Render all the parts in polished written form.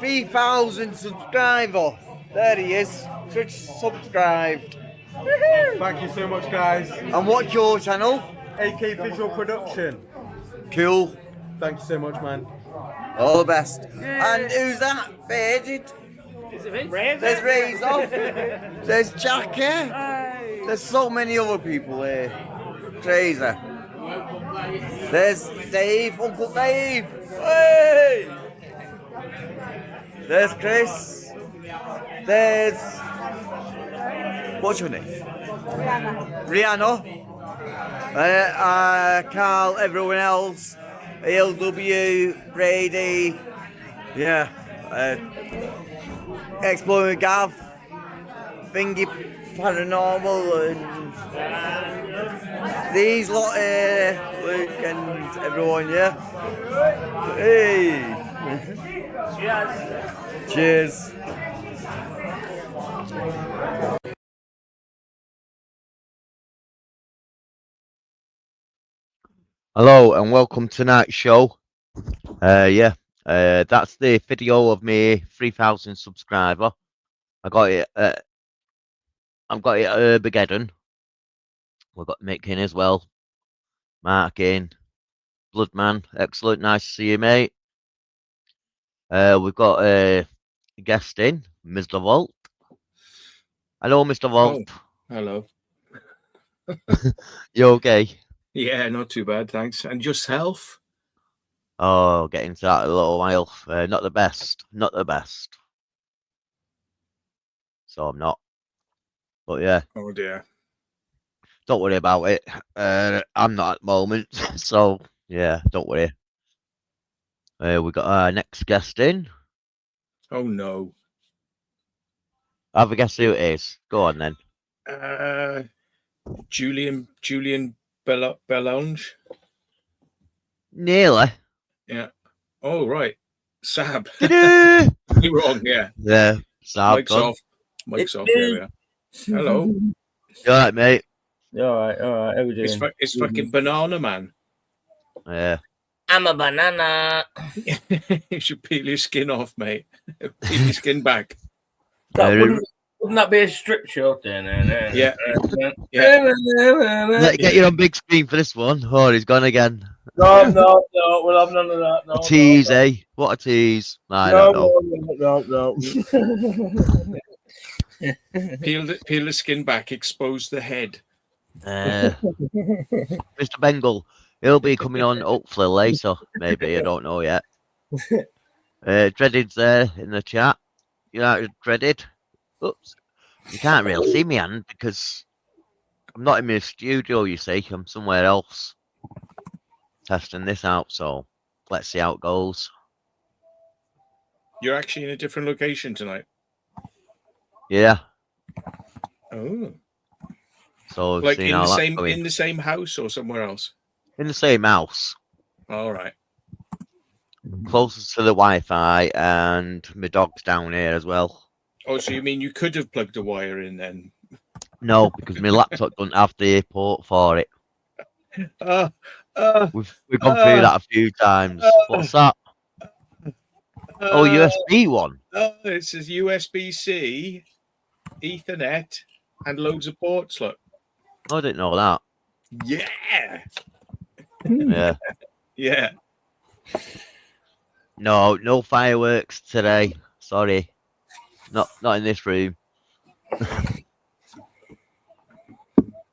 3,000 subscriber. There he is. Twitch subscribed. Thank you so much, guys. And what's your channel? AK Visual Production. Cool. Thank you so much, man. All the best. And who's that? Bearded? There's Razor. There's Jack here. There's so many other people here. Crazy. There's Dave, Uncle Dave. Hey! There's Chris. There's... What's your name? Rihanna. Carl, everyone else. ALW, Brady. Yeah. Exploring Gav. Thingy Paranormal and these lot here, Luke and everyone, yeah? Hey! Cheers! Cheers! Hello and welcome to tonight's show. That's the video of me 3,000 subscriber. I got it at Armageddon. We've got Mick in as well. Mark in. Bloodman, excellent. Nice to see you, mate. We've got a guest in, Mr. Vault. Hello, Mr. Vault. Oh, hello. You okay? Yeah, not too bad, thanks. And yourself? Oh, get into that in a little while. Not the best. Not the best. So I'm not. But yeah. Oh dear. Don't worry about it. I'm not at the moment. So yeah, don't worry. We got our next guest in. Oh no. Have a guess who it is. Go on then. Julian Belonge. Nearly. Yeah. Oh right. Sab. Ta-da! You're wrong, yeah. Yeah. Sab. Mike's off. Mike's off. There we are. Hello. You alright, mate? Alright. How we doing? It's fucking Banana Man. Yeah. I'm a banana. You should peel your skin off, mate. Peel your skin back. Wouldn't that be a strip shot then? Yeah. Let get you on big screen for this one. Oh, he's gone again. No. We'll have none of that. No, A tease, eh? What a tease. I don't know. No. Peel the skin back, expose the head. Mr. Bengal, he'll be coming on hopefully later. Maybe, I don't know yet. Dreaded's there in the chat. You know, Dreaded. Oops. You can't really see me, Anne, because I'm not in my studio, you see. I'm somewhere else testing this out, so let's see how it goes. You're actually in a different location tonight. Yeah. Oh. So Like in the same house or somewhere else? In the same house. All right. Closest to the Wi-Fi, and my dog's down here as well. Oh, so you mean you could have plugged a wire in then? No, because my laptop doesn't have the port for it. We've gone through that a few times. What's that? Oh, USB one. Oh, it says USB-C, Ethernet, and loads of ports. Look. I didn't know that. Yeah. Yeah. Yeah. No fireworks today. Sorry. Not in this room.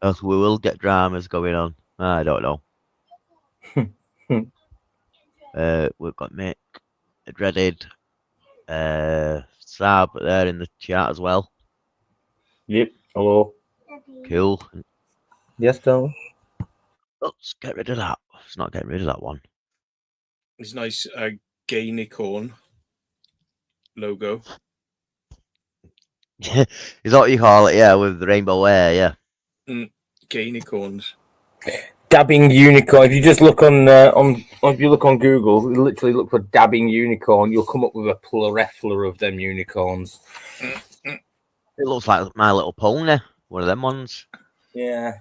Else we will get dramas going on. I don't know. We've got Mick, Dreaded, Sab there in the chat as well. Yep. Hello. Cool. Yes, Tom. Let's get rid of that. Let's not get rid of that one. It's nice Gainicorn logo. Is that what you call it? Yeah, with the rainbow hair, yeah. Gainicorns. Dabbing unicorn. If you just look on if you look on Google, literally look for dabbing unicorn, you'll come up with a plethora of them unicorns. It looks like My Little Pony, one of them ones. Yeah.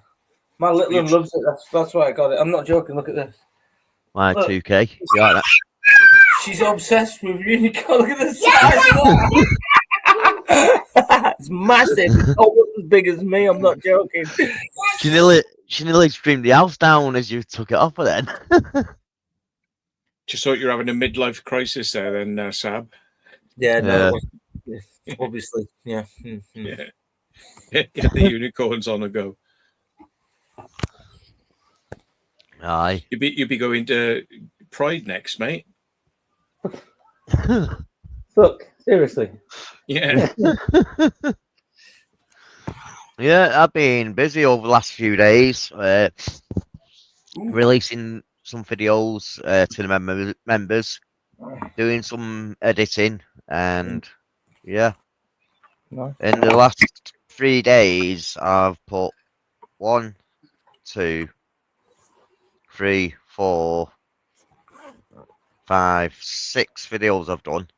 My little one loves it. That's why I got it. I'm not joking. Look at this. My 2K. You like that? She's obsessed with unicorn. Look at the size of that. It's massive. It's almost as big as me. I'm not joking. She nearly streamed the house down as you took it off her then. Just thought you're having a midlife crisis there, then, Sab. Yeah, no, Yeah. obviously, yeah. Yeah. Get the unicorns on and go. Aye. You'd be going to Pride next, mate. Look, seriously. Yeah. Yeah, I've been busy over the last few days, releasing some videos to the members, doing some editing, and yeah. Nice. In the last 3 days, I've put 1, 2, 3, 4, 5, 6 videos I've done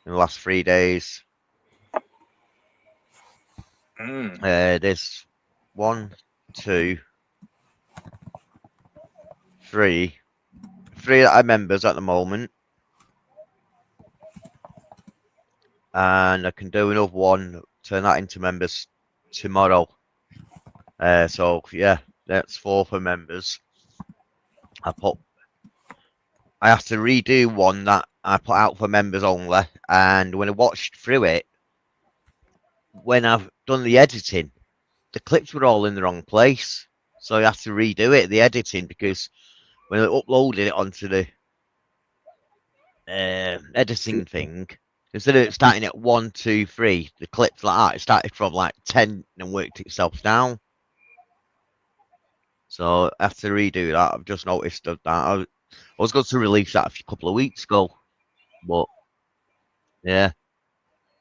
in the last 3 days. There's 1, 2, 3 that are members at the moment, and I can do another one, turn that into members tomorrow. So yeah, that's 4 for members. I have to redo one that I put out for members only, and when I watched through it, when I've done the editing, the clips were all in the wrong place. So I have to redo it, the editing, because when I uploaded it onto the editing thing, instead of starting at 1, 2, 3, the clips like that, it started from like 10 and worked itself down. So I have to redo that. I've just noticed that. I was going to release that a couple of weeks ago, but yeah,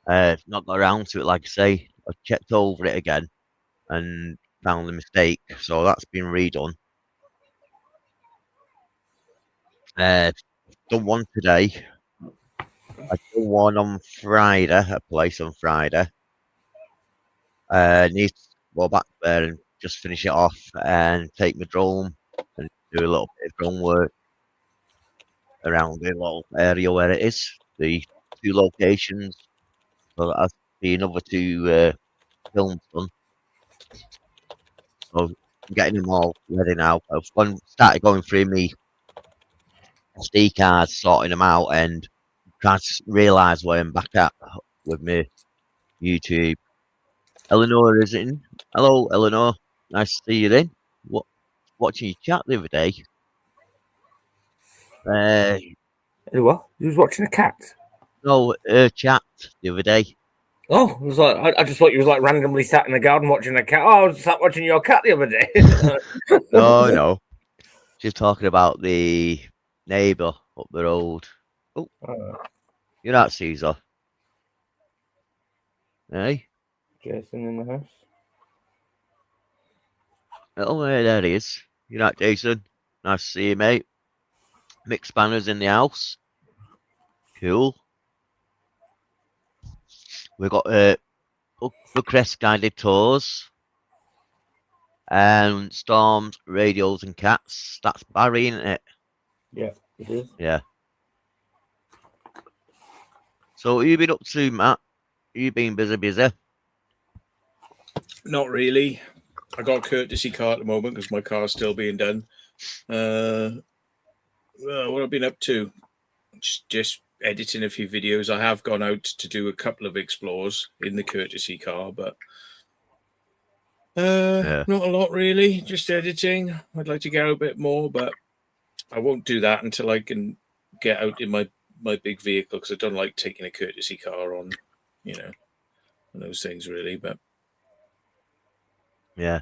not got around to it. Like I say, I checked over it again and found the mistake, so that's been redone. Done one today. I done one on Friday, a place on Friday. Need to go back there and just finish it off and take my drone and do a little bit of drone work around the little area where it is, the 2 locations. So that has to be another 2 films done. So I'm getting them all ready now. I've started going through me SD cards, sorting them out, and trying to realise where I'm back at with my YouTube. Eleanor is in. Hello, Eleanor. Nice to see you then. Watching your chat the other day. What? You was watching a cat? No, chat the other day. Oh, it was like I just thought you was like randomly sat in the garden watching a cat. Oh, I was sat watching your cat the other day. No. She's talking about the neighbour up the road. Oh, you're not Caesar. Hey? Jason in the house. Oh, there he is. You're not Jason. Nice to see you, mate. Mick Spanner's in the house. Cool. We've got Bucharest Guided Tours. And Storms, Radios and Cats. That's Barry, isn't it? Yeah, it is. Yeah. So what have you been up to, Matt? You been busy? Not really. I got a courtesy car at the moment because my car's still being done. What I've been up to? Just editing a few videos. I have gone out to do a couple of explores in the courtesy car, but not a lot really. Just editing. I'd like to get out a bit more, but I won't do that until I can get out in my big vehicle because I don't like taking a courtesy car on, on those things really. But yeah,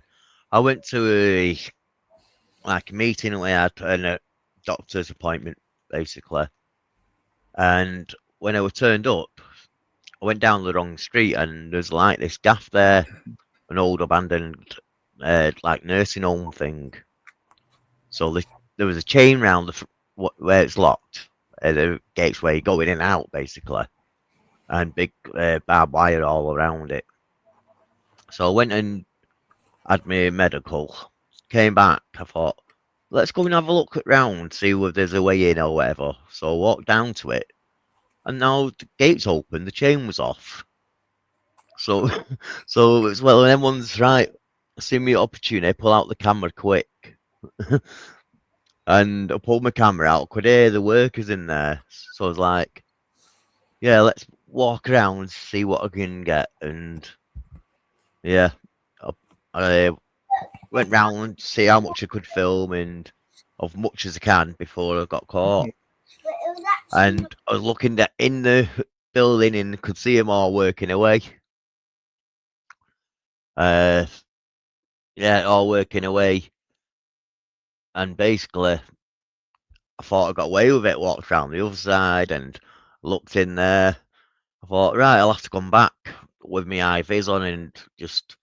I went to a meeting we had and a doctor's appointment basically, and when I turned up, I went down the wrong street and there's like this gaff there, an old abandoned nursing home thing. So there was a chain round where it's locked, the gates where you go in and out basically, and big barbed wire all around it. So I went and had my medical, came back. I thought, let's go and have a look around, see if there's a way in or whatever. So I walked down to it, and now the gate's open, the chain was off. So, so it's well, and everyone's right. See me opportunity, pull out the camera quick. And I pulled my camera out, could hear the workers in there. So I was like, yeah, let's walk around, see what I can get. And yeah, I went round to see how much I could film and as much as I can before I got caught. And I was looking at in the building and could see them all working away. Yeah, all working away. And basically, I thought I got away with it, walked around the other side and looked in there. I thought, right, I'll have to come back with my IVs on and just,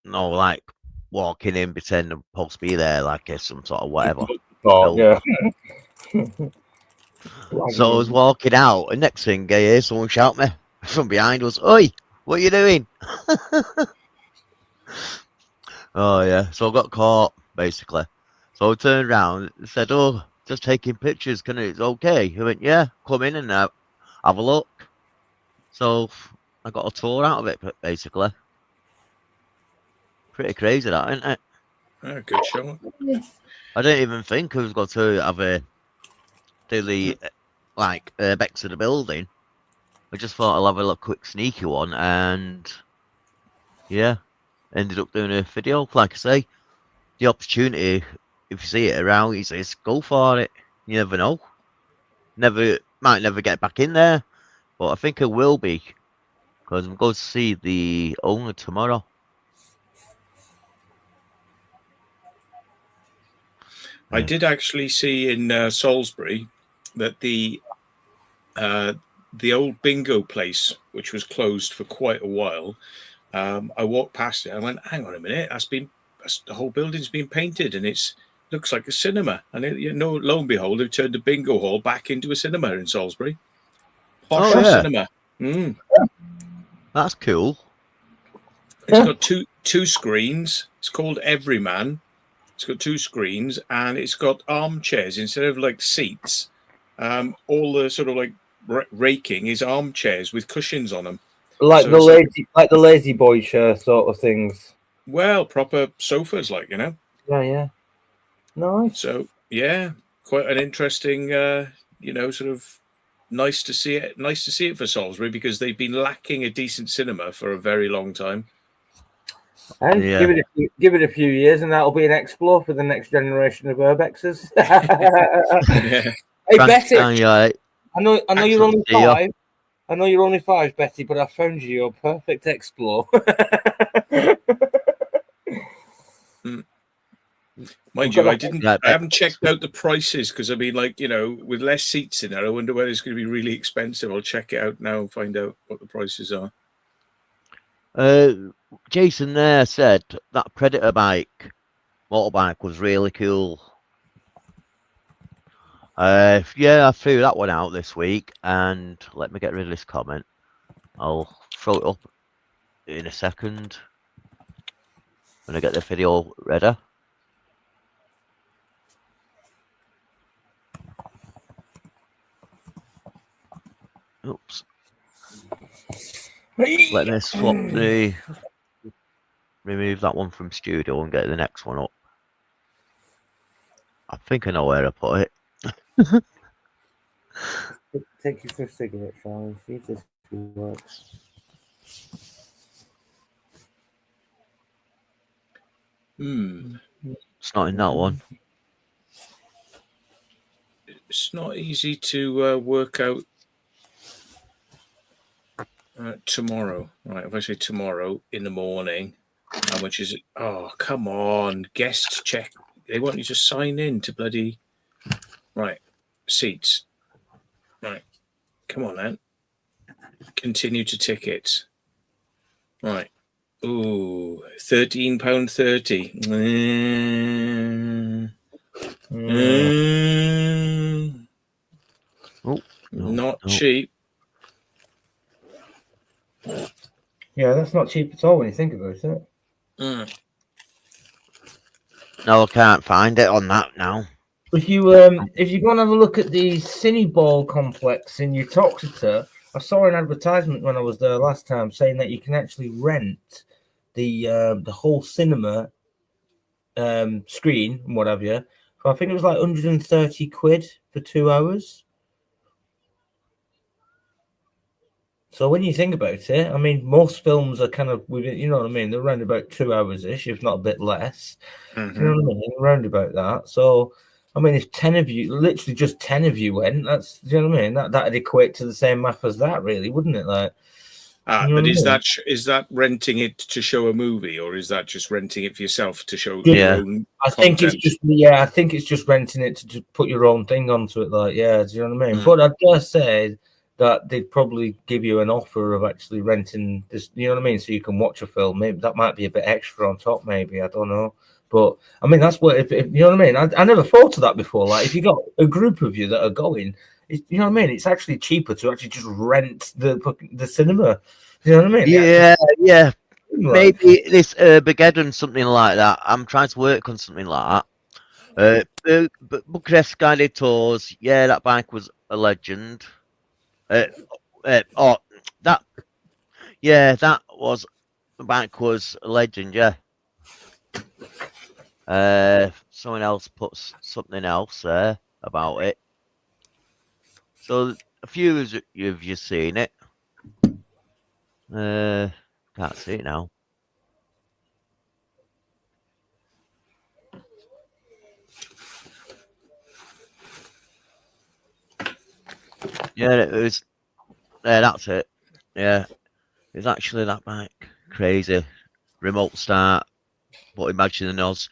like, walking in, pretend I'm supposed to be there, like it's some sort of whatever. Oh, yeah. So I was walking out, and next thing I hear someone shout me from behind us, "Oi, what are you doing?" Oh, yeah. So I got caught, basically. So I turned around and said, "Oh, just taking pictures. It's okay?" I went, "Yeah, come in and have a look." So I got a tour out of it, basically. Pretty crazy, that, isn't it? Good show. I didn't even think I was going to have do the back to the building. I just thought I'll have a little quick sneaky one, and yeah, ended up doing a video. Like I say, the opportunity, if you see it around, you say, go for it. You never know. Might never get back in there, but I think I will be, because I'm going to see the owner tomorrow. I did actually see in Salisbury that the old bingo place, which was closed for quite a while, I walked past it. I went, "Hang on a minute! The whole building's been painted, and it looks like a cinema." And lo and behold, they've turned the bingo hall back into a cinema in Salisbury. Posh cinema. Mm. That's cool. It's got two screens. It's called Everyman. It's got 2 screens, and it's got armchairs instead of like seats. All the sort of like raking is armchairs with cushions on them, like the lazy boy chair sort of things. Well, proper sofas, like, Yeah, nice. So yeah, quite an interesting, sort of nice to see it. Nice to see it for Salisbury, because they've been lacking a decent cinema for a very long time. And give it a few years, and that'll be an explore for the next generation of urbexers. Yeah. Hey, Betty, I know you're only 5. I know you're only 5, Betty, but I found you your perfect explore. Mind you, I haven't checked out the prices, because I mean, like, with less seats in there, I wonder whether it's going to be really expensive. I'll check it out now and find out what the prices are. Jason there said that Predator motorbike was really cool. Yeah, I threw that one out this week, and let me get rid of this comment. I'll throw it up in a second when I get the video ready. Oops. Let me swap remove that one from studio and get the next one up. I think I know where I put it. Take you for a cigarette, shall we? See if this works. It's not in that one. It's not easy to work out tomorrow. Right, if I say tomorrow in the morning, how much is it? Oh, come on. Guest check. They want you to sign in to bloody... Right. Seats. Right. Come on, then. Continue to tickets. Right. Ooh, £13.30. Not cheap. Yeah, that's not cheap at all when you think about it. No, I can't find it on that now. If you go and have a look at the Cineball complex in Uttoxeter, I saw an advertisement when I was there last time saying that you can actually rent the whole cinema screen and what have you. I think it was like 130 quid for 2 hours. So when you think about it, I mean, most films are kind of within, you know what I mean? They're around about 2 hours ish, if not a bit less. Mhm. You know what I mean? Around about that. So, I mean, if 10 of you, literally just 10 of you went, that's, you know what I mean? That'd equate to the same map as that, really, wouldn't it? Like, Ah, you know but what I mean? is that renting it to show a movie, or is that just renting it for yourself to show Yeah. your own I think it's content? just, yeah, I think it's just renting it to put your own thing onto it. Like, yeah, do you know what I mean? Mm. But I dare say that they'd probably give you an offer of actually renting this, you know what I mean? So you can watch a film. Maybe that might be a bit extra on top, maybe. I don't know. But I mean, that's what, if you know what I mean? I never thought of that before. Like, if you got a group of you that are going, you know what I mean? It's actually cheaper to actually just rent the cinema. You know what I mean? Yeah, yeah. Like, Maybe this Urbageddon, something like that. I'm trying to work on something like that. Bucharest Guided Tours, yeah, that bike was a legend. Oh, that, yeah, that was, the bike was a legend, yeah. Someone else puts something else there about it. So a few of you seen it. Can't see it now. Yeah, it was. Yeah, that's it. Yeah, it's actually that bike. Crazy. Remote start. But imagine us.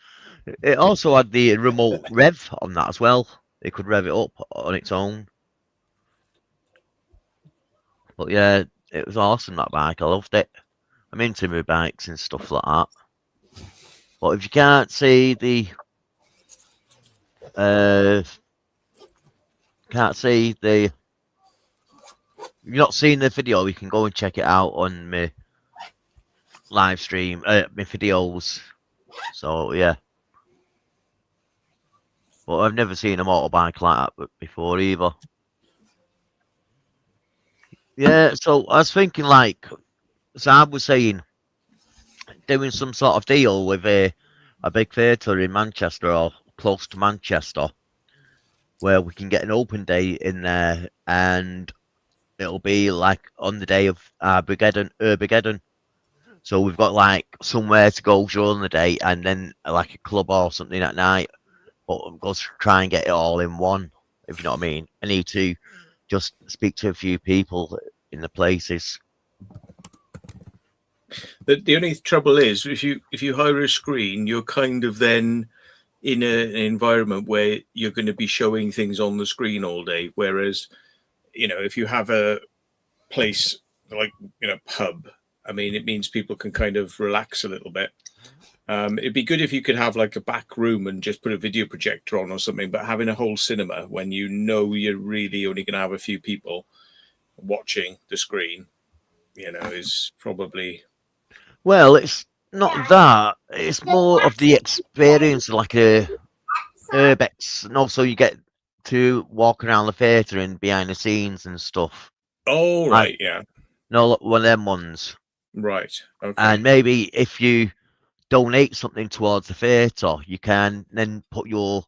It also had the remote rev on that as well. It could rev it up on its own. But yeah, it was awesome, that bike. I loved it. I'm into my bikes and stuff like that. But if you can't see the can't see the you've not seen the video, you can go and check it out on my live stream, my videos. So yeah. But I've never seen a motorbike like that before either. Yeah, so I was thinking like Saab was saying, doing some sort of deal with a big theatre in Manchester or close to Manchester, where we can get an open day in there, and it'll be like on the day of Armageddon. So we've got like somewhere to go during the day, and then like a club or something at night. But I'm going to try and get it all in one, if you know what I mean. I need to just speak to a few people in the places. The only trouble is if you hire a screen, you're kind of then in an environment where you're going to be showing things on the screen all day. Whereas, if you have a place like pub, I mean, it means people can kind of relax a little bit. It'd be good if you could have like a back room and just put a video projector on or something. But having a whole cinema when you're really only going to have a few people watching the screen, is probably. Well, it's not that. It's more of the experience, like a urbex, and also you get to walk around the theatre and behind the scenes and stuff. Oh, right, yeah. No, one of them ones. Right. Okay. And maybe if you donate something towards the theatre, you can then put your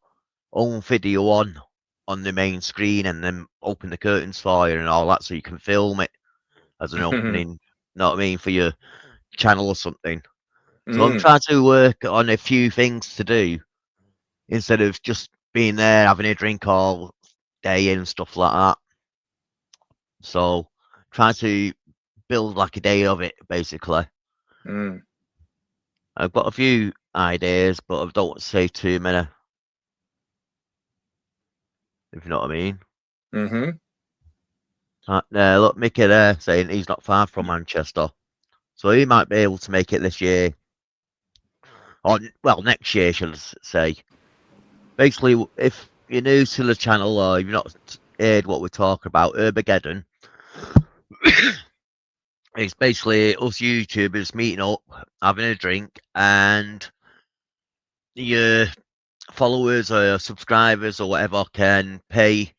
own video on the main screen and then open the curtains for you and all that, so you can film it as an opening. Know what I mean, for your channel or something. So I'm trying to work on a few things to do instead of just being there having a drink all day and stuff like that. So trying to build like a day of it, basically. I've got a few ideas, but I don't want to say too many. If you know what I mean. Look, Mickey there saying he's not far from Manchester, so he might be able to make it this year. Or, well, next year, should I say. Basically, if you're new to the channel or you've not heard what we're talking about, Urbageddon, it's basically us YouTubers meeting up, having a drink, and your followers or subscribers or whatever can pay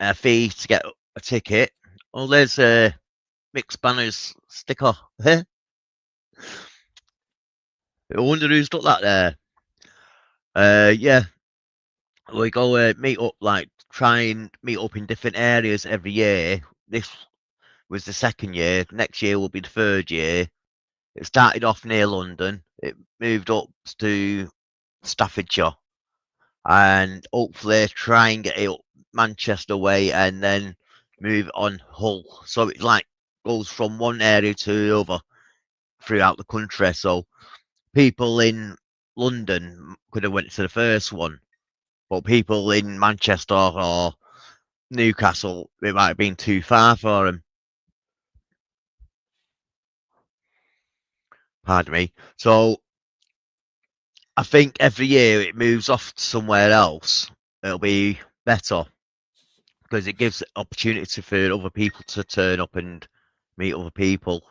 a fee to get a ticket. Oh, there's a Mick's Banners sticker. I wonder who's got that there. Yeah, we go meet up, like try and meet up in different areas every year. This was the second year. Next year will be the third year. It started off near London. It moved up to Staffordshire, and hopefully try and get it up Manchester way, and then move on Hull. So it like goes from one area to the other throughout the country. So people in London could have went to the first one, but people in Manchester or Newcastle, it might have been too far for them. Pardon me. So I think every year it moves off to somewhere else, it'll be better because it gives opportunity for other people to turn up and meet other people.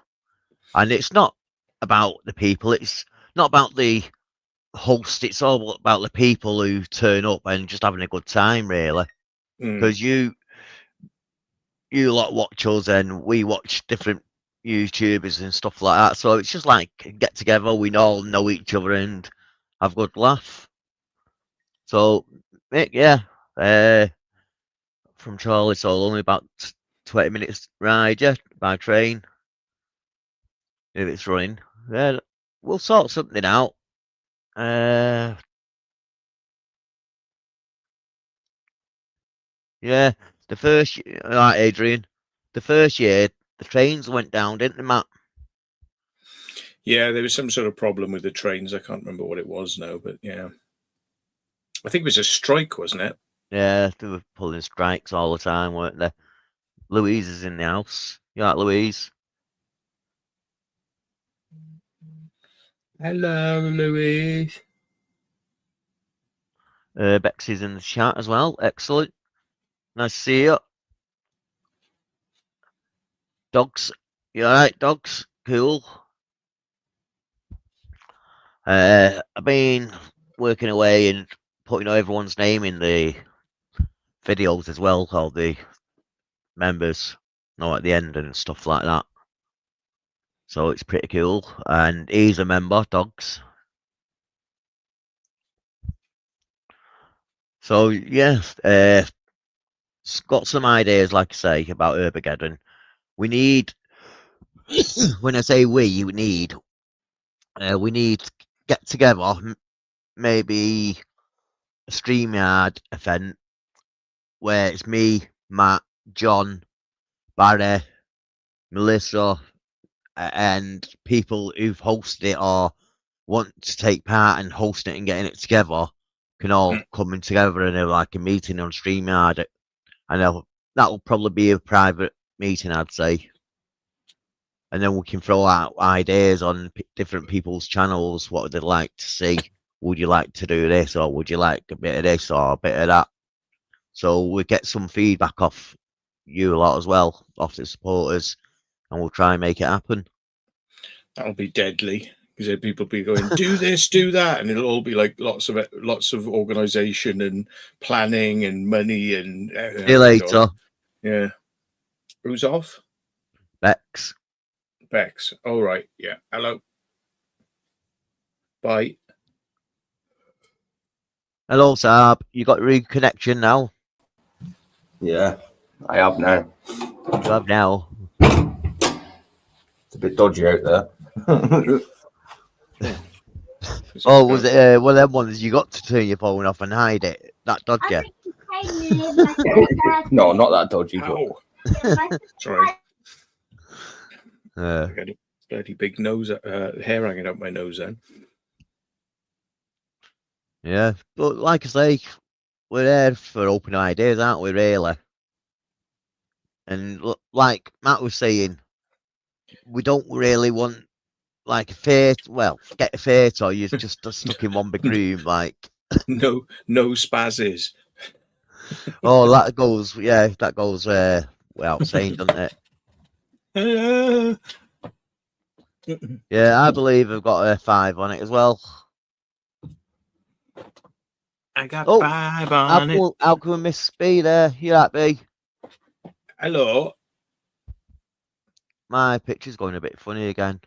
And it's not about the people, it's not about the host, it's all about the people who turn up and just having a good time, really. Because you lot watch us and we watch different YouTubers and stuff like that. So it's just like get together, we all know each other and have a good laugh. So, Mick, yeah, from Charlie, so only about 20 minutes ride, yeah, by train. If it's running, yeah, we'll sort something out. Yeah, the first, right, Adrian, the first year, the trains went down, didn't they, Matt? Yeah, there was some sort of problem with the trains. I can't remember what it was now, but yeah. I think it was a strike, wasn't it? Yeah, they were pulling strikes all the time, weren't they? Louise is in the house. You like Louise? Hello, Louise. Bexy's in the chat as well. Excellent. Nice to see you. Dogs. You alright, dogs? Cool. I've been working away and putting everyone's name in the videos as well, all the members, at the end and stuff like that. So it's pretty cool. And he's a member, Dogs. So yeah, got some ideas, like I say, about Urbageddon. We need, when I say we need to get together, maybe a StreamYard event where it's me, Matt, John, Barry, Melissa, and people who've hosted it or want to take part and hosting it and getting it together can all come in together in like a meeting on StreamYard. And that will probably be a private meeting, I'd say. And then we can throw out ideas on different people's channels. What would they like to see? Would you like to do this, or would you like a bit of this or a bit of that? So we get some feedback off you a lot as well, off the supporters, and we'll try and make it happen. That'll be deadly because people will be going, do this, do that, and it'll all be like lots of organisation and planning and money and. See you later. Yeah. Who's off? Bex. Bex. All right. Yeah. Hello. Bye. Hello, Saab. You got reconnection now? Yeah, I have now. You have now. It's a bit dodgy out there. Oh, was it one of them ones you got to turn your phone off and hide it? That dodgy? No, not that dodgy. Ow. Sorry. Uh, I got a bloody big nose, hair hanging out my nose then. yeah, but like I say, we're there for open ideas, aren't we, really? And like Matt was saying, we don't really want like a fate. Well, forget a fate, or you're just stuck in one big room, like. No spazzes. Oh, that goes, yeah, that goes without saying, doesn't it? Yeah, I believe I've got a 5 on it as well. I got Oh, 5 on it. how can we miss B there? You that B? Hello. My picture's going a bit funny again.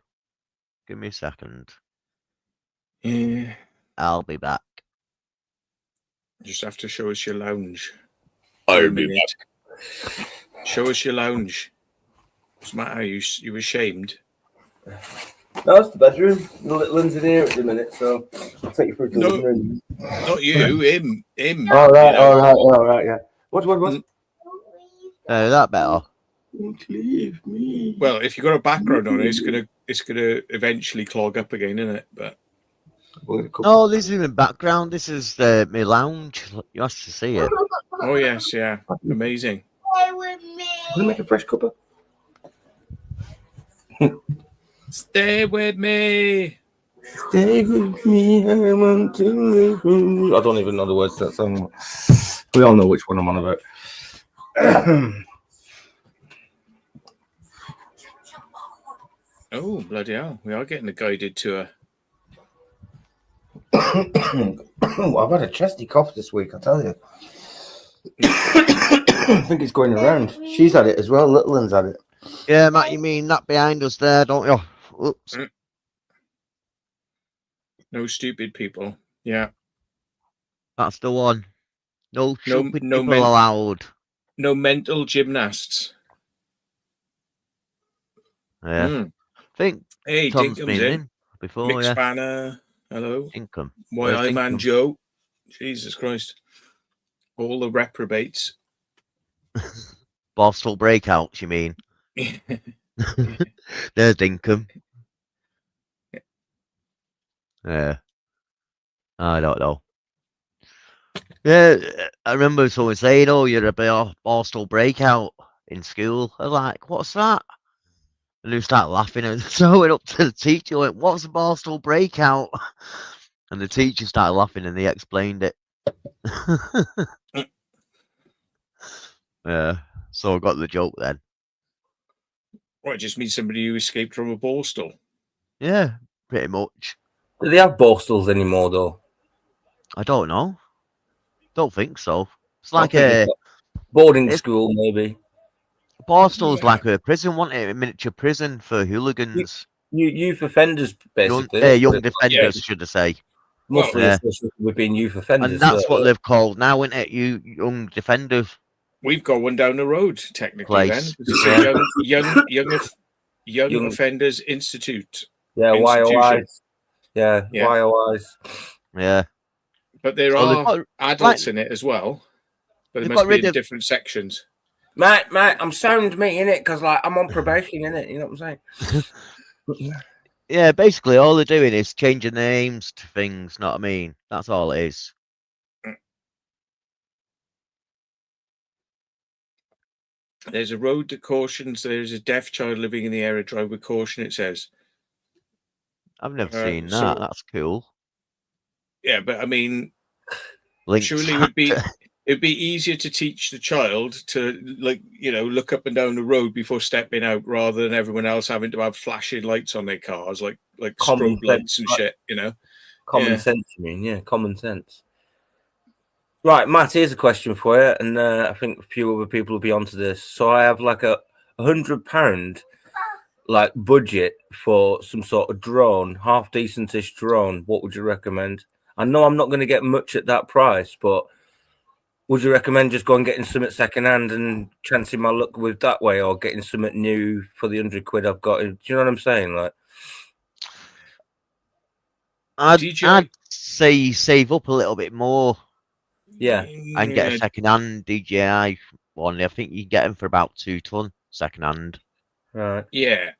Give me a second. Yeah. I'll be back. Just have to show us your lounge. I'll For a be minute. Show us your lounge. What's the matter? You ashamed? No, it's the bedroom. The little one's in here at the minute, so I'll take you through to the living room. Not you, him. All right, you know. all right, yeah. What? That better. Don't leave me. Well, if you've got a background on it, it's gonna eventually clog up again, isn't it? But No, this isn't in background. This is my lounge. You have to see it. oh yes, yeah, amazing. Can I make a fresh cuppa? Stay with me. Stay with me, I want to live with you. I don't even know the words to that song. We all know which one I'm on about. Oh bloody hell! We are getting a guided tour. I've had a chesty cough this week, I tell you. I think it's going around. She's had it as well. Little one's had it. Yeah, Matt, you mean that behind us there, don't you? Oops. No stupid people. Yeah. That's the one. No stupid no people men- allowed. No mental gymnasts. Yeah. Mm. I think Hey, Tom's Dinkum's been in. in before, Mick yeah. Spanner. Hello. Dinkum. Why Where's I Man Dinkum? Joe. Jesus Christ. All the reprobates. Borstal breakouts, you mean? There's Dinkum. Yeah. I don't know. Yeah, I remember someone saying, "Oh, you're a Borstal breakout in school." I was like, "What's that?" And they started laughing. And so I went up to the teacher, went, "What's a Borstal breakout?" And the teacher started laughing, and they explained it. Yeah, so I got the joke then. Well, it just means somebody who escaped from a borstal. Yeah, pretty much. Do they have borstals anymore, though? I don't know. Don't think so. It's I like think a it's boarding it's- school, maybe. Borstal's Yeah. like a prison, wasn't it? A miniature prison for hooligans. Youth offenders, Young, basically. young defenders, should I say. Mostly Yeah. associated with being youth offenders. And that's so- what they've called now, isn't it? You young defenders. We've got one down the road, technically. Place. Then it's a young offenders institute. Yeah, institution. YOIs. Yeah, Yeah. YOIs. Yeah. But there So they've are got- adults in it as well. But they They've must got be rid in of- different sections. Mate, I'm sound me in it because like I'm on probation in it. You know what I'm saying? Yeah, basically all they're doing is changing names to things, know what I mean? That's all it is. There's a road that cautions there's a deaf child living in the area. Drive with caution, it says. I've never seen that. so- That's cool. Yeah, but I mean, Links surely it'd be easier to teach the child to look up and down the road before stepping out rather than everyone else having to have flashing lights on their cars like Common strobe lights and sense, shit, you know. Common Yeah. sense, you mean? Yeah, common sense. Right, Matt, here's a question for you, and I think a few other people will be onto this. So I have like a £100 like budget for some sort of drone, half decentish drone. What would you recommend? I know I'm not going to get much at that price, but would you recommend just going getting something second hand and chancing my luck with that way, or getting something new for the £100 I've got? Do you know what I'm saying? Like, I'd say you save up a little bit more yeah, and get a second-hand DJI one. I think you can get them for about 2 ton second-hand. right. Yeah.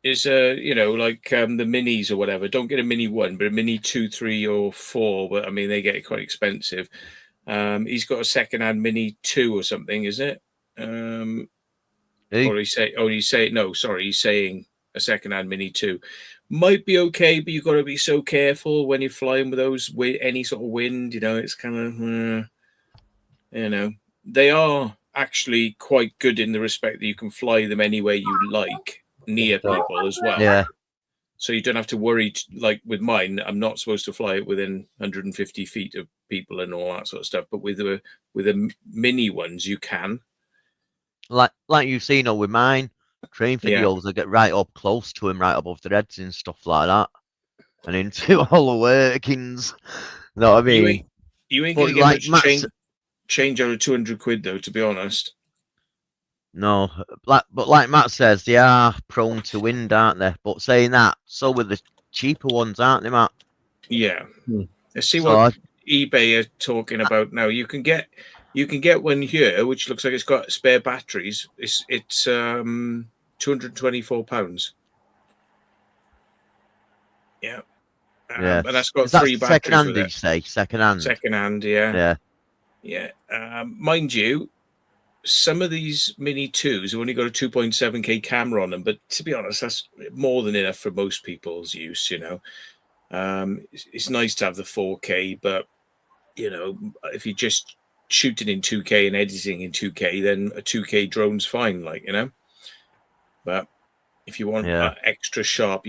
Is the minis or whatever. Don't get a mini 1, but a mini 2, 3, or 4. But I mean, they get quite expensive. He's got a second-hand mini 2 or something, is it? Who? Or he's saying a second-hand mini 2 might be okay, but you've got to be so careful when you're flying with those with any sort of wind. You know, it's kind of, they are actually quite good in the respect that you can fly them anywhere you like near people as well. Yeah. So you don't have to worry. Like with mine, I'm not supposed to fly it within 150 feet of people and all that sort of stuff. But with the mini ones, you can. Like you've seen with mine, train Yeah. videos, I get right up close to him, right above their heads and stuff like that. And into all the workings. You know what I mean? You ain't But gonna get like much change out of 200 quid though, to be honest. No, but like Matt says, they are prone to wind, aren't they? But saying that, so with the cheaper ones, aren't they, Matt? Yeah. Hmm. Let's see So what eBay are talking about now. You can get one here which looks like it's got spare batteries. It's £224. Yeah. Yeah. And that's got Is that 3 second batteries hand, with did you it. say? Second hand? Second hand, yeah. Yeah. Yeah. Mind you, some of these Mini 2s have only got a 2.7K camera on them, but to be honest, that's more than enough for most people's use, you know. It's nice to have the 4K, but, you know, if you're just shooting in 2K and editing in 2K, then a 2K drone's fine, like, you know. But if you want extra sharp,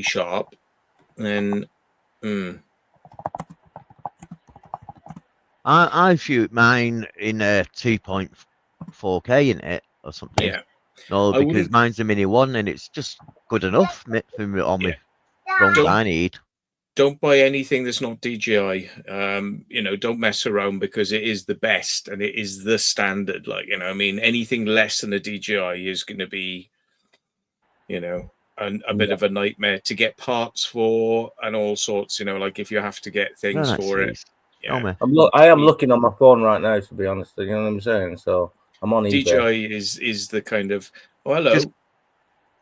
then... I shoot mine in a 2.4K in it or something. Yeah. No, I because wouldn't- mine's a mini one and it's just good enough for me on my drones Don't- I need. Don't buy anything that's not DJI. You know, don't mess around because it is the best and it is the standard. Like, you know, I mean, anything less than a DJI is going to be, you know, a bit of a nightmare to get parts for and all sorts. You know, like if you have to get things Right, for it. jeez. Yeah. Oh, man. I am looking on my phone right now, to be honest. You know what I'm saying? So I'm on eBay. DJI is the kind of hello. Just-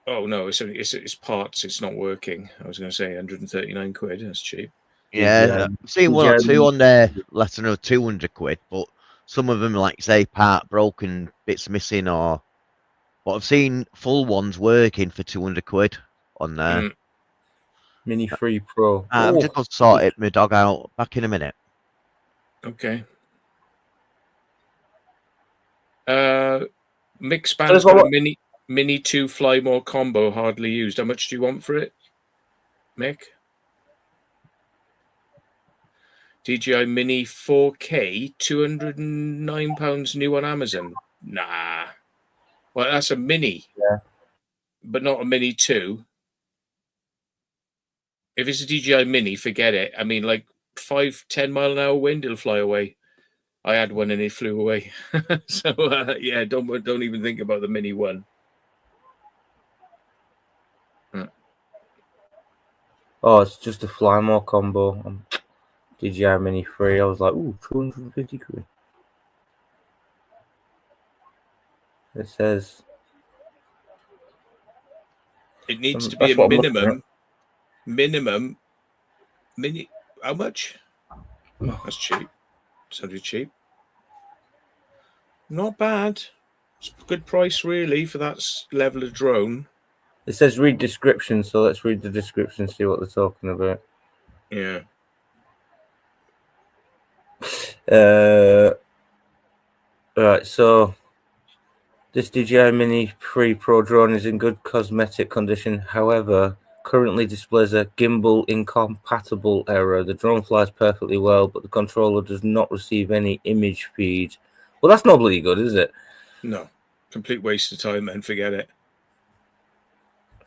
Oh no, it's parts. It's not working. I was going to say 139 quid. That's cheap. Yeah, I've seen one or two on there less than 200 quid, but some of them, like say, part broken, bits missing, or. But I've seen full ones working for 200 quid on there. Mini 3 Pro. I'm just going to sort my dog out. Back in a minute. Okay. Mick Span's got a Mini 2 Fly More combo, hardly used. How much do you want for it, Mick? DJI Mini 4K, £209 new on Amazon. Nah. Well, that's a Mini. Yeah. But not a Mini 2. If it's a DJI Mini, forget it. I mean, like 5-10 mile an hour wind, it'll fly away. I had one and it flew away. So yeah, don't even think about the Mini 1. Oh, it's just a Fly More combo. DJI Mini 3. I was like, ooh, 250 quid. It says it needs to be a minimum. How much? Oh, that's cheap. Sounded cheap. Not bad. It's a good price, really, for that level of drone. It says read description, so let's read the description, see what they're talking about. Yeah. Right, so this DJI Mini 3 Pro drone is in good cosmetic condition. However, currently displays a gimbal incompatible error. The drone flies perfectly well, but the controller does not receive any image feed. Well, that's not bloody good, is it? No. Complete waste of time, and forget it.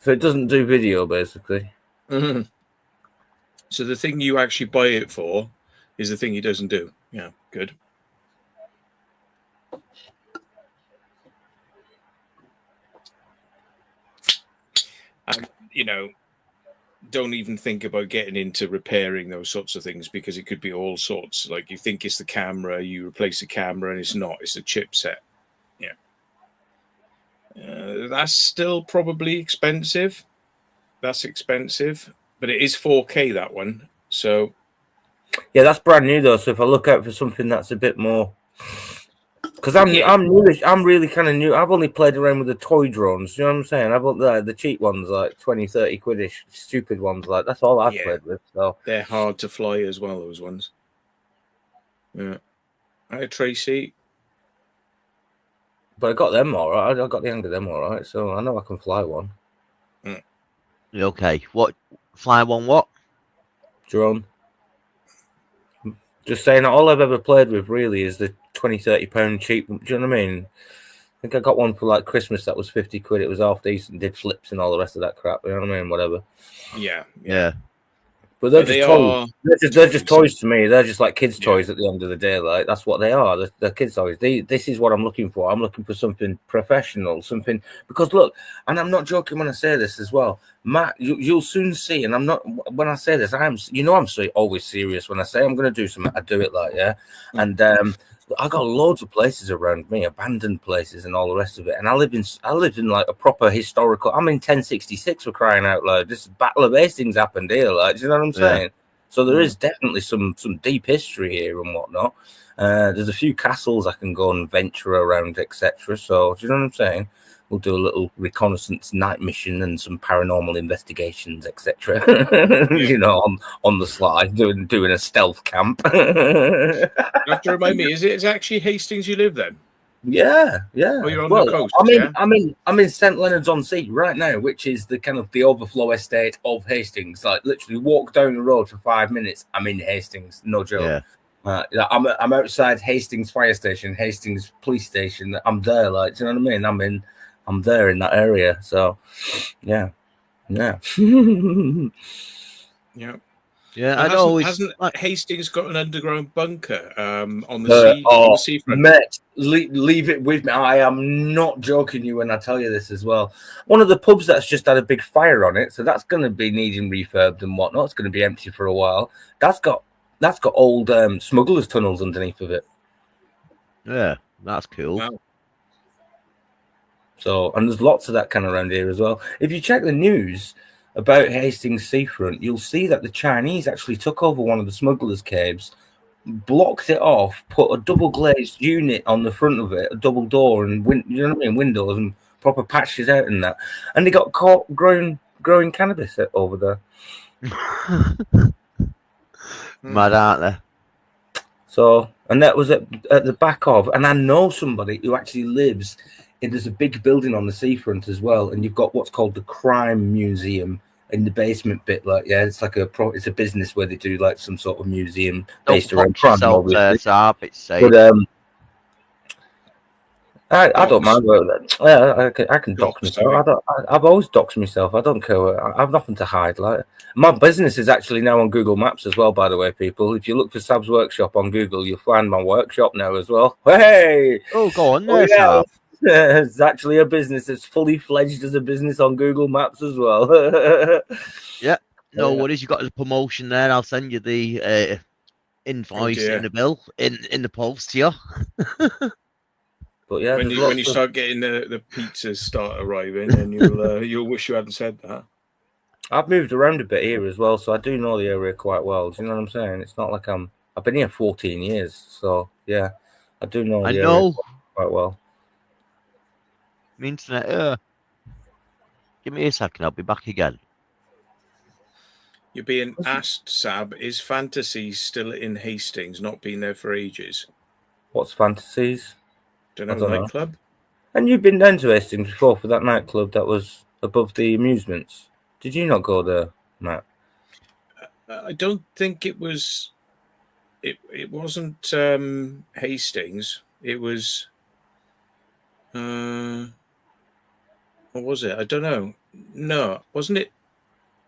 So it doesn't do video, basically. Mm-hmm. So the thing you actually buy it for is the thing it doesn't do. Yeah, good. And, you know, don't even think about getting into repairing those sorts of things because it could be all sorts. Like you think it's the camera, you replace the camera, and it's not. It's a chipset. Yeah. That's still probably expensive. That's expensive, but it is 4K, that one. So yeah, that's brand new though. So if I look out for something that's a bit more, because I'm really kind of new. I've only played around with the toy drones. You know what I'm saying? I've got the cheap ones, like 20-30 quidish, stupid ones. Like that's all I've played with. So they're hard to fly as well. Those ones. Yeah. Hi, Tracy. But I got them all right. I got the hang of them all right. So I know I can fly one. Okay, what Fly one what? drone. Just saying, all I've ever played with really is the 20-30 pound cheap. Do you know what I mean? I think I got one for like Christmas that was 50 quid. It was half decent, did flips and all the rest of that crap. You know what I mean? Whatever. Yeah. But they're But just they toys. are They're just toys. toys to me. They're just like kids' Yeah. toys at the end of the day. Like that's what they are. They're kids' toys. This is what I'm looking for. I'm looking for something professional, something because look, and I'm not joking when I say this as well, Matt. You'll soon see, and I'm not when I say this. I'm always serious when I say I'm going to do something. I do it like and I got loads of places around me, abandoned places and all the rest of it. And I lived in like a proper historical. I'm in 1066 for crying out loud. This Battle of Hastings happened here, like, do you know what I'm saying? So there is definitely some deep history here and whatnot. There's a few castles I can go and venture around, etc. So do you know what I'm saying? We'll do a little reconnaissance night mission and some paranormal investigations, etc. You know, on the slide, doing a stealth camp. You have to remind me, is it actually Hastings you live then? Yeah. Oh, you're on the coast, yeah? I'm in St Leonard's on Sea right now, which is the kind of the overflow estate of Hastings. Like literally, walk down the road for 5 minutes, I'm in Hastings. No joke. Yeah. I'm outside Hastings Fire Station, Hastings Police Station. I'm there, like, do you know what I mean? I'm there in that area. So, yeah. Yeah. Yeah, And I'd always hasn't like, Hastings got an underground bunker on the seafront? Mate, leave it with me. I am not joking you when I tell you this as well. One of the pubs that's just had a big fire on it, so that's going to be needing refurbed and whatnot. It's going to be empty for a while. That's got old smugglers' tunnels underneath of it. yeah, that's cool. Wow. So, and there's lots of that kind of around here as well. If you check the news about Hastings seafront, you'll see that the Chinese actually took over one of the smugglers' caves, blocked it off, put a double glazed unit on the front of it, a double door, and you know what I mean, windows, and proper patched it out and that. And they got caught growing cannabis over there. Mad, aren't they? So, and that was at the back of, and I know somebody who actually lives. There's a big building on the seafront as well, and you've got what's called the Crime Museum in the basement bit. Like, yeah, it's like it's a business where they do like some sort of museum based around crime. Saab, it's safe. But I don't mind about that. Yeah, I can dox myself. I've always doxed myself. I don't care. I've nothing to hide. Like, my business is actually now on Google Maps as well. By the way, people, if you look for Sab's Workshop on Google, you'll find my workshop now as well. Hey, oh, go on there, Saab. It's actually a business. It's fully fledged as a business on Google Maps as well. Yeah, no worries. You got the promotion there. I'll send you the invoice in the bill in the post here. But yeah, when you start getting the pizzas start arriving, and you'll wish you hadn't said that. I've moved around a bit here as well, so I do know the area quite well. Do you know what I'm saying? It's not like I've been here 14 years, so yeah, I do know the area quite well. Internet, give me a second, I'll be back again. You're being asked, Sab, is Fantasies still in Hastings? Not been there for ages. What's Fantasies? Don't know, nightclub? And you've been down to Hastings before for that nightclub that was above the amusements. Did you not go there, Matt? I don't think it was. It wasn't Hastings. It was. What was it? I don't know. No, wasn't it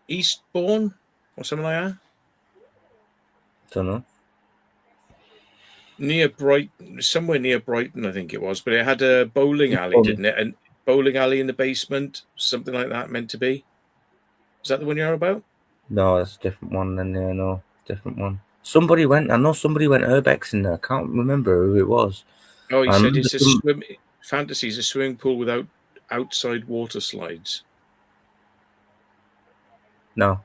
Eastbourne or something like that? Don't know. Near Brighton, somewhere near Brighton, I think it was. But it had a bowling alley, didn't it? And bowling alley in the basement, something like that, meant to be. Is that the one you're about? No, that's a different one. Then yeah, no, different one. Somebody went urbex in there. I can't remember who it was. Oh, he said it's Fantasies, a swimming pool without outside water slides. No.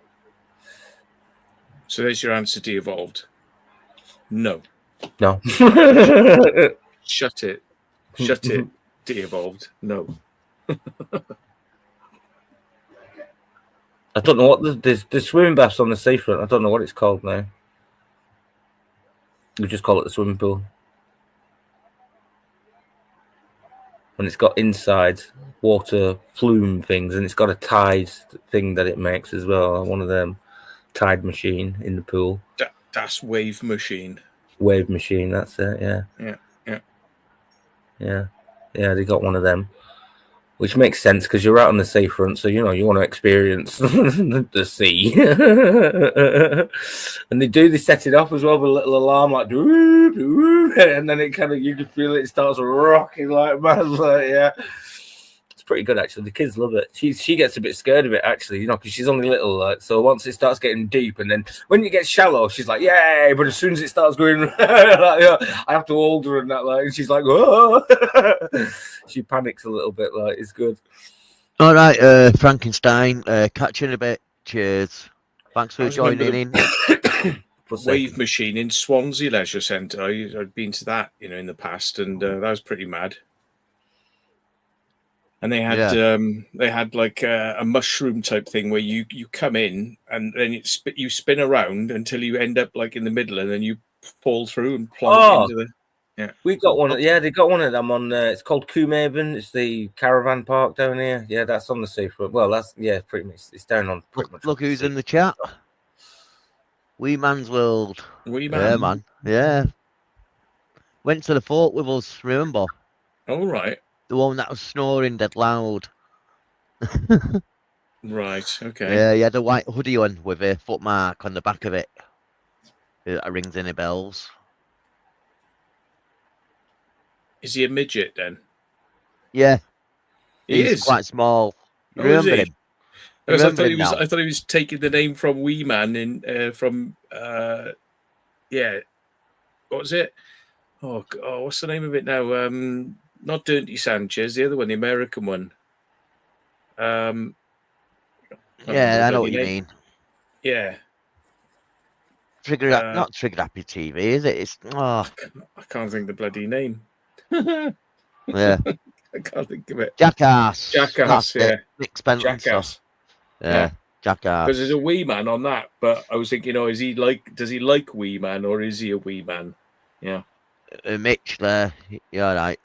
So there's your answer, de-evolved. No. No. Shut it. Shut it, de-evolved. No. I don't know what there's swimming baths on the seafront. I don't know what it's called now. We just call it the swimming pool. and it's got inside water flume things, and it's got a tide thing that it makes as well. One of them tide machine in the pool. That's wave machine. Wave machine, that's it. Yeah. They got one of them, which makes sense because you're out on the seafront, so you want to experience the sea. And they set it off as well with a little alarm, like doo, doo, and then it you can feel it starts rocking like mad. Like, yeah, it's pretty good actually. The kids love it. She gets a bit scared of it actually, because she's only little. Like, so once it starts getting deep, and then when it gets shallow, she's like, "Yay!" But as soon as it starts going, like, I have to hold her and that. Like, and she's like, "Whoa!" She panics a little bit. Like, it's good. All right, Frankenstein. Catch you in a bit. Cheers. Thanks for joining in. Wave machine in Swansea Leisure Centre. I'd been to that, in the past, and that was pretty mad. And they had like a mushroom type thing where you come in and then you spin around until you end up like in the middle, and then you fall through and plonk into the. Yeah, we got one. Yeah, they got one of them on. It's called Coomhaven. It's the caravan park down here. Yeah, that's on the seafront. Well, that's pretty much. It's down on. Look who's in the chat. Wee Man's World. Wee Man. Yeah, man. Yeah. Went to the fort with us. Remember? All right. The one that was snoring dead loud. Right. Okay. Yeah, he had a white hoodie on with a footmark on the back of it. That rings any bells. Is he a midget then? Yeah. He He's is quite small. Oh, Remember is he? him? Because I Remember him now? thought he was taking the name from Wee Man from what was it? Oh, what's the name of it now? Not Dirty Sanchez, the other one, the American one. Yeah, I know what you mean. Yeah. Not Trigger Happy TV, is it? It's I can't think the bloody name. yeah. I can't think of it. Jackass. Jackass, That's yeah. it. Nick Spencer. Jackass. Yeah. Jackass. Because there's a wee man on that, but I was thinking, does he like wee man, or is he a wee man? Yeah. Mitch there. You're right.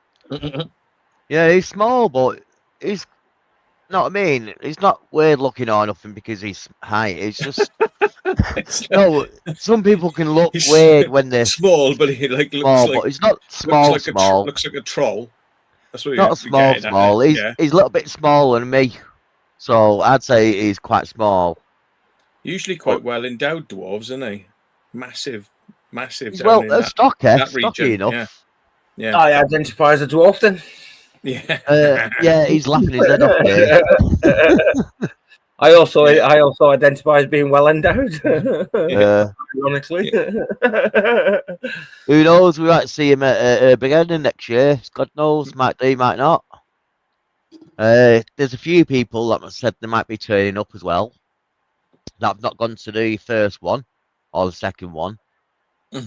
Yeah, he's small, but he's not. I mean, he's not weird looking or nothing because he's high. It's just no. Some people can look weird when they're small, but he looks small, like, but he's not small. Looks like a troll. That's what not small. He's a little bit smaller than me, so I'd say he's quite small. Usually quite well endowed dwarves, aren't they? Massive. He's stocky enough. Yeah. I identify as a dwarf then. Yeah. Yeah, he's laughing his head off there. I also identify as being well endowed. Ironically. Who knows? We might see him at Big Ending next year. God knows. Might do, might not. There's a few people that said they might be turning up as well. That have not gone to the first one or the second one.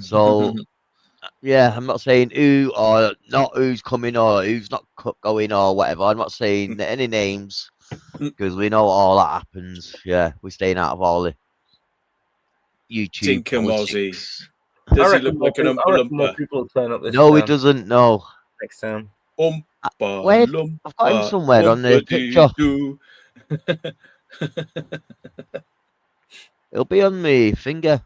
So, yeah, I'm not saying who or not who's coming or who's not going or whatever. I'm not saying any names because we know all that happens. Yeah, we're staying out of all the YouTube politics. Does he look like an Oompa Loompa? More people will turn up this No, time. he doesn't. No. Next time. Wait, I've got him somewhere on the picture. It'll be on my finger.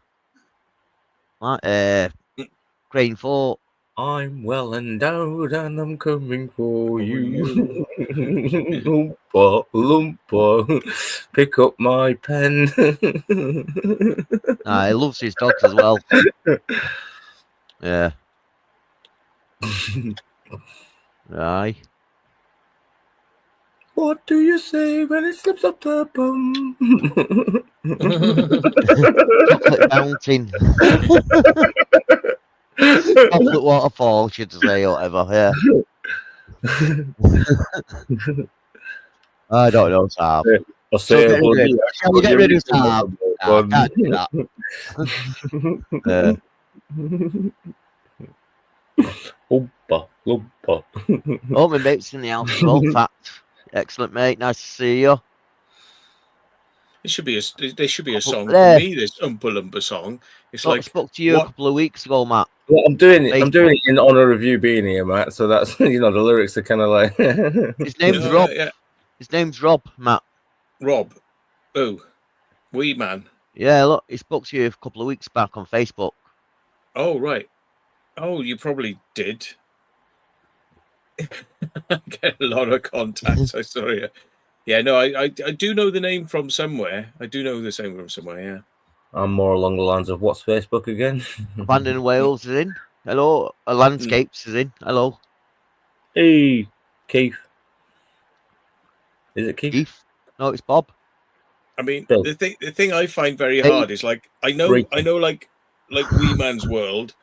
Crane Fort. I'm well endowed and I'm coming for you. Loompa, loompa, pick up my pen. He loves his dogs as well. Yeah. Aye. What do you say when it slips up the bum? Chocolate fountain. Chocolate waterfall, should I say, or whatever, yeah. I don't know, Sam. Shall we get rid of Sam? I can't do that. Loompa, loompa. Oh, my mate's in the house as well, fact. Excellent, mate. Nice to see you. There should be a song there. for me, this Oompa Loompa song. It's I spoke to you a couple of weeks ago, Matt. Well, I'm doing it in honor of you being here, Matt. So that's the lyrics are kind of like. His name's Yeah, Rob. yeah. His name's Rob, Matt. Rob. Oh, wee man. Yeah, look, he spoke to you a couple of weeks back on Facebook. Oh, right. Oh, you probably did. Get a lot of contacts. I saw you. Yeah, no, I do know the name from somewhere. I do know the name from somewhere. Yeah. I'm more along the lines of what's Facebook again? Abandoned Wales is in. Hello. Landscapes is in. Hello. Hey, Keith. Is it Keith? Keith. No, it's Bob. I mean, Bill. the thing I find very Hey. hard is like I know like Wee Man's World,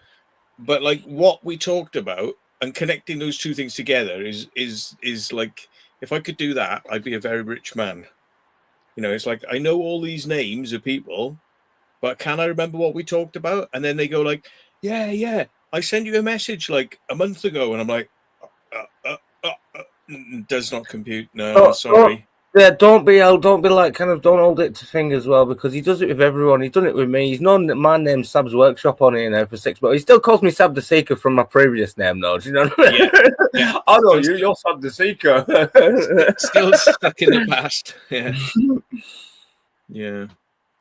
but like what we talked about and connecting those two things together is like if I could do that, I'd be a very rich man. It's like I know all these names of people, but can I remember what we talked about? And then they go like, yeah, I sent you a message like a month ago, and I'm like, does not compute. No, sorry. Yeah, don't be like don't hold it to fingers well, because he does it with everyone. He's done it with me. He's known that my name's Sab's Workshop on here now for 6 months. He still calls me Sab the Seeker from my previous name, though. Do you know what I mean? Yeah. I know you're Sab the Seeker. Still stuck in the past. Yeah. Yeah.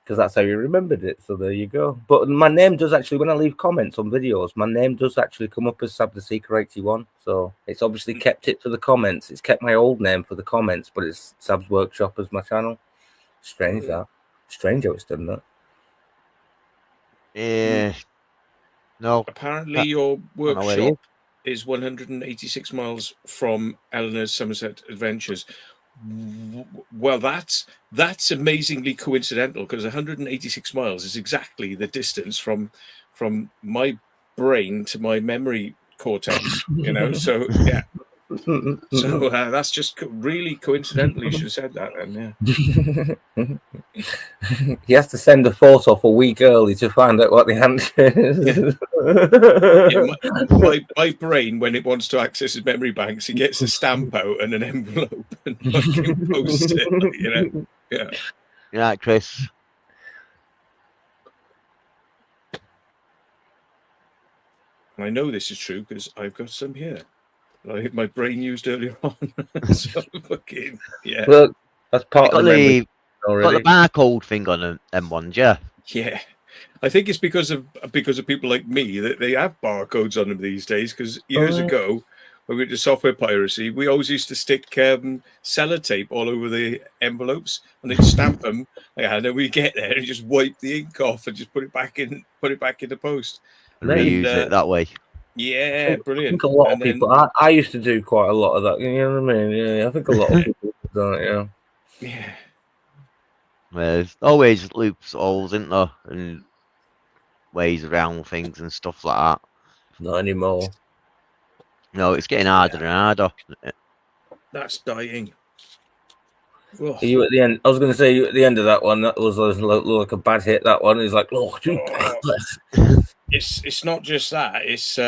Because that's how you remembered it. So there you go. But my name does actually, when I leave comments on videos, my name does actually come up as Sab the Seeker 81. So it's obviously kept it for the comments. It's kept my old name for the comments, but it's Sab's Workshop as my channel. Strange that. Strange how it's done that. Yeah. No. Apparently, your where he workshop is 186 miles from Eleanor's Somerset Adventures. Well, that's amazingly coincidental, because 186 miles is exactly the distance from my brain to my memory cortex. So yeah. So that's just really coincidental. You should have said that then. Yeah. He has to send a photo off a week early to find out what the answer is. Yeah, my brain, when it wants to access its memory banks, it gets a stamp out and an envelope and fucking posts it. Yeah. You're right, Chris. I know this is true because I've got some here. Like my brain used earlier on. So fucking yeah. Look, that's part of the memory got the barcode thing on them ones, yeah. Yeah. I think it's because of people like me that they have barcodes on them these days. Because years ago, when we did software piracy, we always used to stick sellotape all over the envelopes and then stamp them. And then we get there and just wipe the ink off and just put it back in the post. And reuse it that way. Yeah, brilliant. I think a lot of people. I used to do quite a lot of that. You know what I mean? Yeah, I think a lot of people have done it. Yeah. Yeah. There's always loopholes, isn't there? And ways around things and stuff like that. Not anymore. No, it's getting harder and harder. That's dying. Are you at the end? I was going to say, you at the end of that one, that was like a bad hit. That one is like, It's not just that. It's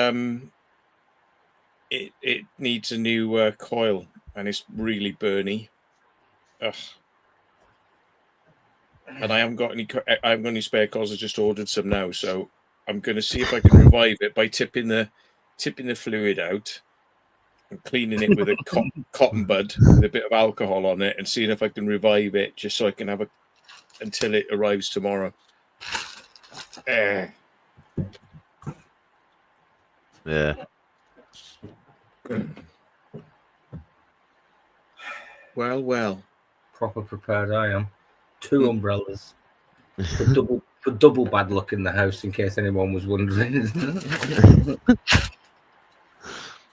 it needs a new coil, and it's really burny. Ugh. And I haven't got any spare coils. I just ordered some now, so I'm going to see if I can revive it by tipping the fluid out and cleaning it with a cotton bud with a bit of alcohol on it, and seeing if I can revive it, just so I can have until it arrives tomorrow. Yeah. Well. Proper prepared I am. 2 umbrellas. For double bad luck in the house, in case anyone was wondering.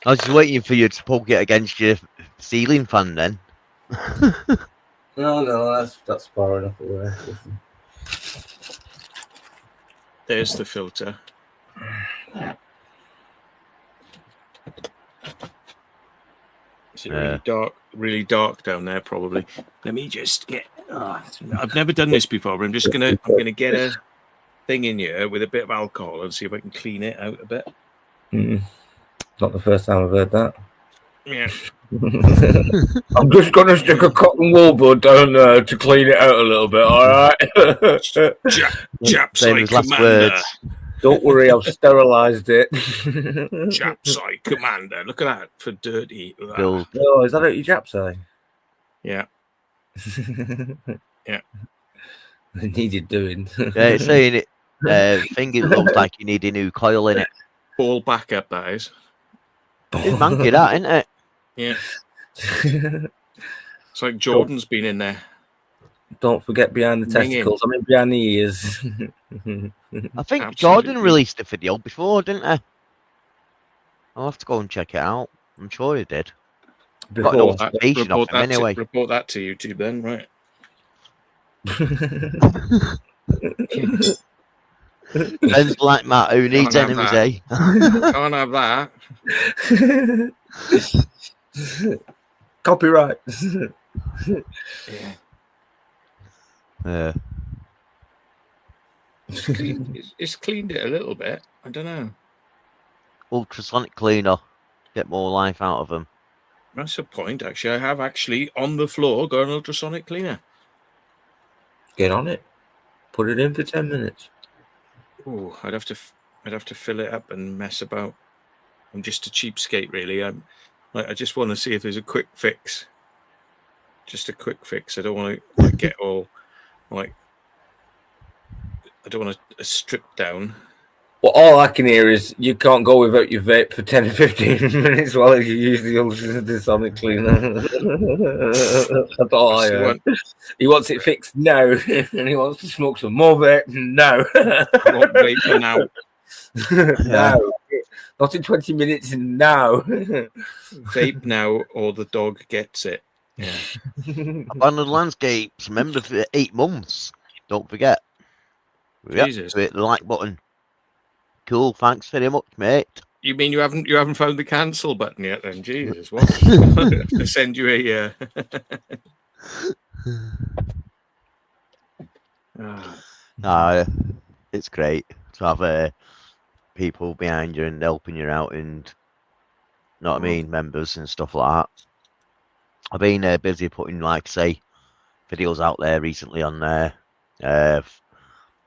I was just waiting for you to poke it against your ceiling fan then. No, that's far enough away. There's the filter. Is it really dark down there? Probably. Let me just get. I've never done this before, but I'm gonna get a thing in here with a bit of alcohol and see if I can clean it out a bit. Not the first time I've heard that. Yeah. I'm just gonna stick a cotton wool bud down there to clean it out a little bit. All right. Japs Same like as last commander. words. Don't worry, I've sterilised it. Japsai Commander. Look at that for dirty. Gold. Oh, is that out your Japsai? Yeah. Yeah. It needed doing. Yeah, it's saying it. Thing it looks like you need a new coil in it. Ball backup, that is. It's manky, that, isn't it? Yeah. It's like Jordan's been in there. Don't forget behind the Ringing. testicles. I mean, behind the ears. I think Absolutely. Jordan released a video before, didn't he? I'll have to go and check it out. I'm sure he did. Got no Before. notification off him anyway. Report that to YouTube then, right? Ben's like Matt, who needs Can't have enemies, eh? Can't have that. Copyright. Yeah. Yeah. It's cleaned it a little bit. I don't know. Ultrasonic cleaner. Get more life out of them. That's a point, actually. I have actually on the floor got an ultrasonic cleaner. Get on it. Put it in for 10 minutes. Oh, I'd have to fill it up and mess about. I'm just a cheapskate, really. I just want to see if there's a quick fix. Just a quick fix. I don't want to get all like. I don't want to strip down. Well, all I can hear is you can't go without your vape for 10 or 15 minutes while you use the ultrasonic cleaner. That's all I heard. He wants it fixed now, and he wants to smoke some more vape now. I want vape now. Now. Not in 20 minutes, now. Vape now, or the dog gets it. Yeah. Abandoned Landscapes, remember for 8 months. Don't forget. Yep, Jesus. hit the like button. Cool, thanks very much, mate. You mean you haven't found the cancel button yet? Then Jesus, what? I have to send you a. No, it's great to have people behind you and helping you out, and know what I mean, members and stuff like that. I've been busy putting, like, say, videos out there recently on there.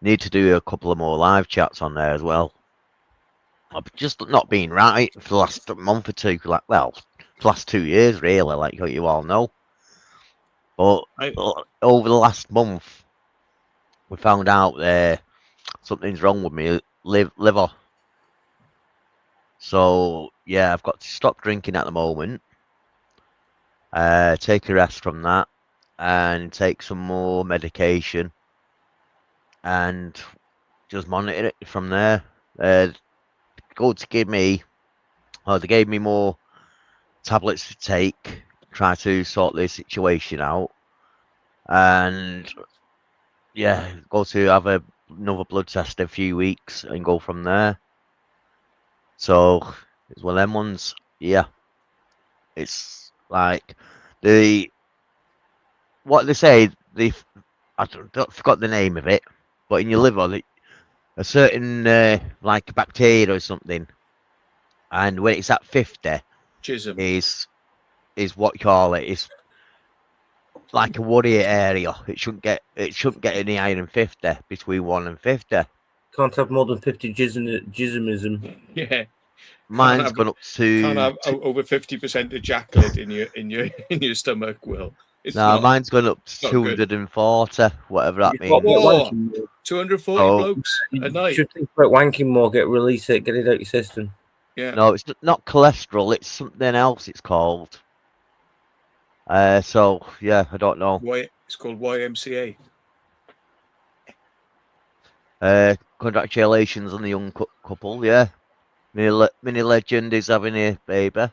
Need to do a couple of more live chats on there as well. I've just not been right for the last month or two, like, well, the last 2 years really, like you all know. But over the last month, we found out something's wrong with me liver. So yeah, I've got to stop drinking at the moment. Take a rest from that, and take some more medication, and just monitor it from there. They gave me more tablets to take, try to sort the situation out, and yeah, go to have another blood test in a few weeks and go from there. So it's one of them ones. Yeah, it's like what they say. I forgot the name of it, but in your liver, a certain like bacteria or something, and when it's at 50, Chisholm. is what you call it. It's like a worry area. It shouldn't get any higher than 50, between 1 and 50. Can't have more than 50 jismism. Yeah. Mine's gone up to. Can't have over 50% ejaculate in your stomach. Will. Mine's gone up to not good. 240, whatever that means. Whoa. 240 blokes a night. You should think about wanking more, release it, get it out your system. Yeah. No, it's not cholesterol. It's something else. It's called. So yeah, I don't know. It's called YMCA. Congratulations on the young couple. Yeah, Mini Legend is having a baby.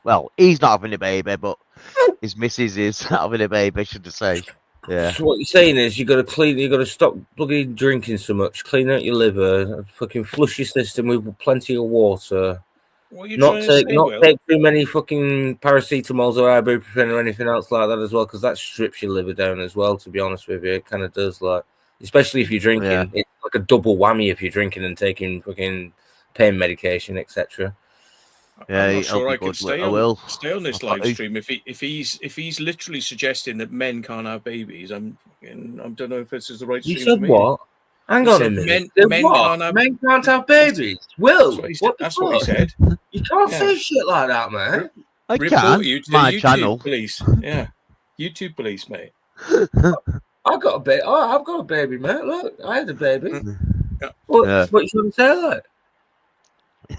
Well, he's not having a baby, but his missus is having a baby, should I say. Yeah. So what you're saying is you got to stop bloody drinking so much, clean out your liver, fucking flush your system with plenty of water. What are you Not trying to say, take too many fucking paracetamols or ibuprofen or anything else like that as well, because that strips your liver down as well. To be honest with you, it kind of does, like, especially if you're drinking. Yeah. It's like a double whammy if you're drinking and taking fucking pain medication, etc. Yeah, I'm not sure I could good. stay I will. on this live stream if he's literally suggesting that men can't have babies. I don't know if this is the right You stream said for me. what? Hang He on a said minute. men What? can't have- Men can't have babies. Will, That's what he said. You can't Yeah. say shit like that, man. I Report can. you to My YouTube channel. police. Yeah, YouTube police, mate. I got a baby. Oh, I've got a baby, mate. Look, I had a baby. Yeah. What? Yeah. What you trying to say, like? He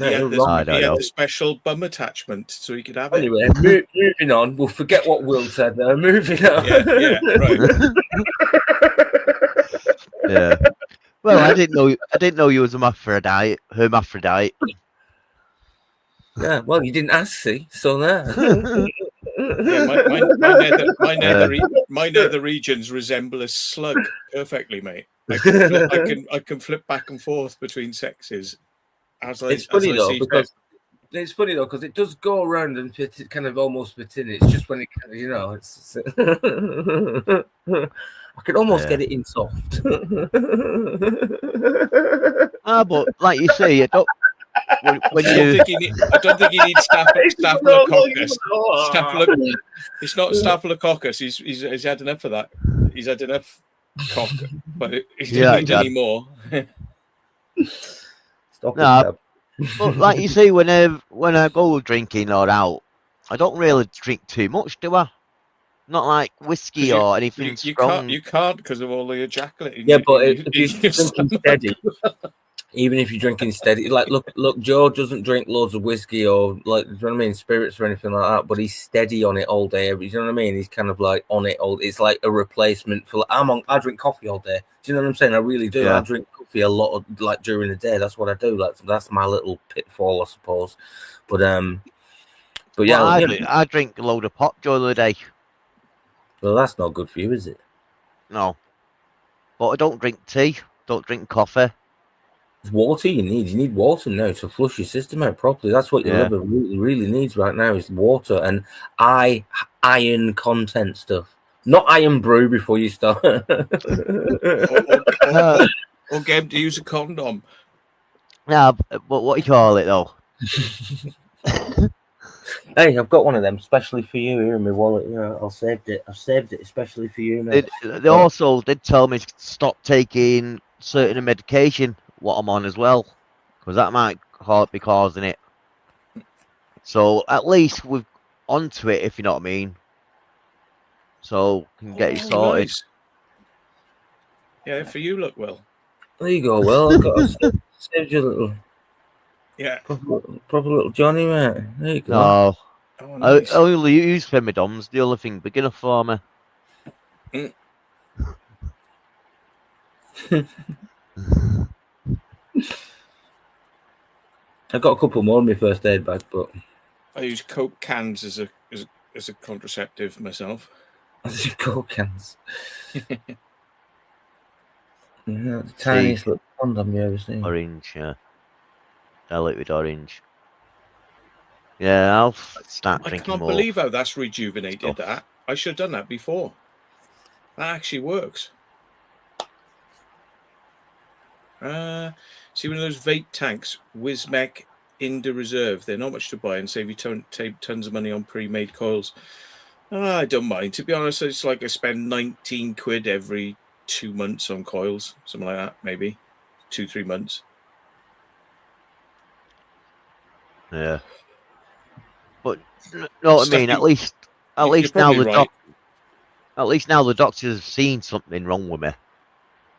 No, had, you're the, wrong. I don't know. the special bum attachment, so he could have it. Anyway, moving on. We'll forget what Will said there. Moving on. Yeah, right. Yeah. Well, I didn't know you was a hermaphrodite. Yeah, well, you didn't ask, see? So there. Yeah, my nether regions resemble a slug perfectly, mate. I can flip back and forth between sexes. It's funny though because it does go around and it kind of almost fit in. It's just when it kind of, you know, it's I could almost get it in soft. But like you say, you don't. When I don't think he needs staphylococcus. It's not staphylococcus. He's had enough of that. He's had enough cock, but he doesn't need any more. Stop No, but like you say, when I go drinking or out, I don't really drink too much, do I? Not like whiskey or anything strong. You can't because of all the ejaculate. Yeah, but if you're drinking steady, even if you're drinking steady, like look, Joe doesn't drink loads of whiskey or like, you know what I mean, spirits or anything like that. But he's steady on it all day. You know what I mean? He's kind of like on it all. It's like a replacement for. I drink coffee all day. Do you know what I'm saying? I really do. Yeah. I drink coffee a lot of like during the day. That's what I do. Like that's my little pitfall, I suppose. But yeah, Well, I drink a load of pop during the day. well, that's not good for you, is it? No, but I don't drink tea. Don't drink coffee. It's water you need. You need water now to flush your system out properly. That's what your liver really, really needs right now is water and iron content stuff. Not iron brew before you start. Or get him to use a condom. Yeah, but what do you call it though? Hey, I've got one of them especially for you here in my wallet. Yeah, I've saved it especially for you, mate. They also did tell me to stop taking certain medication what I'm on as well, because that might be causing it. So at least we've onto it, if you know what I mean. So can get you sorted. Nice. Yeah, for you, look, Will. There you go. Well, I've got saved you a little, Yeah. proper little Johnny, mate. There you go. No, Oh, nice. I only use Femidoms. The only thing big enough for me. I got a couple more in my first aid bag, but I use Coke cans as a contraceptive myself. I just Coke cans. Yeah, the tiniest little condom you ever seen. Orange, yeah. Diluted orange. Yeah, I'll start I drinking can't more. believe how that's rejuvenated stuff. that. I should have done that before. That actually works. See one of those vape tanks, Wismec Inda Reserve. They're not much to buy and save you tons of money on pre-made coils. I don't mind. To be honest, it's like I spend 19 quid every 2 months on coils, something like that, maybe 2-3 months. Yeah. But you know what I mean? At least you're now probably right. at least now the doctors have seen something wrong with me.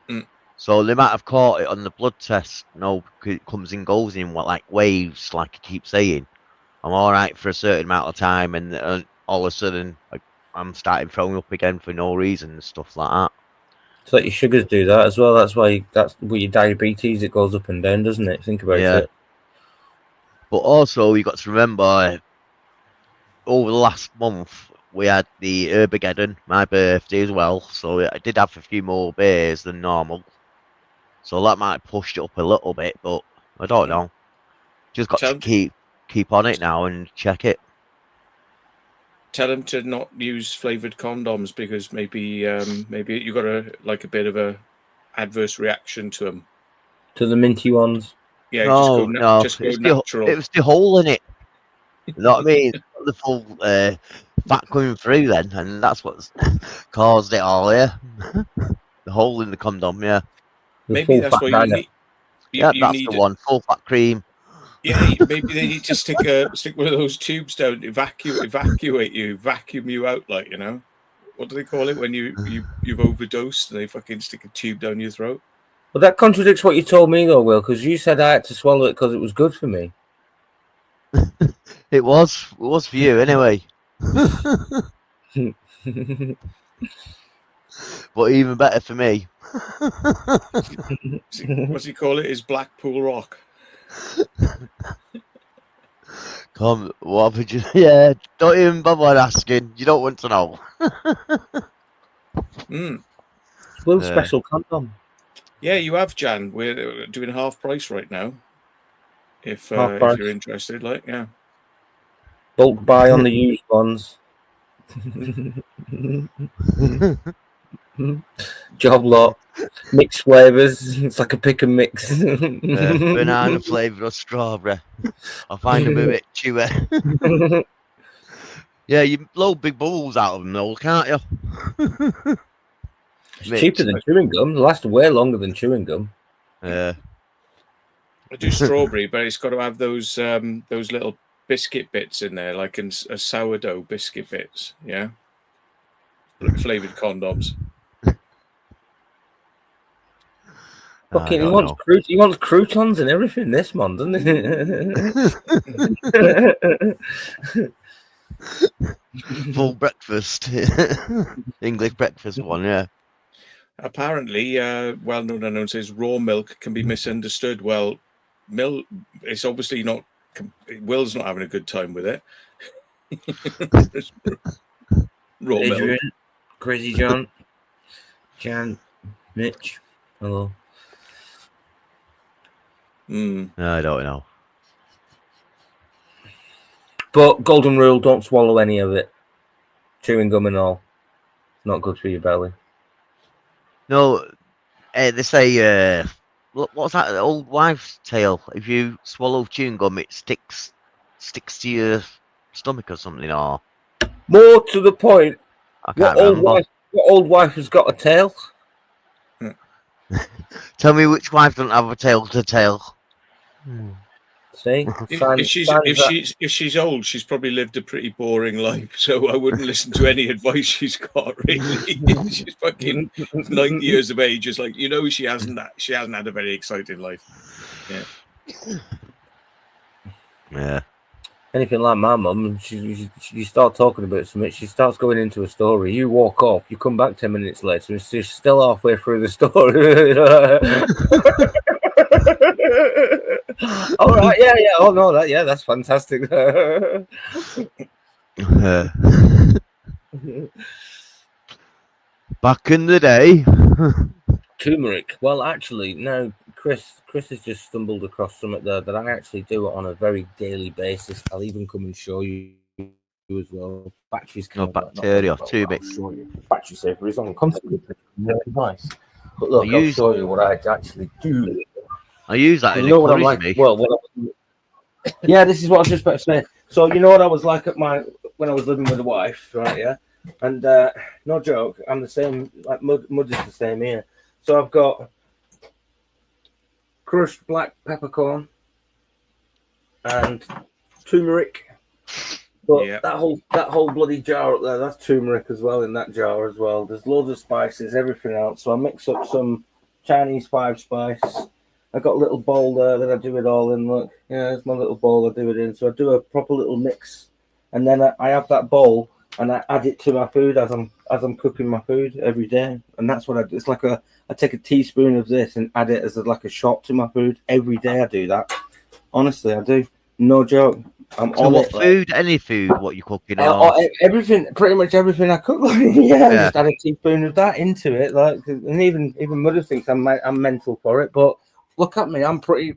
Mm. So they might have caught it on the blood test. No, it comes and goes in like waves, like I keep saying. I'm all right for a certain amount of time, and all of a sudden I'm starting throwing up again for no reason and stuff like that. It's like your sugars do that as well. That's with your diabetes, it goes up and down, doesn't it? Think about it. But also, you got to remember, over the last month, we had the Herbageddon, my birthday as well. So I did have a few more beers than normal. So that might have pushed it up a little bit, but I don't know. Just got to keep on it now and check it. Tell them to not use flavored condoms because maybe you got a bit of a adverse reaction to them. To the minty ones. Yeah, No, just go natural. It was the hole in it. You know what I mean? The full fat coming through then, and that's what's caused it all here. The hole in the condom, yeah. The Maybe full that's fat what you dagger. need. Yeah, You that's need the one. Full fat cream. Yeah, maybe they need to stick one of those tubes down, vacuum you out, like, you know. What do they call it when you've overdosed and they fucking stick a tube down your throat? Well, that contradicts what you told me, though, Will, because you said I had to swallow it because it was good for me. It was for you anyway. But even better for me. What's he call it? Is Blackpool Rock. Come, what would you? Yeah, don't even bother asking. You don't want to know. Mm. Will's Yeah. special condom. Yeah, you have, Jan. We're doing half price right now. If Half price. you're interested, like, yeah. Bulk buy on the used ones. Job lot. Mixed flavours. It's like a pick and mix. Banana flavour or strawberry. I find them a bit chewy. Yeah, you blow big bubbles out of them, though, can't you? It's cheaper than chewing gum. It lasts way longer than chewing gum. Yeah. I do strawberry, but it's got to have those little biscuit bits in there, like a sourdough biscuit bits. Yeah, flavored condoms. Fucking, he wants croutons and everything. This man, doesn't he? Full breakfast. English breakfast one, yeah. Apparently, well-known unknown says raw milk can be misunderstood. Well, milk, it's obviously not. Will's not having a good time with it. Raw Adrian, milk. Crazy John, Jan, Mitch, hello. I don't know. But golden rule: don't swallow any of it. Chewing gum and all, not good for your belly. No, they say, what's that old wives' tale? If you swallow chewing gum, it sticks to your stomach or something, or... More to the point, I can't remember. what old wife has got a tail? Tell me which wife doesn't have a tail to tail. See? If she's old, she's probably lived a pretty boring life. So I wouldn't listen to any advice she's got. Really, she's fucking 90 years of age. It's like, you know, she hasn't had a very exciting life. Yeah. Yeah. Anything like my mum, you start talking about something, she starts going into a story. You walk off, you come back 10 minutes later, and she's still halfway through the story. All right, yeah. Oh no, that's fantastic. Back in the day. Turmeric. Well, actually, no. Chris has just stumbled across something there that I actually do on a very daily basis. I'll even come and show you as well. Batteries. No bacteria, turmeric. Battery saver is on constantly. Really nice. But look, I'll show you what I actually do. I use that. You know what I'm like? Me. Well, yeah, this is what I was just about to say. So you know what I was like when I was living with a wife, right? Yeah, and no joke, I'm the same. Like mud is the same here. So I've got crushed black peppercorn and turmeric. But that whole bloody jar up there, that's turmeric as well in that jar as well. There's loads of spices, everything else. So I mix up some Chinese 5 spice. I got a little bowl there that I do it all in. Look, yeah, it's my little bowl I do it in. So I do a proper little mix, and then I have that bowl and I add it to my food as I'm cooking my food every day. And that's what I do. It's like I take a teaspoon of this and add it as like a shot to my food every day. I do that. Honestly, I do. No joke. So what food? Any food? What you cooking? Everything, pretty much everything I cook. Yeah, just add a teaspoon of that into it. Like, and even mother thinks I'm mental for it, but. Look at me, I'm pretty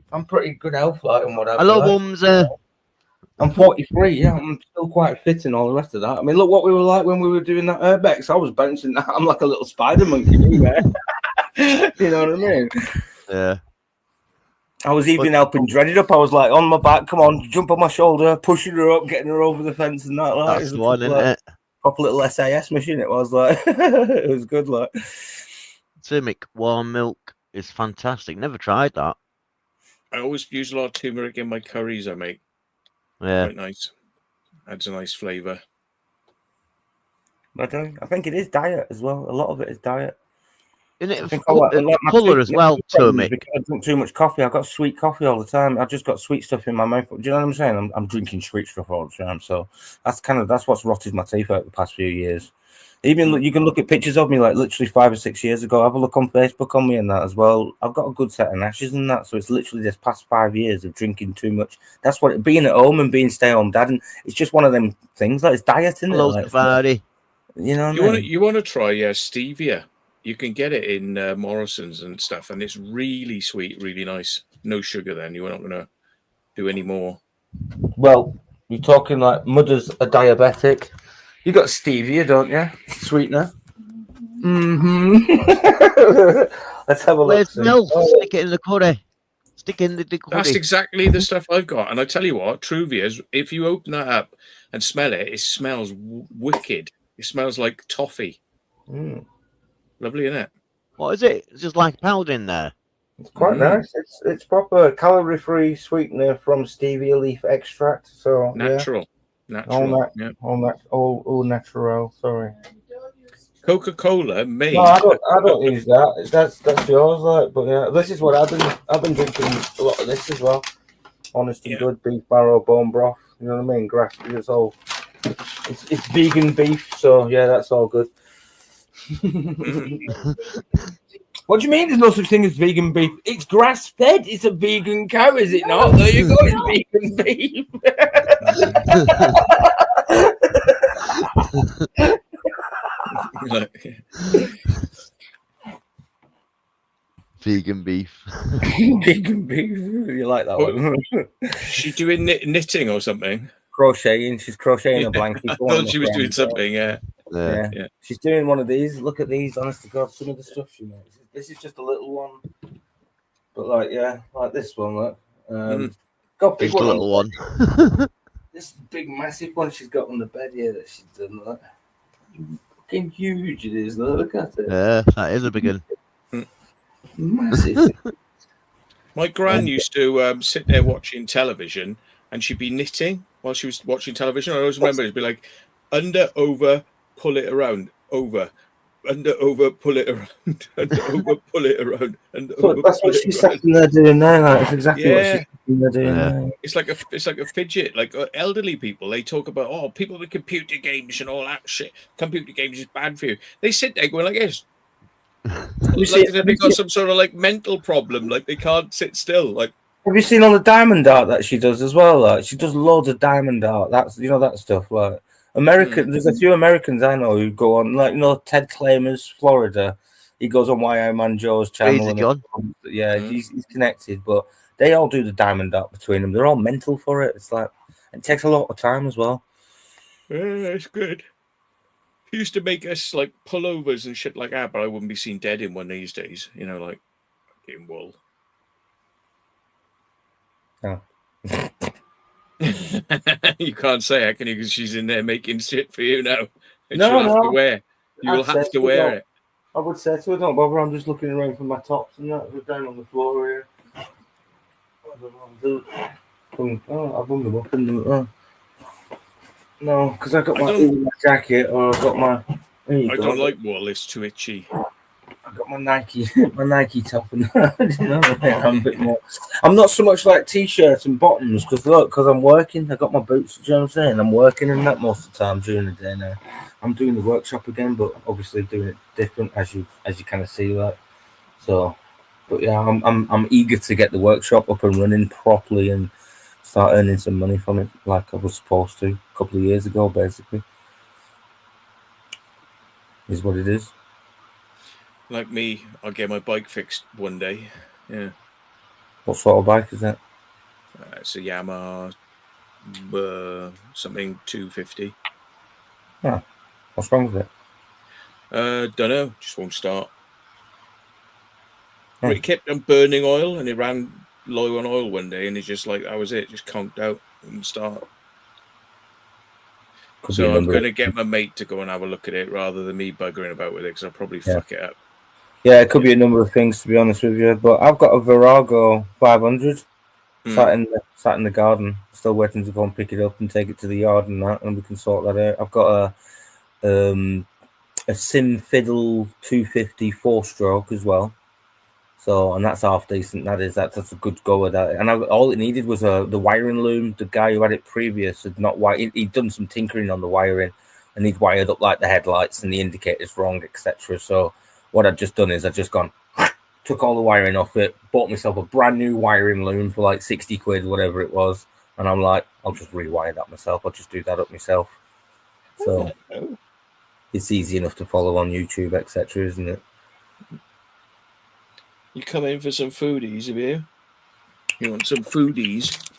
good health, like, and whatever. Hello, mums. I'm 43, yeah, I'm still quite fit and all the rest of that. I mean, look what we were like when we were doing that Urbex. I was bouncing that. I'm like a little spider monkey, man. You know what I mean? Yeah. I was even helping Dreaded up. I was like on my back, come on, jump on my shoulder, pushing her up, getting her over the fence and that. Like, that's the one, isn't it? Proper little SAS machine. It was like, it was good, like. turmeric warm milk is fantastic. Never tried that. I always use a lot of turmeric in my curries I make. Yeah. Quite nice. Adds a nice flavour. I think it is diet as well. A lot of it is diet. Isn't I it think I like my colour sweet- as well, my problem is turmeric? because I drink too much coffee. I've got sweet coffee all the time. I've just got sweet stuff in my mouth. Do you know what I'm saying? I'm drinking sweet stuff all the time. So that's what's rotted my teeth out the past few years. Even you can look at pictures of me like literally 5 or 6 years ago. Have a look on Facebook on me and that as well. I've got a good set of gnashes and that. So it's literally this past 5 years of drinking too much. That's what being at home and being stay-at-home dad, and it's just one of them things. Like it's diet, isn't it? Hello, Like, Safari. you know what I mean? You want to try stevia? You can get it in Morrison's and stuff, and it's really sweet, really nice. No sugar. Then you're not going to do any more. Well, You're talking like mother's a diabetic. You got stevia, don't you? Sweetener. Mm-hmm. Let's have a look. Where's milk? Stick it in the curry. Stick it in the curry. That's exactly the stuff I've got. And I tell you what, Truvia's, if you open that up and smell it, it smells wicked. It smells like toffee. Mm. Lovely, isn't it? What is it? It's just like powder in there. It's quite nice. It's proper calorie-free sweetener from stevia leaf extract. So Natural. all natural. Sorry. Coca-Cola made. No, I don't use that. That's yours, like. But yeah, this is what I've been drinking a lot of this as well. Honest and good beef marrow bone broth. You know what I mean? Grass. It's all. It's vegan beef, so yeah, that's all good. What do you mean? There's no such thing as vegan beef. It's grass fed. It's a vegan cow, is it not? There you go. It's vegan beef. Vegan beef. Vegan beef. You like that one? She's doing knitting or something. Crocheting. She's crocheting a blanket. I thought she was doing something. Yeah. She's doing one of these. Look at these. Honest to God, some of the stuff she makes. This is just a little one, but like this one. Look, got big Just a one. little one. This big massive one she's got on the bed here that she's done. Look, fucking huge it is. Look at it. Yeah, that is a big one. Massive. My gran used to sit there watching television, and she'd be knitting while she was watching television. I always remember it'd be like under, over, pull it around, over, under, over, pull it around, under, over, pull it around, and over. That's what she's sitting there doing now. Like, that's exactly what she's sitting there doing now. It's like a fidget. Like elderly people, they talk about people with computer games and all that shit. Computer games is bad for you. They sit there going like this. They've got some sort of like mental problem, like they can't sit still. Like, have you seen all the diamond art that she does as well? Like, she does loads of diamond art. That's that stuff. Like there's a few Americans I know who go on, like Ted Claimer's Florida. He goes on YI Man Joe's channel. He's connected, but they all do the diamond art between them. They're all mental for it. It's like it takes a lot of time as well. Yeah, it's good. He used to make us like pullovers and shit like that, but I wouldn't be seen dead in one these days. Like in wool. Oh. You can't say it, can you? Because she's in there making shit for you now. And No, have to wear. You will have to wear it. I would say so. Don't bother. I'm just looking around for my tops and that. They're down on the floor here. I don't know. I've hung them up. No, because I got my jacket or I've got my. I don't like wool. It's too itchy. I got my Nike top and I'm a bit more. I'm not so much like t-shirts and bottoms because I'm working. I got my boots. Do you know what I'm saying? I'm working in that most of the time during the day now. I'm doing the workshop again, but obviously doing it different as you kind of see that. So, but yeah, I'm eager to get the workshop up and running properly and start earning some money from it, like I was supposed to a couple of years ago. Basically, is what it is. Like me, I'll get my bike fixed one day. Yeah. What sort of bike is that? It's a Yamaha something 250. Yeah. What's wrong with it? Don't know. Just won't start. But it kept on burning oil, and it ran low on oil one day, and it's just like that was it. Just conked out and start. So I'm going to get my mate to go and have a look at it rather than me buggering about with it because I'll probably fuck it up. Yeah, it could be a number of things to be honest with you, but I've got a Virago 500 sat in the garden, still waiting to go and pick it up and take it to the yard and that, and we can sort that out. I've got a Sim Fiddle 250 4-stroke as well. So, and that's half decent. That's a good go at that. And all it needed was the wiring loom. The guy who had it previous had not he'd done some tinkering on the wiring, and he'd wired up like the headlights and the indicators wrong, etc. So, what I'd just done is I'd just gone, took all the wiring off it, bought myself a brand new wiring loom for like 60 quid, whatever it was, and I'm like, I'll just rewire that myself. I'll just do that up myself. So, it's easy enough to follow on YouTube, etc., isn't it? You come in for some foodies, have you? You want some foodies?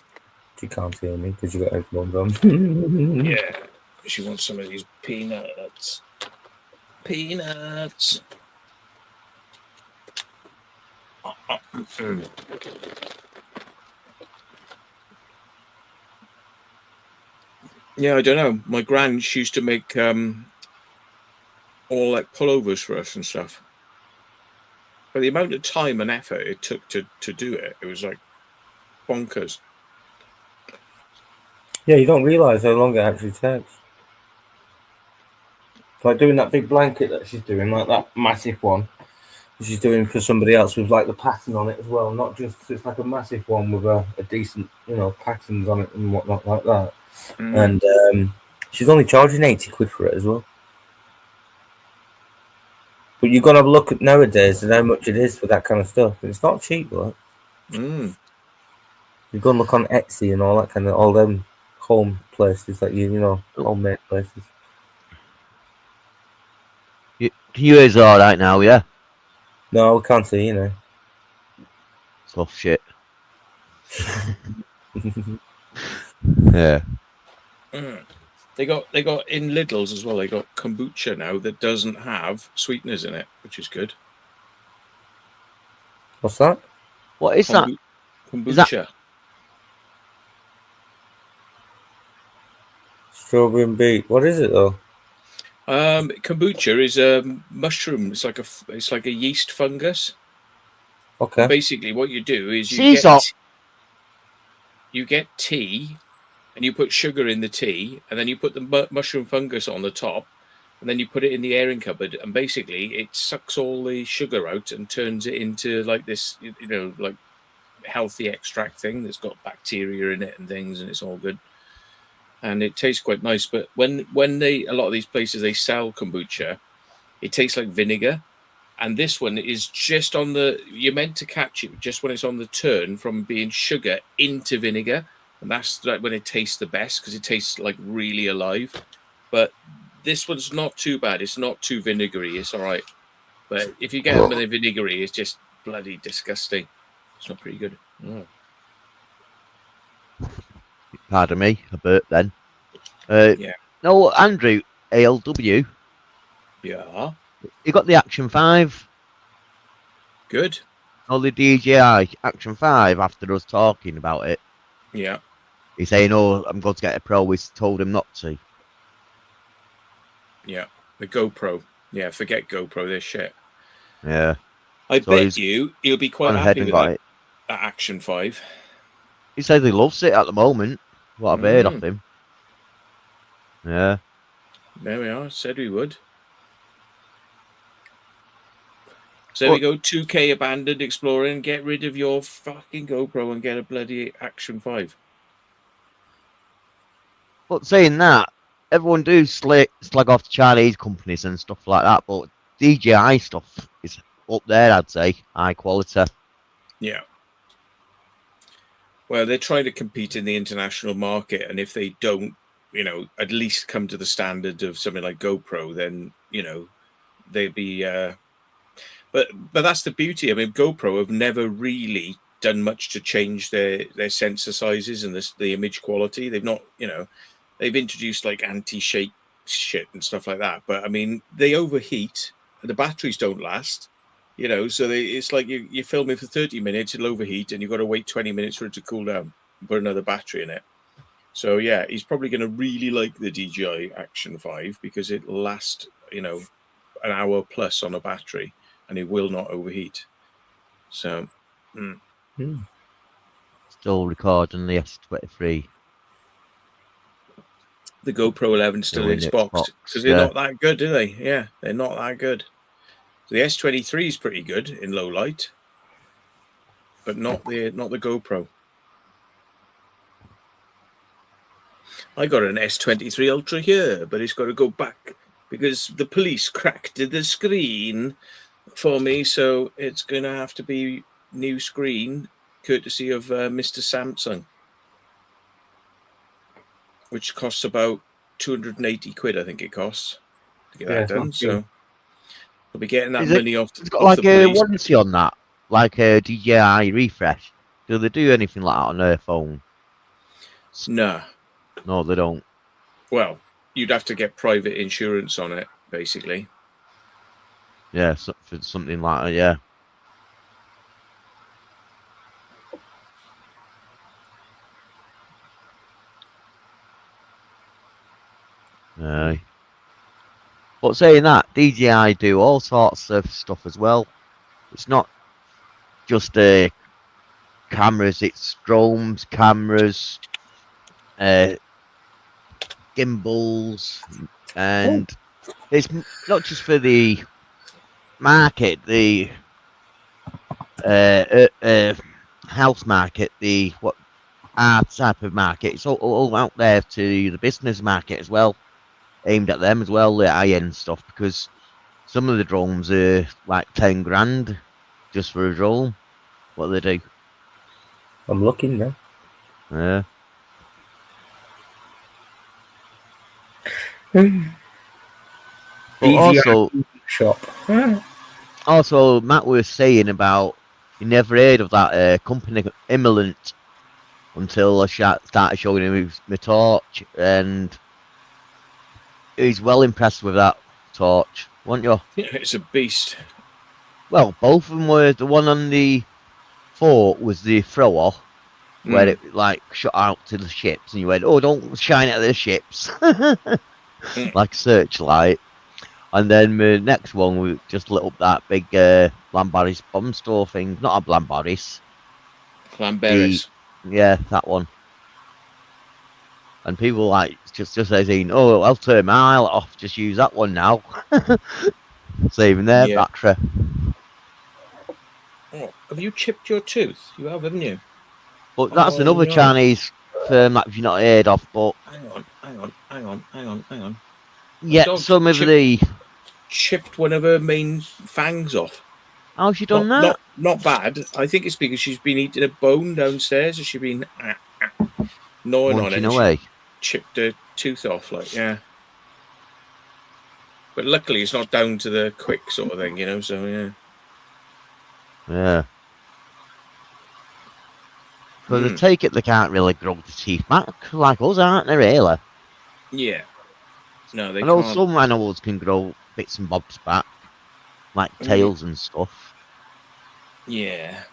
You can't hear me because you got headphones on. Yeah. She wants some of these peanuts. Peanuts. Yeah, I don't know. My gran, she used to make all like pullovers for us and stuff. But the amount of time and effort it took to do it, it was like bonkers. Yeah, you don't realise how long it actually takes. It's like doing that big blanket that she's doing, like that massive one. She's doing for somebody else with like the pattern on it as well, not just it's like a massive one with a decent, patterns on it and whatnot like that. And she's only charging 80 quid for it as well. But you've got to have a look at nowadays and how much it is for that kind of stuff. It's not cheap, though. You go and look on Etsy and all that kind of all them home places that homemade places. Can you hear us all right now? Yeah. No, we can't see. Tough shit. Yeah. They got in Lidl's as well. They got kombucha now that doesn't have sweeteners in it, which is good. What's that? What is that? Kombucha. Strawberry and beet. What is it though? Kombucha is a mushroom. It's like a yeast fungus. Okay. Basically, what you do is you get tea, and you put sugar in the tea, and then you put the mushroom fungus on the top, and then you put it in the airing cupboard, and basically it sucks all the sugar out and turns it into like this, like healthy extract thing that's got bacteria in it and things, and it's all good. And it tastes quite nice. But when a lot of these places they sell kombucha, it tastes like vinegar. And this one is just you're meant to catch it just when it's on the turn from being sugar into vinegar. And that's like when it tastes the best because it tastes like really alive. But this one's not too bad. It's not too vinegary. It's all right. But if you get them with the vinegary, it's just bloody disgusting. It's not pretty good. Pardon me, a burp then. Yeah. No, Andrew, ALW. Yeah. You got the Action 5. Good. Or the DJI Action 5 after us talking about it. Yeah. He's saying, I'm going to get a Pro. We told him not to. Yeah. The GoPro. Yeah, forget GoPro. They're shit. Yeah. I bet you he'll be quite happy with that Action 5. He says he loves it at the moment. What I've heard of him. Yeah. There we are. Said we would. So there we go. 2K abandoned exploring. Get rid of your fucking GoPro and get a bloody Action 5. But saying that, everyone do slag off Chinese companies and stuff like that, but DJI stuff is up there, I'd say. High quality. Yeah. Well, they're trying to compete in the international market, and if they don't, at least come to the standard of something like GoPro, then, they'd be... But that's the beauty. I mean, GoPro have never really done much to change their sensor sizes and the image quality. They've not, they've introduced like anti-shake shit and stuff like that. But I mean, they overheat and the batteries don't last, so it's like you're filming for 30 minutes, it'll overheat and you've got to wait 20 minutes for it to cool down and put another battery in it. So yeah, he's probably going to really like the DJI Action 5 because it'll last, an hour plus on a battery. and it will not overheat. So, Still recording the S23. the GoPro 11 still in its box because they're not that good, do they? Yeah, they're not that good. So the S23 is pretty good in low light, but not the GoPro. I got an S23 Ultra here, but it's got to go back because the police cracked the screen for me, so it's going to have to be new screen, courtesy of Mr. Samsung, which costs about 280 quid, I think it costs to get that done. So I'll be getting that money off. It's got like a warranty on that, like a DJI refresh. Do they do anything like that on their phone? No. No, they don't. Well, you'd have to get private insurance on it, basically. Yeah, for something like that, yeah. Aye. But saying that, DJI do all sorts of stuff as well. It's not just cameras, it's drones, cameras, gimbals, and it's not just for the market, the house market, the art type of market. It's all out there to the business market as well, aimed at them as well, the high-end stuff, because some of the drones are like 10 grand just for a drone. What they do. I'm looking now. Yeah. But also, Matt was saying about he never heard of that company Immelant until I started showing him my torch, and he's well impressed with that torch, weren't you? Yeah, it's a beast. Well, both of them were. The one on the fort was the thrower, where it like shot out to the ships, and you went, "Oh, don't shine it at the ships," like a searchlight. And then the next one, we just lit up that big Lambaris bomb store thing. Not a Lambaris. Lambaris. Yeah, that one. And people like just saying, "Oh, I'll turn my light off. Just use that one now." Saving their battery. Oh, have you chipped your tooth? You have, haven't you? But that's another Chinese firm that you've not heard of. But hang on. Yeah, some of the chipped one of her main fangs off. How's she done that? Not bad. I think it's because she's been eating a bone downstairs, and she's been gnawing on it. Away. Chipped her tooth off, like But luckily, it's not down to the quick sort of thing, you know. So yeah. But they take it, they can't really grow the teeth back like us, aren't they? Really? Yeah. No, they I know can't. some animals can grow bits and bobs back, like tails and stuff. Yeah.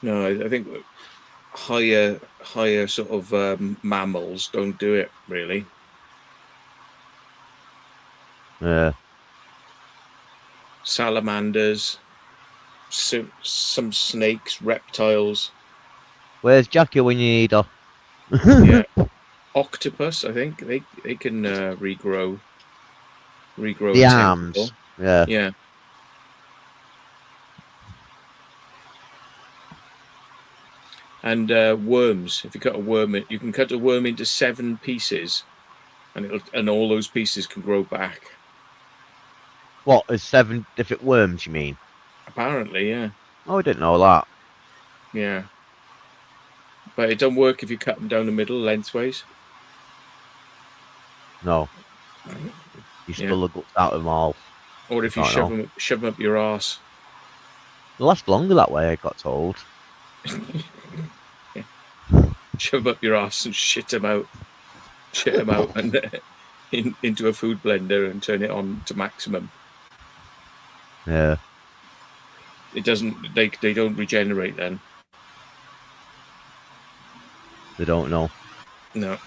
No, I think higher sort of mammals don't do it really. Yeah. Salamanders, some snakes, reptiles. Where's Jackie when you need her? Yeah. Octopus, I think they can regrow the arms. Yeah. And worms. If you cut a worm, you can cut a worm into 7 pieces, and all those pieces can grow back. What? There's 7 different worms, you mean? Apparently, yeah. Oh, I didn't know that. Yeah. But it don't work if you cut them down the middle lengthways. No. You spill the guts out of them all. Or if you shove them up your arse. They last longer that way, I got told. Shove up your arse and shit them out and into a food blender and turn it on to maximum. Yeah. It doesn't. They don't regenerate then. They don't know. No.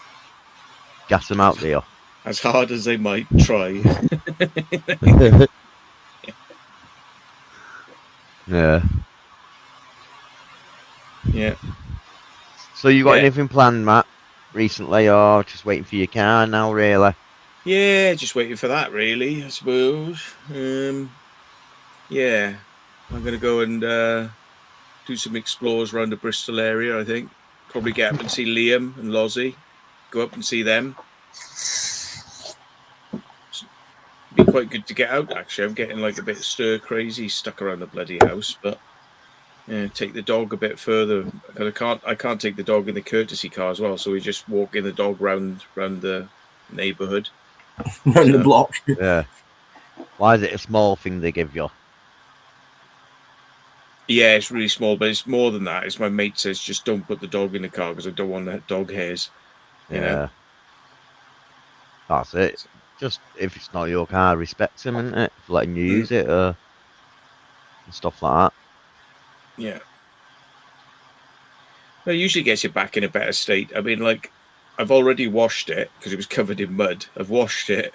Gas them out there. As hard as they might try. Yeah. Yeah. So you got Yeah. anything planned, Matt, recently, or just waiting for your car now, really? Yeah, just waiting for that, really, I suppose. Yeah, I'm going to go and do some explores around the Bristol area, I think. Probably get up and see Liam and Lozzie. Go up and see them. Be quite good to get out, actually. I'm getting like a bit stir crazy stuck around the bloody house, but yeah, take the dog a bit further because I can't take the dog in the courtesy car as well. So we just walk in the dog round the neighbourhood. Around the block. Yeah. Why is it a small thing they give you? Yeah, it's really small, but it's more than that. It's my mate says just don't put the dog in the car because I don't want that dog hairs. You know? Yeah. That's it. Just if it's not your car, respect him, isn't it? For letting you use it, and stuff like that. Yeah. It usually gets you back in a better state. I mean, like, I've already washed it because it was covered in mud. I've washed it,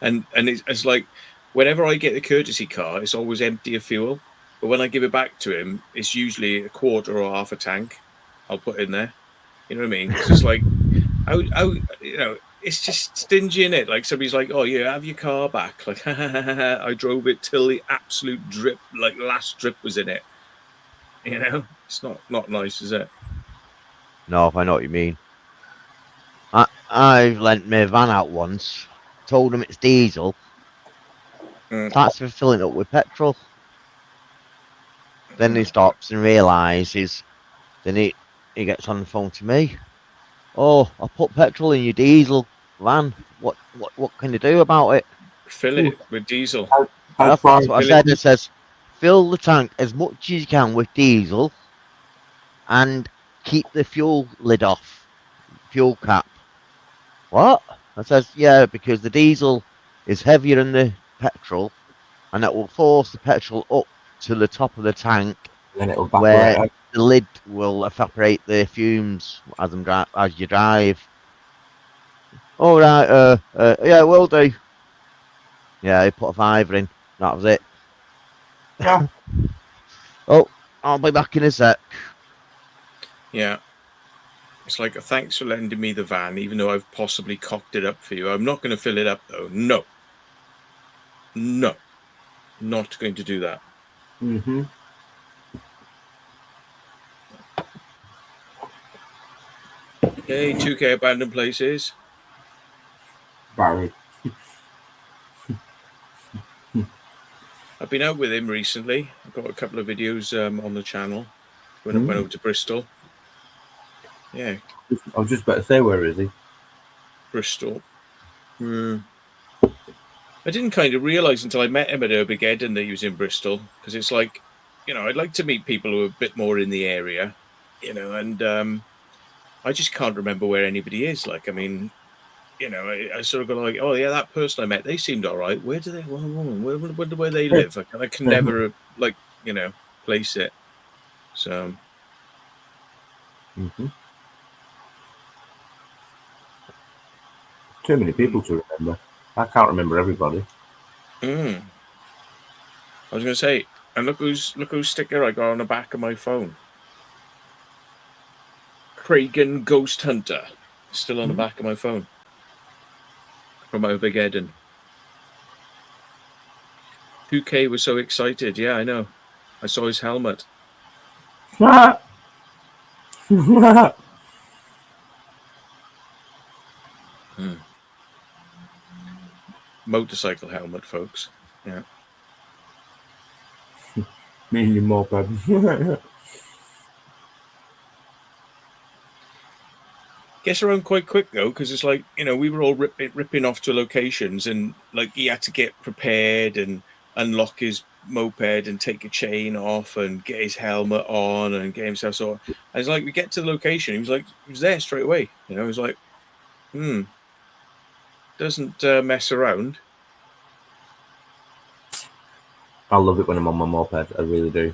and it's like whenever I get the courtesy car, it's always empty of fuel. But when I give it back to him, it's usually a quarter or half a tank. I'll put in there. You know what I mean? It's just like, it's just stingy in it. Like somebody's like, "Oh, yeah, have your car back." Like, I drove it till the absolute drip, like last drip was in it. You know, it's not nice, is it? No, I know what you mean. I've lent my van out once, told him it's diesel, starts filling it up with petrol. Then he stops and realises, then he gets on the phone to me. Oh, I put petrol in your diesel van. What can you do about it? Fill it with diesel. That's what I said. It says, fill the tank as much as you can with diesel and keep the fuel lid off, fuel cap. What? I says, yeah, because the diesel is heavier than the petrol and that will force the petrol up to the top of the tank Then it'll where evaporate. the lid will evaporate the fumes as you drive. All right, yeah, will do. Yeah, he put a fiver in. That was it. Yeah. Oh, I'll be back in a sec. Yeah. It's like, thanks for lending me the van, even though I've possibly cocked it up for you. I'm not going to fill it up, though. No. Not going to do that. Mm-hmm. Okay, 2K abandoned places. Barry. I've been out with him recently. I've got a couple of videos on the channel when I went over to Bristol. Yeah. I was just about to say, where is he? Bristol. I didn't kind of realise until I met him at Armageddon that he was in Bristol, because it's like, I'd like to meet people who are a bit more in the area, and I just can't remember where anybody is. Like, I mean, I sort of go like, oh yeah, that person I met, they seemed all right. Where do they? Where they live? Like, I can never place it. So. Mm-hmm. Too many people to remember. I can't remember everybody. I was going to say, and look whose sticker I got on the back of my phone. Kragan Ghost Hunter, still on the back of my phone. From Armageddon. 2K was so excited. Yeah, I know. I saw his helmet. Motorcycle helmet, folks. Yeah. Me and your moped. Gets around quite quick though, because it's like, we were all ripping off to locations, and like he had to get prepared and unlock his moped and take a chain off and get his helmet on and get himself sorted. And it's like we get to the location, he was there straight away. He was like, doesn't mess around. I love it when I'm on my moped. I really do,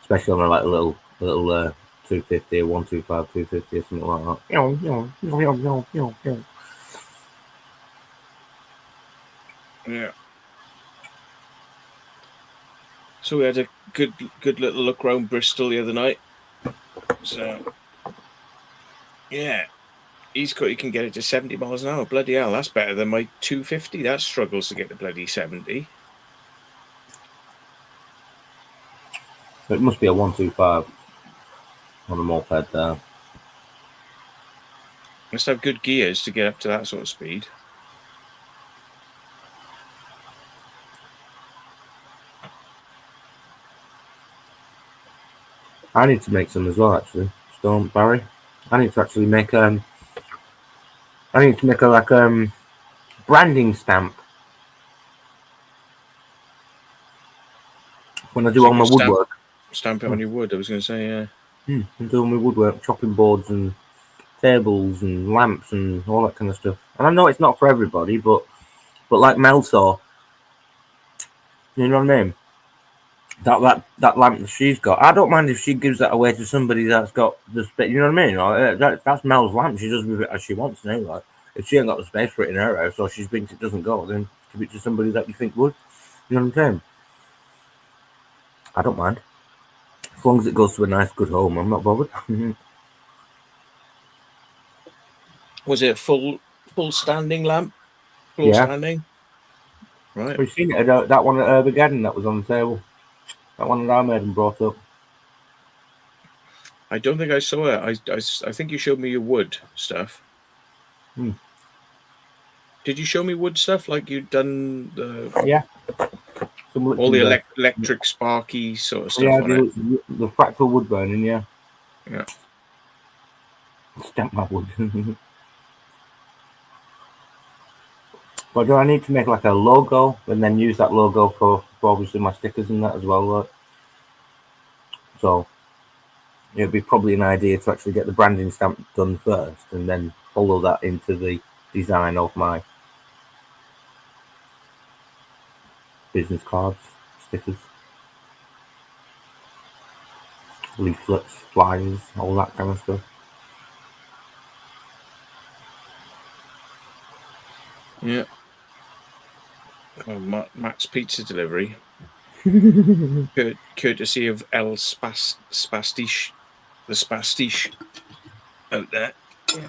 especially on like a little 250, 125, 250, or something like that. Yeah. So we had a good little look around Bristol the other night. So yeah, he can get it to 70 miles an hour. Bloody hell, that's better than my 250. That struggles to get to bloody 70. It must be a 125 on a moped there. Must have good gears to get up to that sort of speed. I need to make some as well, actually. Storm Barry. I need to actually make I need to make a branding stamp when I do So all my you woodwork. Stamp it on your wood. I was going to say, yeah. I'm doing my woodwork, chopping boards and tables and lamps and all that kind of stuff. And I know it's not for everybody, but like Mel saw, you know what I mean? That lamp that she's got, I don't mind if she gives that away to somebody that's got the space. You know what I mean? Like, that's Mel's lamp. She does with it as she wants now. Like, if she ain't got the space for it in her house, or she thinks it doesn't go, then give it to somebody that you think would. You know what I'm saying? I don't mind, as long as it goes to a nice, good home. I'm not bothered. Was it a full standing lamp? Full Yeah. standing? Right. We've seen it at that one at Armageddon that was on the table. That one that I made and brought up. I don't think I saw it. I think you showed me your wood stuff. Did you show me wood stuff like you'd done all the electric sparky sort of stuff on it? The fractal wood burning, yeah. Yeah. Stamp my wood. But do I need to make like a logo and then use that logo for obviously my stickers and that as well? Like? So it'd be probably an idea to actually get the branding stamp done first and then follow that into the design of my business cards, stickers, leaflets, flyers, all that kind of stuff. Yeah. Oh, Matt's pizza delivery. Courtesy of El Spastiche, the Spastiche out there. Yeah.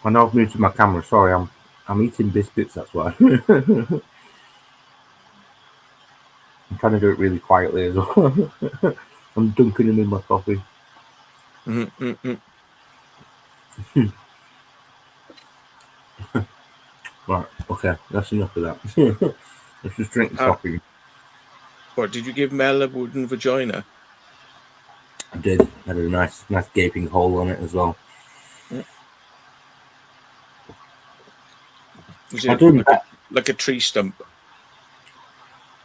I know I've moved to my camera. Sorry, I'm eating biscuits. That's why. I'm trying to do it really quietly as well. I'm dunking them in my coffee. Right, okay, that's enough of that. Let's just drink the coffee. What, did you give Mel a wooden vagina? I did. Had a nice gaping hole on it as well. Was it like a tree stump?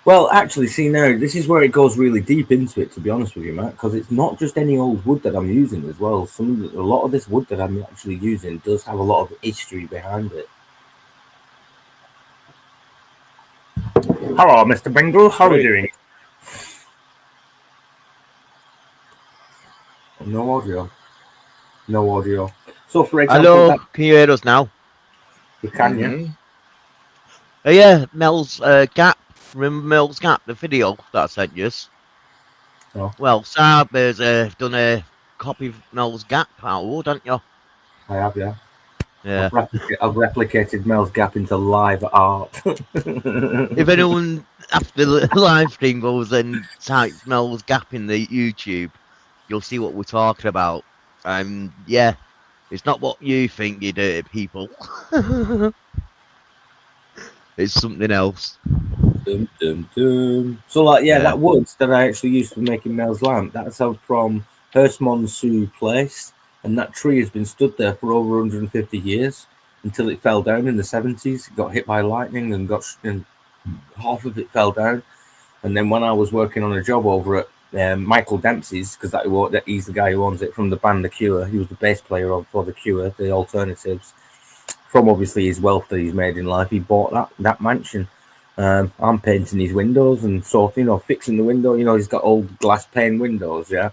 Well, actually, see now, this is where it goes really deep into it, to be honest with you, Matt, because it's not just any old wood that I'm using as well. A lot of this wood that I'm actually using does have a lot of history behind it. Hello, Mr. Bingle. How are you doing? No audio. No audio. So, for example... Hello, can you hear us now? You can, yeah? Yeah, Mel's Gap. Remember Mel's Gap, the video that I sent you? Oh. Well, Saab has done a copy of Mel's Gap out of wood, haven't you? I have, yeah. Yeah. I've replicated Mel's Gap into live art. If anyone after the live stream goes and types Mel's Gap in the YouTube, you'll see what we're talking about. Yeah, it's not what you think, you dirty people. It's something else. Dum, dum, dum. So, like, yeah, that wood that I actually used for making Mel's lamp, that's from Hurstmondsue Place, and that tree has been stood there for over 150 years until it fell down in the 70s. It got hit by lightning and half of it fell down. And then when I was working on a job over at Michael Dempsey's, because he's the guy who owns it, from the band The Cure. He was the bass player for The Cure, The Alternatives. From obviously his wealth that he's made in life, he bought that mansion. I'm painting his windows and sorting, fixing the window. He's got old glass pane windows. Yeah,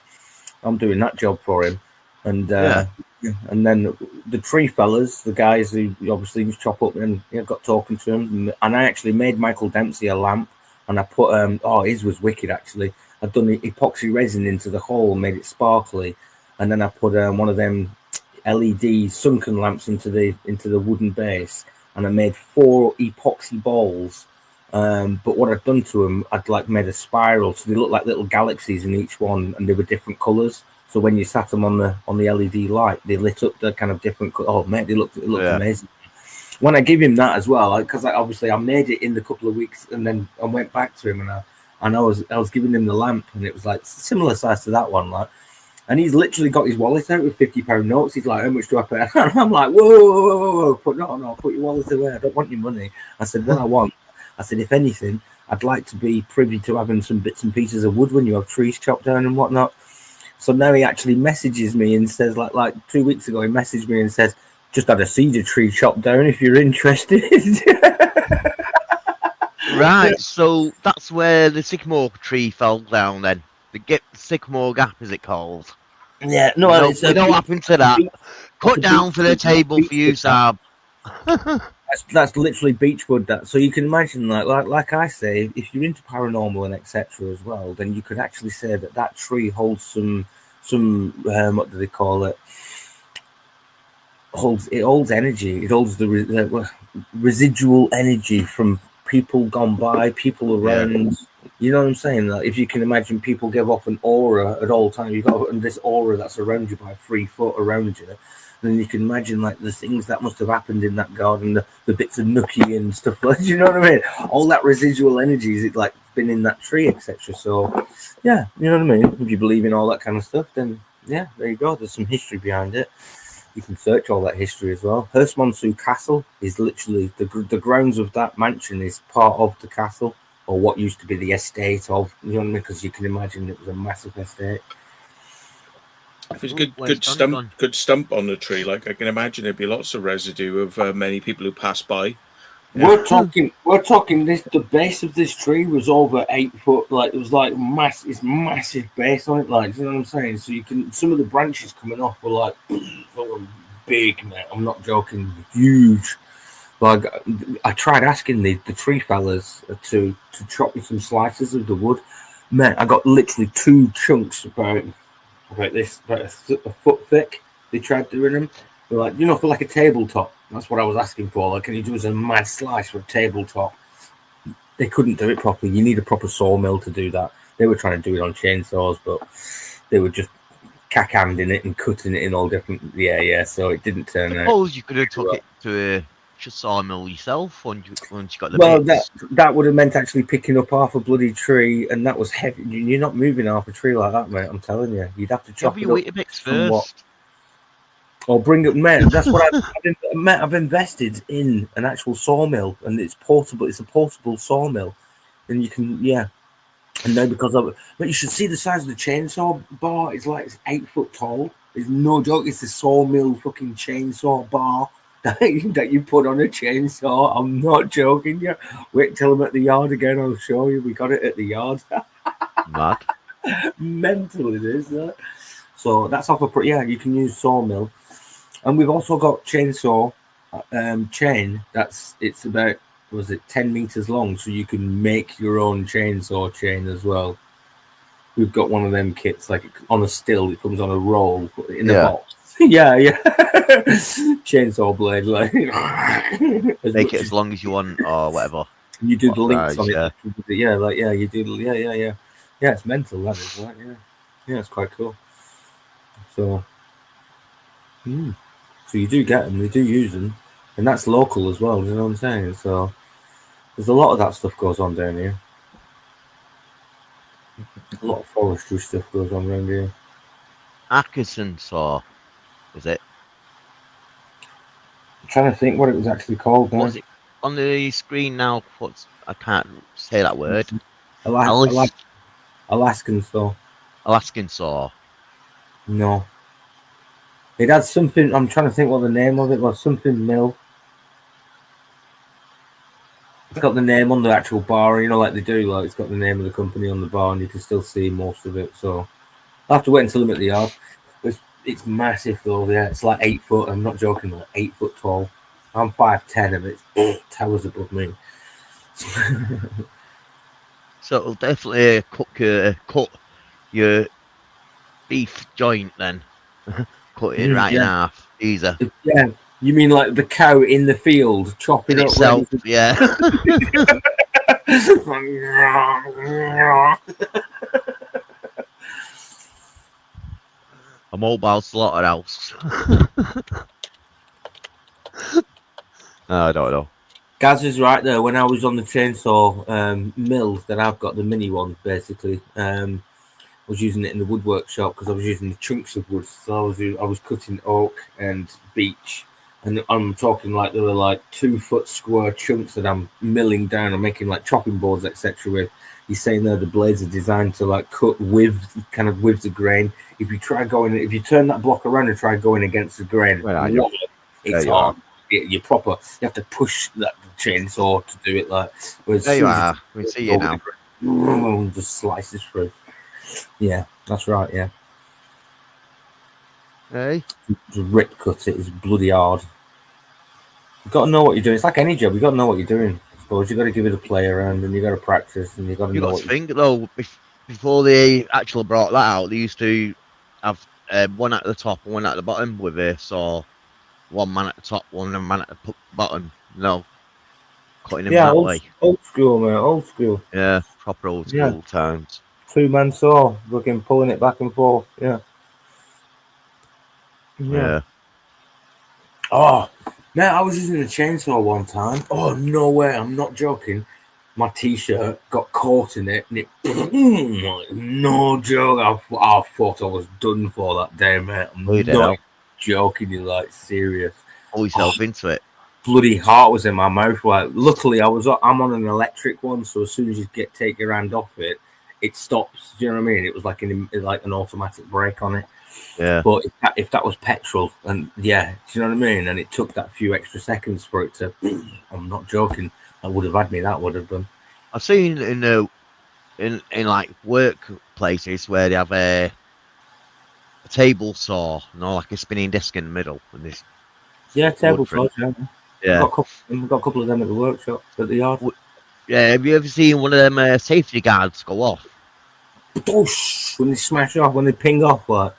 I'm doing that job for him. And and then the tree fellas, the guys who obviously chop up, and got talking to him. And I actually made Michael Dempsey a lamp and I put his was wicked actually. I'd done the epoxy resin into the hole, made it sparkly, and then I put one of them LED sunken lamps into the wooden base, and I made 4 epoxy balls. But what I'd done to them, I'd like made a spiral, so they looked like little galaxies in each one, and they were different colours. So when you sat them on the LED light, they lit up the kind of different. Oh mate, it looked amazing. When I give him that as well, because obviously I made it in the couple of weeks, and then I went back to him, and I was giving him the lamp, and it was like similar size to that one, like. And he's literally got his wallet out with £50 notes. He's like, "How much do I pay?" And I'm like, "Whoa, put your wallet away. I don't want your money." I said, "What I want," I said, "if anything, I'd like to be privy to having some bits and pieces of wood when you have trees chopped down and whatnot." So now he actually messages me and says, like 2 weeks ago, he messaged me and says, "Just had a cedar tree chopped down if you're interested." Right, so that's where the sycamore tree fell down then. The sycamore gap, is it called? Yeah, no, We don't happen to that. Cut down for the table for you, Saab. That's literally beechwood. That, so you can imagine, like I say, if you're into paranormal and etc. as well, then you could actually say that tree holds some what do they call it? It holds energy. It holds the residual energy from people gone by, people around. Yeah. You know what I'm saying? Like, if you can imagine, people give off an aura at all times. You've got this aura that's around you by 3 foot around you. And you can imagine like the things that must have happened in that garden, the bits of nookie and stuff like. You know what I mean? All that residual energy is like been in that tree, etc. So, yeah, you know what I mean. If you believe in all that kind of stuff, then yeah, there you go. There's some history behind it. You can search all that history as well. Herstmonceux Castle is literally the grounds of that mansion is part of the castle, or what used to be the estate of. You know what I mean? Because you can imagine it was a massive estate. If it's good stump on the tree, like I can imagine there'd be lots of residue of many people who pass by. Yeah. We're talking this. The base of this tree was over 8 foot. Like it was like massive base on it. Like, you know what I'm saying? So you can some of the branches coming off were like big, man. I'm not joking, huge. Like I tried asking the tree fellas to chop me some slices of the wood. Man, I got literally 2 chunks about a foot thick. They tried doing them. They're like, for like a tabletop. That's what I was asking for. Like, can you do us a mad slice for a tabletop? They couldn't do it properly. You need a proper sawmill to do that. They were trying to do it on chainsaws, but they were just cack-handing it and cutting it in all different. Yeah. So it didn't turn out. Suppose you could have took it to a sawmill yourself once you got the. Well, that would have meant actually picking up half a bloody tree, and that was heavy. You're not moving half a tree like that, mate. I'm telling you, you'd have to chop it up bits first. Or bring up, man. That's what I've invested in an actual sawmill, and it's portable. It's a portable sawmill, and you can, And now because of it, but you should see the size of the chainsaw bar. It's 8 foot tall. It's no joke. It's a sawmill fucking chainsaw bar that you put on a chainsaw. I'm not joking. You wait till I'm at the yard again. I'll show you. We got it at the yard. Mad. Mental it is. So that's off a you can use sawmill. And we've also got chainsaw chain. It's about 10 meters long, so you can make your own chainsaw chain as well. We've got one of them kits, like on a still. It comes on a roll in a box. Yeah. Chainsaw blade, like make it as long as you want or whatever. You do the links on it. You do. Yeah. It's mental. That is right. Yeah, it's quite cool. So. So you do get them, they do use them, and that's local as well. You know what I'm saying? So there's a lot of that stuff goes on down here. A lot of forestry stuff goes on around here. Atkinson saw, was it? I'm trying to think what it was actually called. Now. Was it on the screen now? I can't say that word. Alaskan saw. Alaskan saw. No. It had something. I'm trying to think what the name of it was. Something mill. It's got the name on the actual bar, like they do. Like it's got the name of the company on the bar, and you can still see most of it. So I have to wait until I'm at the yard. It's massive though. Yeah, it's like 8 foot. I'm not joking. Like 8 foot tall. I'm 5'10", and it towers above me. So it'll definitely cut your beef joint then. Cut it right in Yeah. half. Easy. Yeah. You mean like the cow in the field chopping In up itself, ready yeah. to- A mobile slaughterhouse. I don't know. Gaz is right there. When I was on the chainsaw mill that I've got, the mini one, basically, I was using it in the woodwork shop because I was using the chunks of wood. So I was cutting oak and beech, and I'm talking like they were like 2 foot square chunks that I'm milling down. I'm making like chopping boards, etc. With. He's saying there the blades are designed to like cut with the grain. If you turn that block around and try going against the grain, Where are you? it's There you hard. You have to push that chainsaw to do it. Like, whereas There you as soon as are. We see you now. it just slices through. Yeah, that's right. Yeah, Hey? to rip cut it is bloody hard. You've got to know what you're doing. It's like any job. You've got to know what you're doing. I suppose you've got to give it a play around and you've got to practice and you've got to You know got what to think though, before they actually brought that out, they used to have one at the top and one at the bottom with a saw. One man at the top, one man at the bottom. No, cutting him that way. old school, man. Old school. Yeah, proper old school times. 2-man saw, looking, pulling it back and forth. Yeah. Yeah. Oh, man, I was using a chainsaw one time. Oh, no way. I'm not joking. My t-shirt got caught in it and it, no joke. I thought I was done for that day, mate. I'm Oh, you did, not joking. You're like serious. Pull yourself into it. Bloody heart was in my mouth. Like, luckily, I'm on an electric one, so as soon as you take your hand off it, it stops. Do you know what I mean? It was like an automatic brake on it. Yeah. But if that was petrol, and yeah, do you know what I mean? And it took that few extra seconds for it to. I'm not joking. That would have had me. That would have done. I've seen in like workplaces where they have a table saw, like a spinning disc in the middle, and this. Yeah, table Woodford. saws. Yeah. We've got a couple of them at the workshop at the yard. Yeah. Have you ever seen one of them safety guards go off? Boosh, when they smash off, when they ping off, like.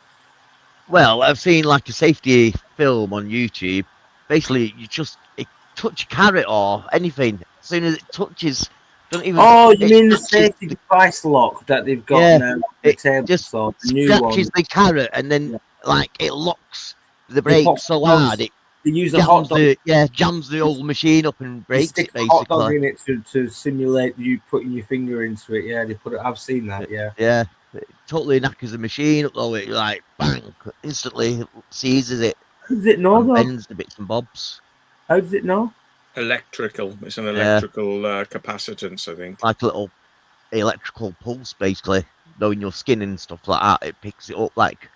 Well, I've seen like a safety film on YouTube. Basically, it touch a carrot or anything. As soon as it touches, don't even. Oh, you it mean the scratches safety device lock that they've got Yeah, now? it Table just saw, the new scratches one. the carrot, and then Yeah. like it locks the They pop brakes so dogs. hard it They use a hot jams dog. jams the old machine up and They breaks stick it a hot dog basically. in it to simulate you putting your finger into it. Yeah, they put it. I've seen that. Yeah. Yeah, it totally knackers the machine up though. It like bang, instantly seizes it How does it know and though? bends the bits and bobs. How does it know? Electrical. It's an Yeah. electrical capacitance, I think. Like a little electrical pulse basically. Knowing your skin and stuff like that, it picks it up like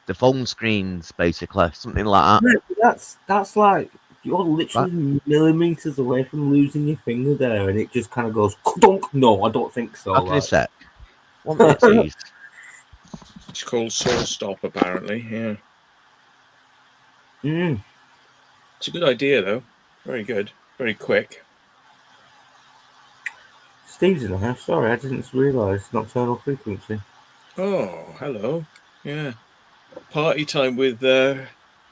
the phone screens basically, something like that. Mate, that's like you're literally millimeters away from losing your finger there, and it just kind of goes. Dunk. No, I don't think so. Back in a Like, sec. 1 minute, please. It's called saw stop, apparently. Yeah. It's a good idea, though. Very good. Very quick. Steve's in the house. Sorry, I didn't realise nocturnal frequency. Oh, hello. Yeah. Party time with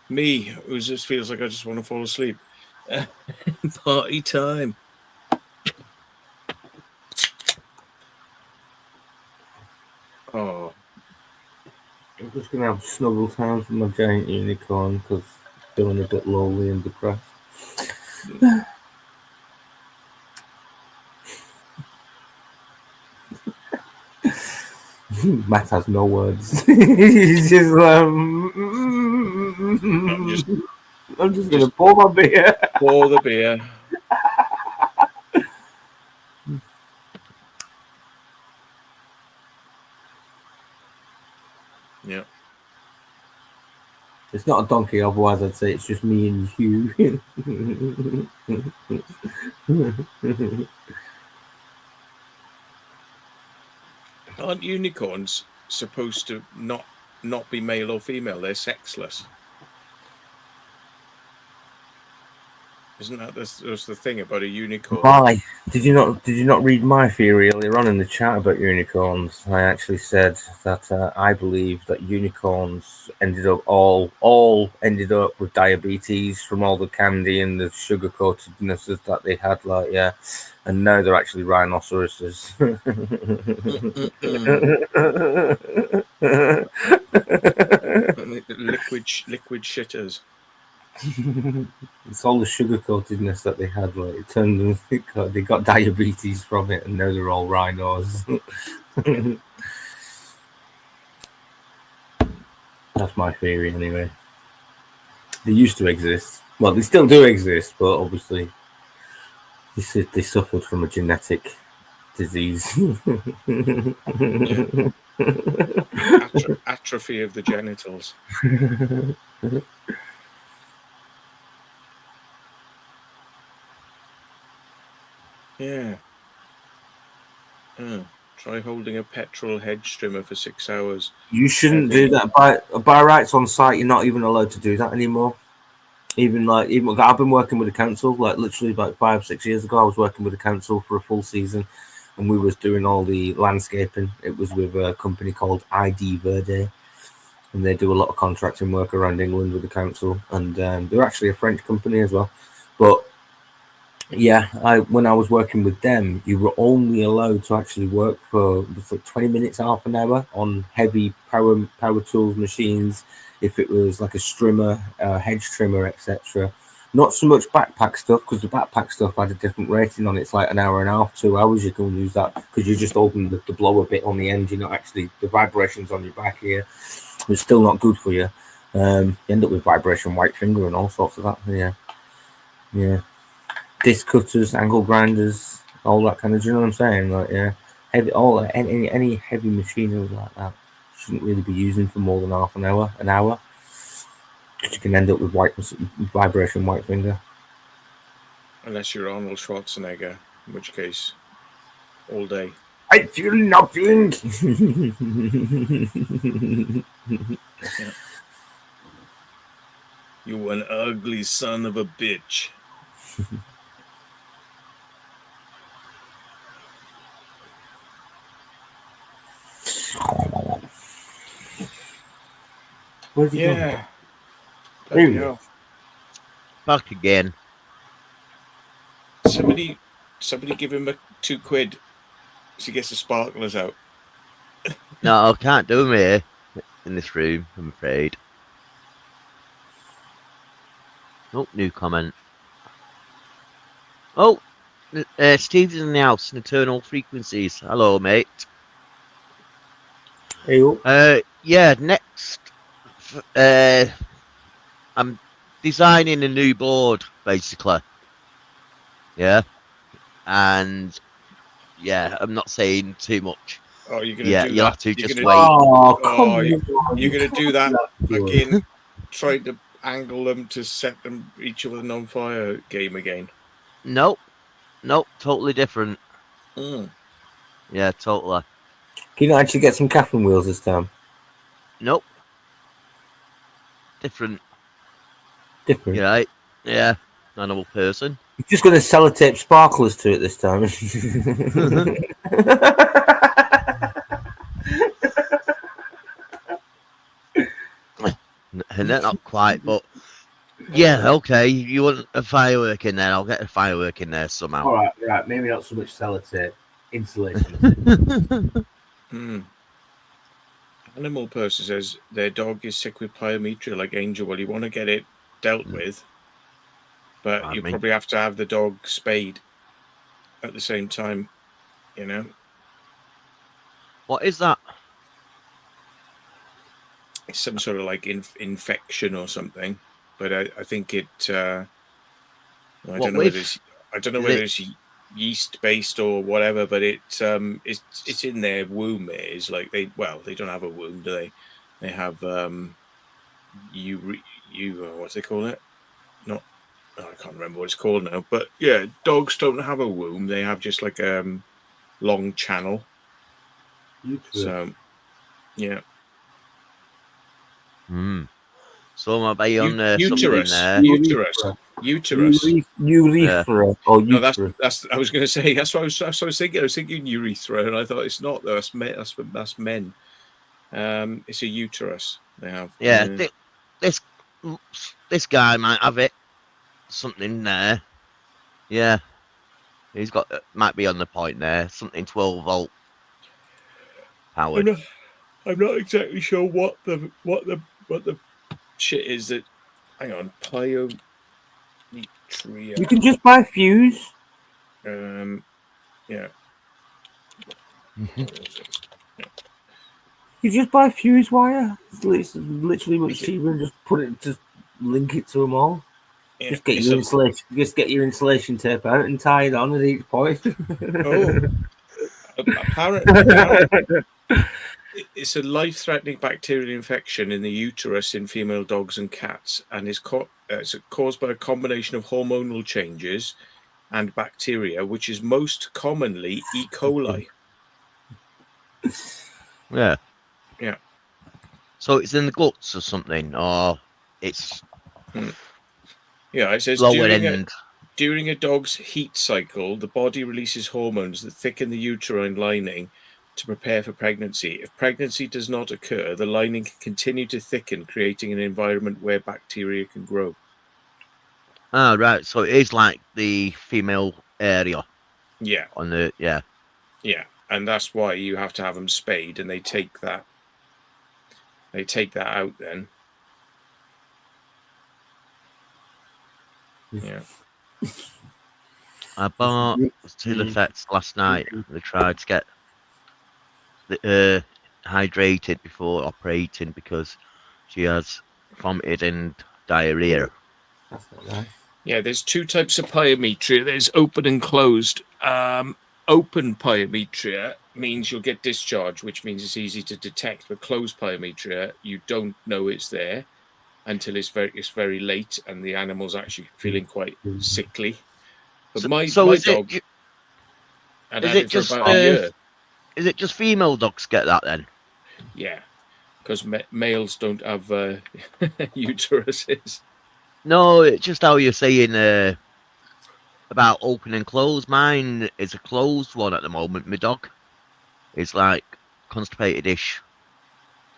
me, who just feels like I just want to fall asleep. Party time. Oh, I'm just gonna have snuggle times with my giant unicorn because feeling a bit lonely and depressed. Matt has no words. He's just I'm just gonna pour my beer. pour the beer. Yeah. It's not a donkey, otherwise I'd say it's just me and you. Aren't unicorns supposed to not be male or female? They're sexless. Isn't that's the thing about a unicorn? Why did you not read my theory earlier on in the chat about unicorns? I actually said that I believe that unicorns all ended up with diabetes from all the candy and the sugar coatednesses that they had, like, yeah, and now they're actually rhinoceroses. liquid shitters. It's all the sugar coatedness that they had, like, it turned them, they got diabetes from it, and now they're all rhinos. That's my theory, anyway. They used to exist. Well, they still do exist, but obviously they suffered from a genetic disease. Atrophy of the genitals. Yeah. Try holding a petrol hedge trimmer for 6 hours. You shouldn't do that. By rights on site, you're not even allowed to do that anymore. Even I've been working with the council, like literally about 5-6 years ago. I was working with the council for a full season, and we was doing all the landscaping. It was with a company called ID Verde, and they do a lot of contracting work around England with the council. And they're actually a French company as well, but. Yeah, when I was working with them, you were only allowed to actually work for 20 minutes, half an hour on heavy power tools machines. If it was like a strimmer, hedge trimmer, etc. Not so much backpack stuff, because the backpack stuff had a different rating on it. It's like an hour and a half, 2 hours. You can use that because you just open the blower bit on the end. You're not actually the vibrations on your back here. It's still not good for you. You end up with vibration white finger and all sorts of that. Yeah. Disc cutters, angle grinders, all that kind of. Do you know what I'm saying? Like, yeah, any heavy machinery like that shouldn't really be using for more than half an hour. Because you can end up with vibration white finger. Unless you're Arnold Schwarzenegger, in which case, all day. I feel nothing. Yeah. You an ugly son of a bitch. Where's he Yeah. Really? Back again. Somebody give him £2 so he gets the sparklers out. No, I can't do them here in this room, I'm afraid. Oh, new comment. Oh, Steve's in the house, Eternal Frequencies. Hello, mate. Hey, yeah, next, I'm designing a new board, basically. Yeah, and yeah, I'm not saying too much. Oh, you're gonna Yeah, do you'll that. have to You're just gonna- wait. Oh, come Oh, on. You're gonna do that Again. again. Try to angle them to set them each other on fire game again. Nope, totally different. Yeah, totally. Can you not actually get some Catherine wheels this time? Nope. Different. Different. You right? Yeah, animal person. You're just going to sellotape sparklers to it this time. Not quite, but yeah, okay. You want a firework in there? I'll get a firework in there somehow. All right. Maybe not so much sellotape. Insulation. Animal person says their dog is sick with pyometria like Angel. Well, you want to get it dealt with, but you probably have to have the dog spayed at the same time, you know. What is that? It's some sort of like infection or something, but I think it. I don't know whether it's yeast based or whatever, but it's in their womb. It is like they don't have a womb, do they? They have what's they call it? I can't remember what it's called now, but yeah, dogs don't have a womb. They have just like a long channel. So yeah. So am I on Uterus. there? Uterus. Uterus. Urethra or No, uterus. that's. I was going to say that's what I was thinking. I was thinking urethra, and I thought it's not. Though. That's men. It's a uterus. They have. Yeah, this guy might have it. Something there. Yeah, he's got might be on the point there. Something 12-volt powered. I'm not exactly sure what the shit is that. Hang on, pyometria. You can just buy fuse. Yeah. You just buy fuse wire. It's literally much cheaper, and just link it to them all. Yeah, Just get your insulation. Just get your insulation tape out and tie it on at each point. Apparently, it's a life-threatening bacterial infection in the uterus in female dogs and cats, and is it's caused by a combination of hormonal changes and bacteria, which is most commonly E. coli. Yeah. Yeah. So it's in the guts or something, or it's Yeah, it says lower end. during a dog's heat cycle, the body releases hormones that thicken the uterine lining to prepare for pregnancy. If pregnancy does not occur, the lining can continue to thicken, creating an environment where bacteria can grow. Ah, right. So it is like the female area Yeah, on the yeah, and that's why you have to have them spayed, and they take that out then. Yeah. I bought two effects last night. They tried to get hydrated before operating because she has vomited and diarrhea. That's not nice. Yeah, there's two types of pyometria. There's open and closed. Open pyometria means you'll get discharge, which means it's easy to detect. But closed pyometria, you don't know it's there until it's very late and the animal's actually feeling quite sickly. But my dog had it for about a year. Is it just female dogs get that then? Yeah, because males don't have uteruses. No, it's just how you're saying about open and closed. Mine is a closed one at the moment. My dog is like constipated-ish.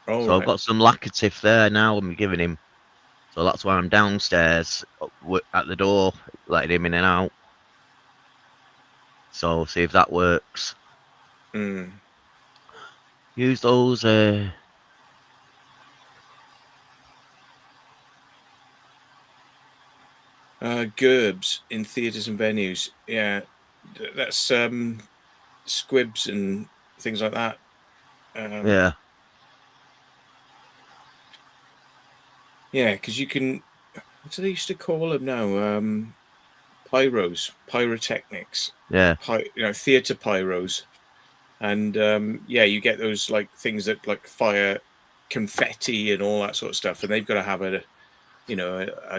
Oh, So right. I've got some laxative there now I'm giving him. So that's why I'm downstairs at the door, letting him in and out. So see if that works. Use those GURBS in theatres and venues. Yeah, that's squibs and things like that. yeah. Yeah, because you can. What do they used to call them now? Pyrotechnics. Yeah. Theatre pyros, and yeah, you get those like things that like fire confetti and all that sort of stuff, and they've got to have a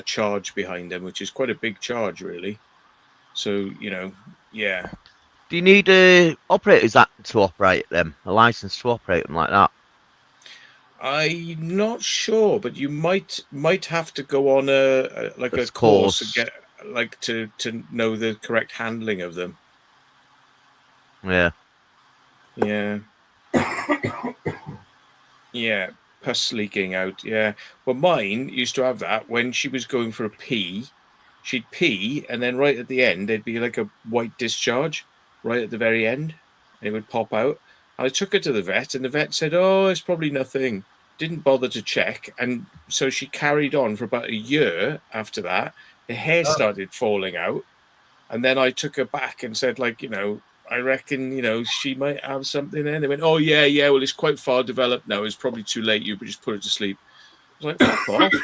charge behind them, which is quite a big charge, really. So yeah. Do you need operators to operate them? A license to operate them like that? I'm not sure, but you might have to go on a course and get to know the correct handling of them. Yeah. Yeah. Yeah. Pus leaking out. Yeah. Well, mine used to have that when she was going for a pee. She'd pee, and then right at the end, there'd be like a white discharge right at the very end. It would pop out. I took her to the vet, and the vet said, "Oh, it's probably nothing." Didn't bother to check, and so she carried on for about a year after that. The hair started falling out, and then I took her back and said, I reckon, she might have something. And they went, "Oh yeah, well, it's quite far developed now. It's probably too late. You just put her to sleep." I was like, "Fuck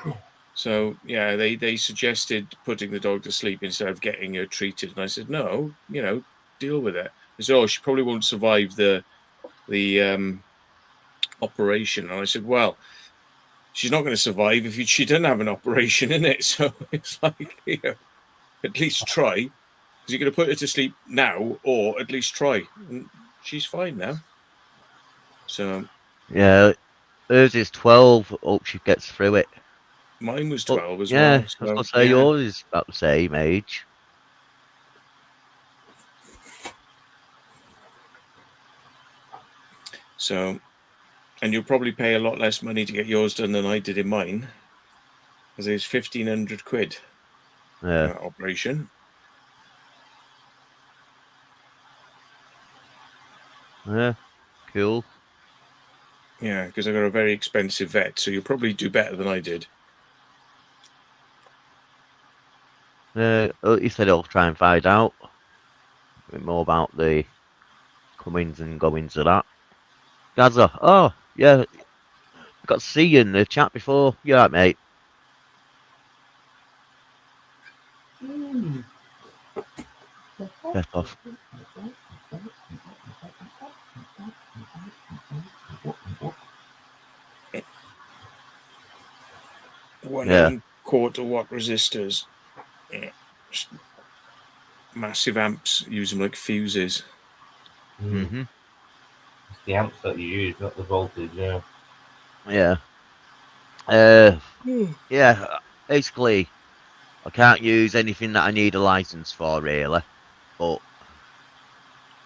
off." So yeah, they suggested putting the dog to sleep instead of getting her treated, and I said, "No, deal with it." They said, "Oh, she probably won't survive the operation." And I said, "Well, she's not going to survive if she doesn't have an operation in it." So it's like, at least try, because you're going to put her to sleep now, or at least try. And she's fine now. So yeah, hers is 12. Hope she gets through it. Mine was But, 12 as yeah, well. I was So, going to say yeah. yours is about the same age. So, and you'll probably pay a lot less money to get yours done than I did in mine, because it's 1,500 quid Yeah. operation. Yeah. Cool. Yeah, because I got a very expensive vet, so you'll probably do better than I did. He said he'll try and find out a bit more about the comings and goings of that. Gaza, oh, yeah, got to see you in the chat before. You alright, mate? F off. Yeah. 1.25 watt resistors. Yeah. Just massive amps, use them like fuses. Mm-hmm. The amps that you use, not the voltage. Yeah. Yeah. Yeah. Basically, I can't use anything that I need a license for, really. But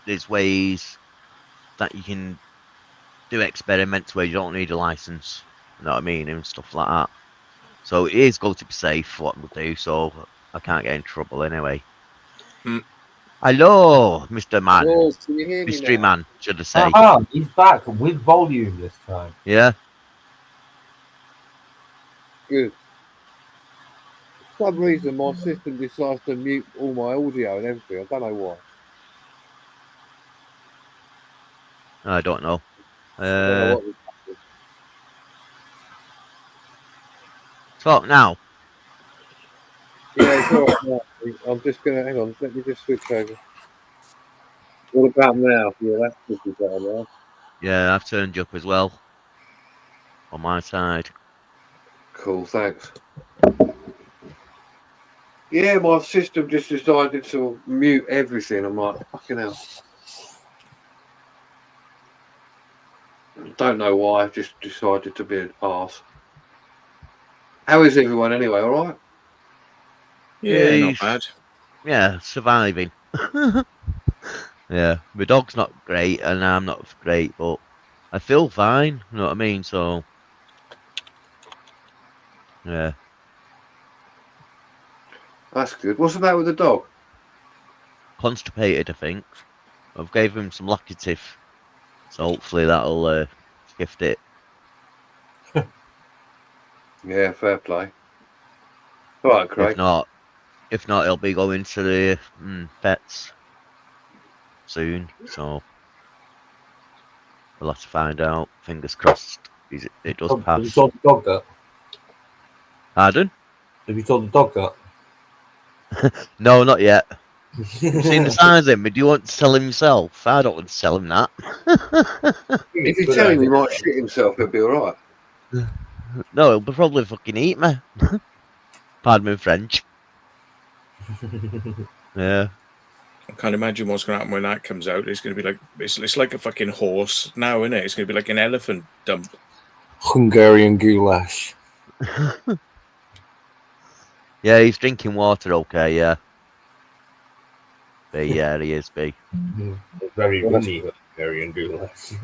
there's ways that you can do experiments where you don't need a license. You know what I mean? And stuff like that. So it is going to be safe what we'll do, so I can't get in trouble anyway. Mm. Hello, Mr. Man. Lord, can you hear me Mystery now? Man, should I say. He's back with volume this time. Yeah? Good. For some reason, my system decides to mute all my audio and everything. I don't know why. I don't know. I don't know what was happening. Talk now. Yeah, it's all right now. I'm just going to, hang on, let me just switch over. What about now? Yeah, that's pretty better now. Yeah, I've turned you up as well. On my side. Cool, thanks. Yeah, my system just decided to mute everything. I'm like, fucking hell. Don't know why, I've just decided to be an arse. How is everyone anyway, alright? Yeah, not He's- bad. Yeah, surviving. Yeah, my dog's not great and I'm not great, but I feel fine. You know what I mean? So, yeah. That's good. What's the matter with the dog? Constipated, I think. I've gave him some laxative. So hopefully that'll shift it. Yeah, fair play. Alright, Craig. If not, he'll be going to the vets soon. So we'll have to find out. Fingers crossed. It does Have you pass. told the dog that? Pardon? Have you told the dog that? No, not yet. You've seen the signs in me. Do you want to sell him yourself? I don't want to sell him that. If you tell him he might shit himself, he'll be alright. No, he'll probably fucking eat me. Pardon me French. Yeah. I can't imagine what's going to happen when that comes out. It's going to be like it's like a fucking horse now, isn't it? It's going to be like an elephant dump. Hungarian goulash. Yeah, he's drinking water okay, yeah. B, yeah, he is B. Very windy Hungarian goulash.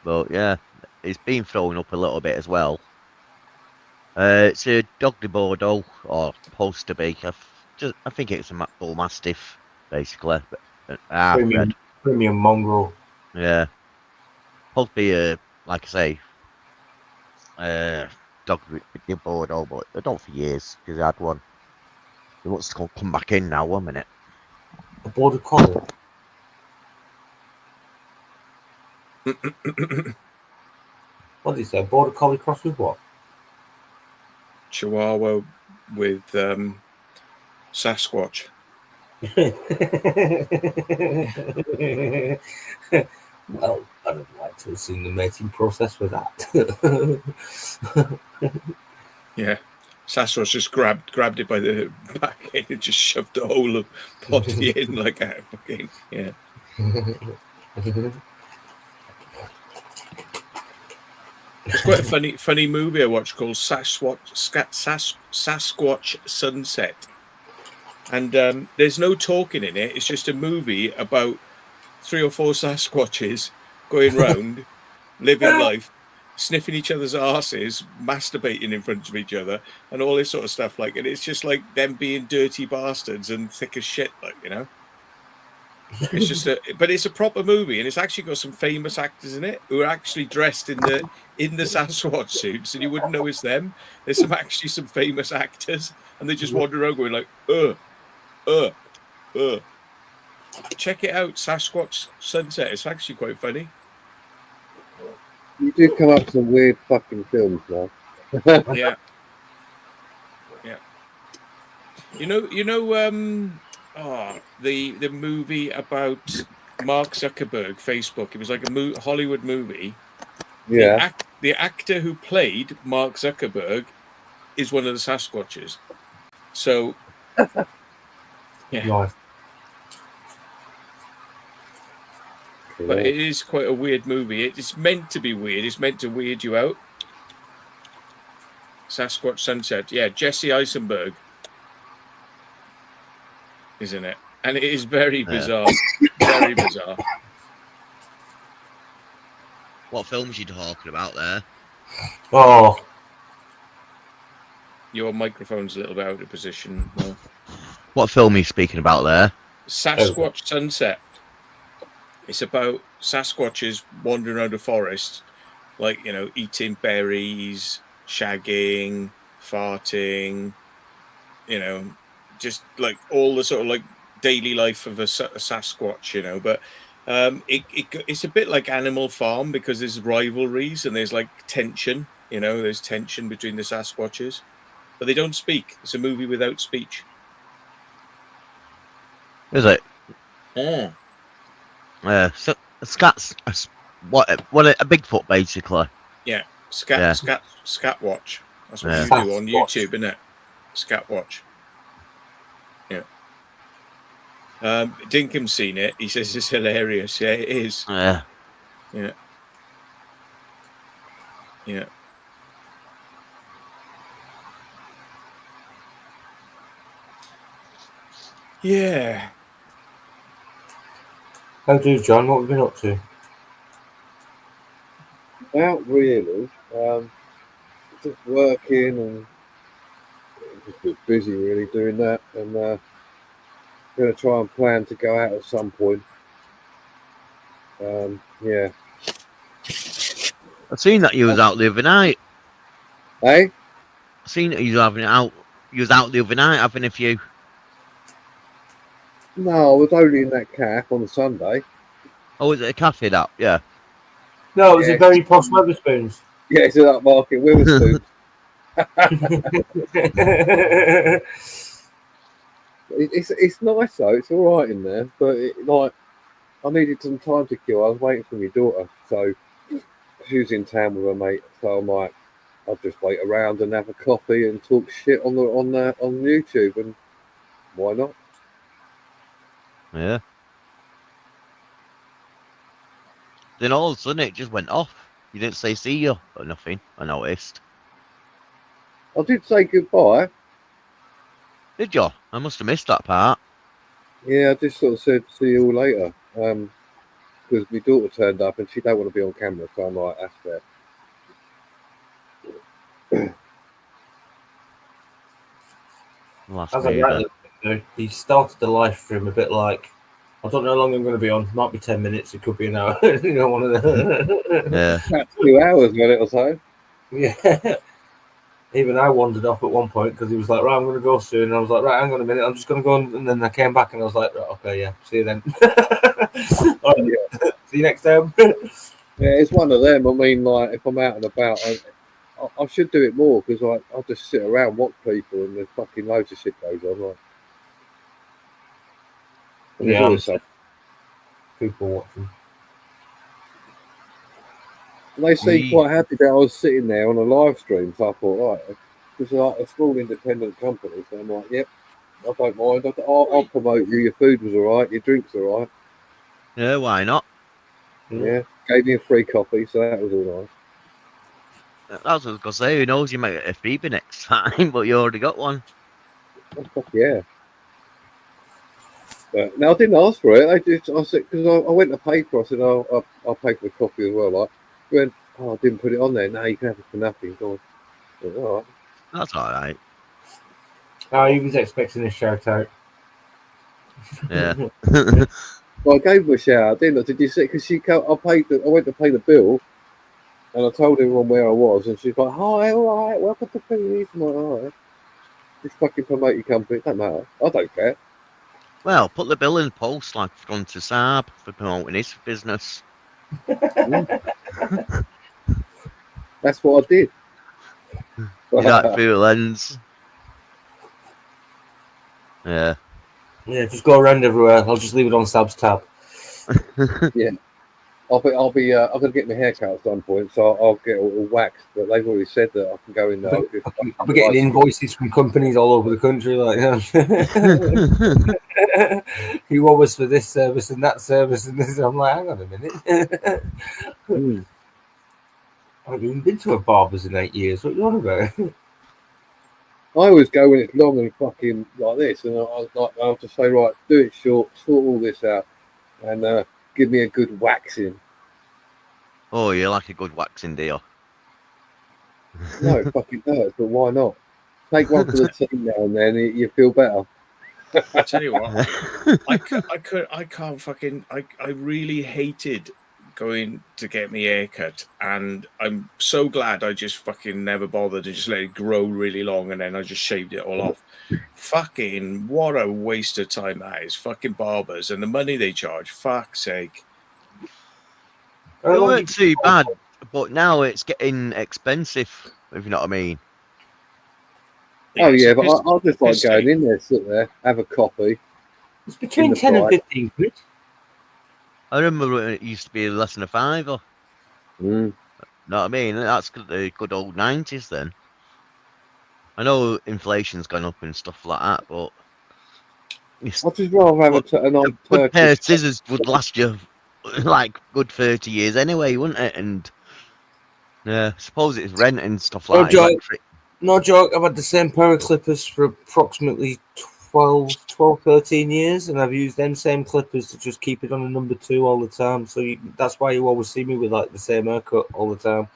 But yeah, it's been thrown up a little bit as well. It's a Dog de Bordeaux, or supposed to be. I think it's a bull mastiff, basically. Half-bred. Premium mongrel. Yeah. Supposed to be like I say, Dog de Bordeaux, but I don't for years because I had one. He wants to come back in now. 1 minute. A border collie. What did he say? Border collie cross with what? Chihuahua with Sasquatch. Well, I'd have liked to have seen the mating process with that. Yeah. Sasquatch just grabbed it by the back end and just shoved the whole of body in like a fucking yeah. It's quite a funny movie I watched called Sasquatch Sunset, and there's no talking in it. It's just a movie about 3 or 4 Sasquatches going round, living life, sniffing each other's asses, masturbating in front of each other, and all this sort of stuff. Like, and it's just like them being dirty bastards and thick as shit, like, you know. It's just but it's a proper movie, and it's actually got some famous actors in it who are actually dressed in the Sasquatch suits, and you wouldn't know it's them. There's some famous actors, and they just wander around going like, Check it out, Sasquatch Sunset. It's actually quite funny. You do come up with some weird fucking films, man. Yeah. You know, the movie about Mark Zuckerberg, Facebook. It was like a Hollywood movie. Yeah. The actor who played Mark Zuckerberg is one of the Sasquatches. So, yeah. Nice. But it is quite a weird movie. It's meant to be weird. It's meant to weird you out. Sasquatch Sunset. Yeah, Jesse Eisenberg is in it. And it is very bizarre. Very bizarre. What films you talking about there? Oh, Your microphone's a little bit out of position. No. What film are you speaking about there? Sasquatch Sunset. It's about Sasquatches wandering around a forest, like, you know, eating berries, shagging, farting, you know, just like all the sort of like daily life of a Sasquatch, you know. But it's a bit like Animal Farm because there's rivalries and there's like tension, you know, there's tension between the Sasquatches, but they don't speak. It's a movie without speech. Is it? Oh. So Scat's what a Bigfoot basically. Yeah, Scat Watch. That's what Yeah. you do on YouTube, isn't it? Scat Watch. Yeah. Dinkham's seen it. He says it's hilarious. Yeah, it is. Yeah. Yeah. Yeah. Yeah. how do you, John? What have you been up to? Not really. Just working and just a bit busy really doing that, and going to try and plan to go out at some point. Yeah. I've seen that you was out the other night. Hey? I've seen that you was out the other night having a few. No, I was only in that calf on a Sunday. Oh, was it a cafe that? Yeah. No, it was Yeah. a very posh Weatherspoons. Yeah, it's an upmarket Witherspoon. It's nice though. It's all right in there, but I needed some time to kill. I was waiting for my daughter, so she was in town with her mate. So I'm like, I'll just wait around and have a coffee and talk shit on YouTube, and why not? Yeah. Then all of a sudden it just went off. You didn't say see you or nothing. I noticed. I did say goodbye. Did you? I must have missed that part. Yeah, I just sort of said see you all later. Because my daughter turned up and she don't want to be on camera, so I'm like, that's fair. Last As I movie. rightly said, he started the live stream a bit like, I don't know how long I'm going to be on. Might be 10 minutes. It could be an hour. You know, one of the. Yeah. That's 2 hours, wasn't it, or so? Yeah. Even I wandered off at one point because he was like, right, I'm going to go soon. And I was like, right, hang on a minute. I'm just going to go. And then I came back and I was like, right, okay, yeah. See you then. All right, yeah. See you next time. Yeah, it's one of them. I mean, like, if I'm out and about, I should do it more because I just sit around, watch people, and there's fucking loads of shit goes on. Like, and there's Yeah, always something. people watching. And they seemed quite happy that I was sitting there on a live stream, so I thought, right, it's like a small independent company, so I'm like, yep, I don't mind. I'll promote you. Your food was all right, your drinks all right. Yeah, why not? Yeah, gave me a free coffee, so that was all That's what I was gonna say. Who knows? You might get a freebie next time, but you already got one. Oh, fuck yeah. But no, I didn't ask for it. I said because I went to pay for it. I said, I'll pay for the coffee as well. Like, he went, oh, I didn't put it on there. No, you can have it for nothing. Go on. I said, all right. That's all right. Oh, he was expecting a shout out. Yeah. Well, I gave him a shout out, didn't I? Did you see? Because I went to pay the bill, and I told everyone where I was, and she's like, "Hi, all right, welcome to Phoenix." I'm like, all right, this fucking promote your company. It don't matter. I don't care. Well, put the bill in the post like we've gone to Saab for promoting his business. That's what I did. You that through the lens. Yeah. Yeah, just go around everywhere. I'll just leave it on Sab's tab. I'm gonna get my hair cut at some point, so I'll get all waxed. But they've already said that I can go in there. I'll be getting invoices from companies all over the country, like, you owe us for this service and that service and this. I'm like, hang on a minute. I haven't even been to a barber's in 8 years. What are you on about? I always go when it's long and fucking like this, and I'll just say, right, do it short, sort all this out, and give me a good waxing. Oh, you like a good waxing deal. No, it fucking hurts, but why not? Take one for the team now and then, you feel better. I tell you what, I can't fucking. I really hated going to get my hair cut, and I'm so glad I just fucking never bothered to just let it grow really long, and then I just shaved it all off. Fucking what a waste of time that is. Fucking barbers and the money they charge. Fuck's sake. It weren't too bad, but now it's getting expensive, if you know what I mean. Oh yeah, but it's- I'll just like it's going in there, sit there, have a coffee. It's between In the 10 and price. 15 quid. I remember when it used to be less than a £5. Mm. Know what I mean? That's the good old 90s then. I know inflation's gone up and stuff like that, but it's, I'd just rather have a nice a good pair of Turkish. scissors would last you like good 30 years anyway, wouldn't it? And yeah, I suppose it's rent and stuff Oh, like Joe. electric. No joke, I've had the same pair of clippers for approximately 12, 13 years, and I've used them same clippers to just keep it on a number 2 all the time. So that's why you always see me with like the same haircut all the time.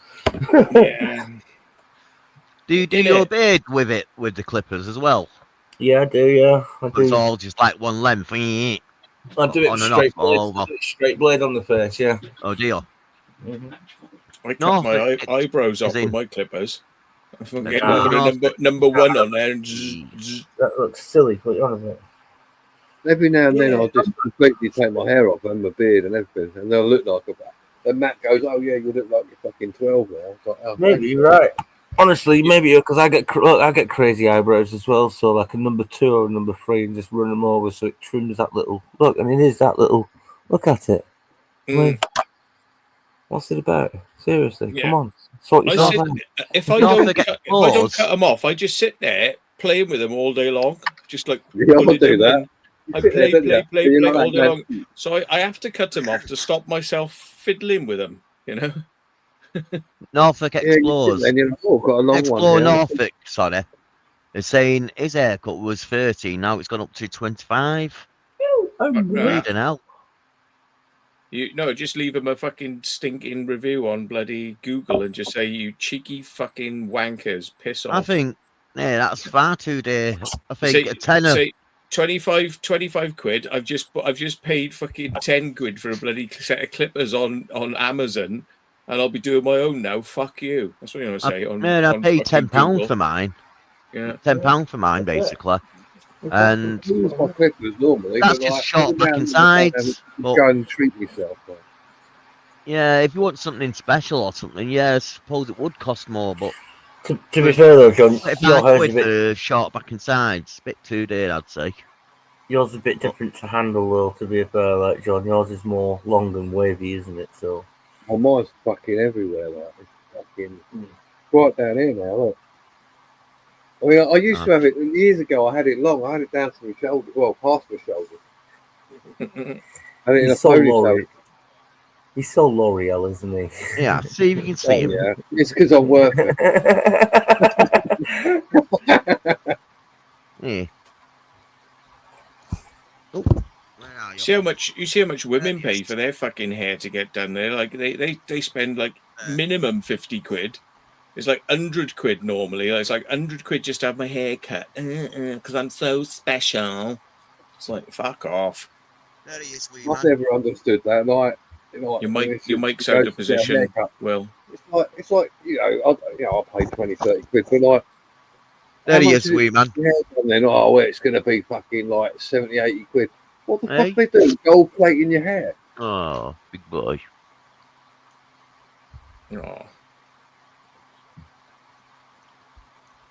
Yeah. Do you do Did your it? beard with it, with the clippers as well? Yeah, I do, yeah. I It's do. all just like one length. I do it on and straight off, all blade, over. straight blade on the face, yeah. Oh dear. I cut No, my but eyebrows off as in- with my clippers. I fucking It's put going a off number 1 on there and That looks silly. What you on about? Every now and then Yeah. I'll just completely take my hair off and my beard and everything, and they'll look like a. And Matt goes, "Oh yeah, you look like you're fucking 12 now." It's like, oh, Maybe thanks. you're right. Honestly, maybe because I get crazy eyebrows as well. So like a number 2 or a number 3, and just run them over so it trims that little. Look, I mean, it is that little. Look at it. I mean, what's it about? Seriously, Yeah. come on, sort I yourself sit, out. if I Don't don't forget cut, if I don't claws. cut them off, I just sit there playing with them all day long, just like Yeah, I'll pulling do them that. and I sit there, play don't you? play You're not all that day long. bad. So I have to cut them off to stop myself fiddling with them. You know. Norfolk Yeah, you sit Explorers. there and you're like, oh, got a long Explore one now. Norfolk, sorry, is saying his haircut was 30, now it's gone up to 25. Fuck that. Bleeding hell. Just leave them a fucking stinking review on bloody Google and just say, "You cheeky fucking wankers, piss off." I think, yeah, that's far too dear. I think Say- a tenner. say 25 quid. I've just paid fucking 10 quid for a bloody set of clippers on Amazon, and I'll be doing my own now. Fuck you. That's what you're gonna say. I on paid fucking £10 Google. for mine. Yeah. £10 for mine, basically. And I use my clippers normally. that's but just like, short every back now and then I sides. just But go and treat myself. Like. yeah, if you want something special or something, yeah, I suppose it would cost more. But To be fair though, John, your £25 hair's a quid bit, for short back and sides, a bit too dear, I'd say. yours is a bit different to handle though. To be fair, like John, yours is more long and wavy, isn't it? So Oh, mine's fucking everywhere. Like it's fucking right down here now. Look. I mean, I used to have it years ago. I had it long. I had it down to my shoulder, well, past my shoulder. I had it in you're a so ponytail. low. He's so L'Oreal, isn't he? Yeah, see if you can Oh, see him. yeah. It's because I'm worth it. Yeah. Oh, where are you? See how much women pay for their fucking hair to get done there. Like they spend like minimum 50 quid. It's like 100 quid normally. It's like 100 quid just to have my hair cut because I'm so special. It's like fuck off. There he is, wee I've man. never understood that. Like, Your mic's out of position. Well, It's like I pay 20, 30 quid, but like, There how he much is, wee man. Yeah, and then well, it's going to be fucking like 70, 80 quid. What the Hey. fuck they do? Gold plating your hair? Oh, big boy. oh.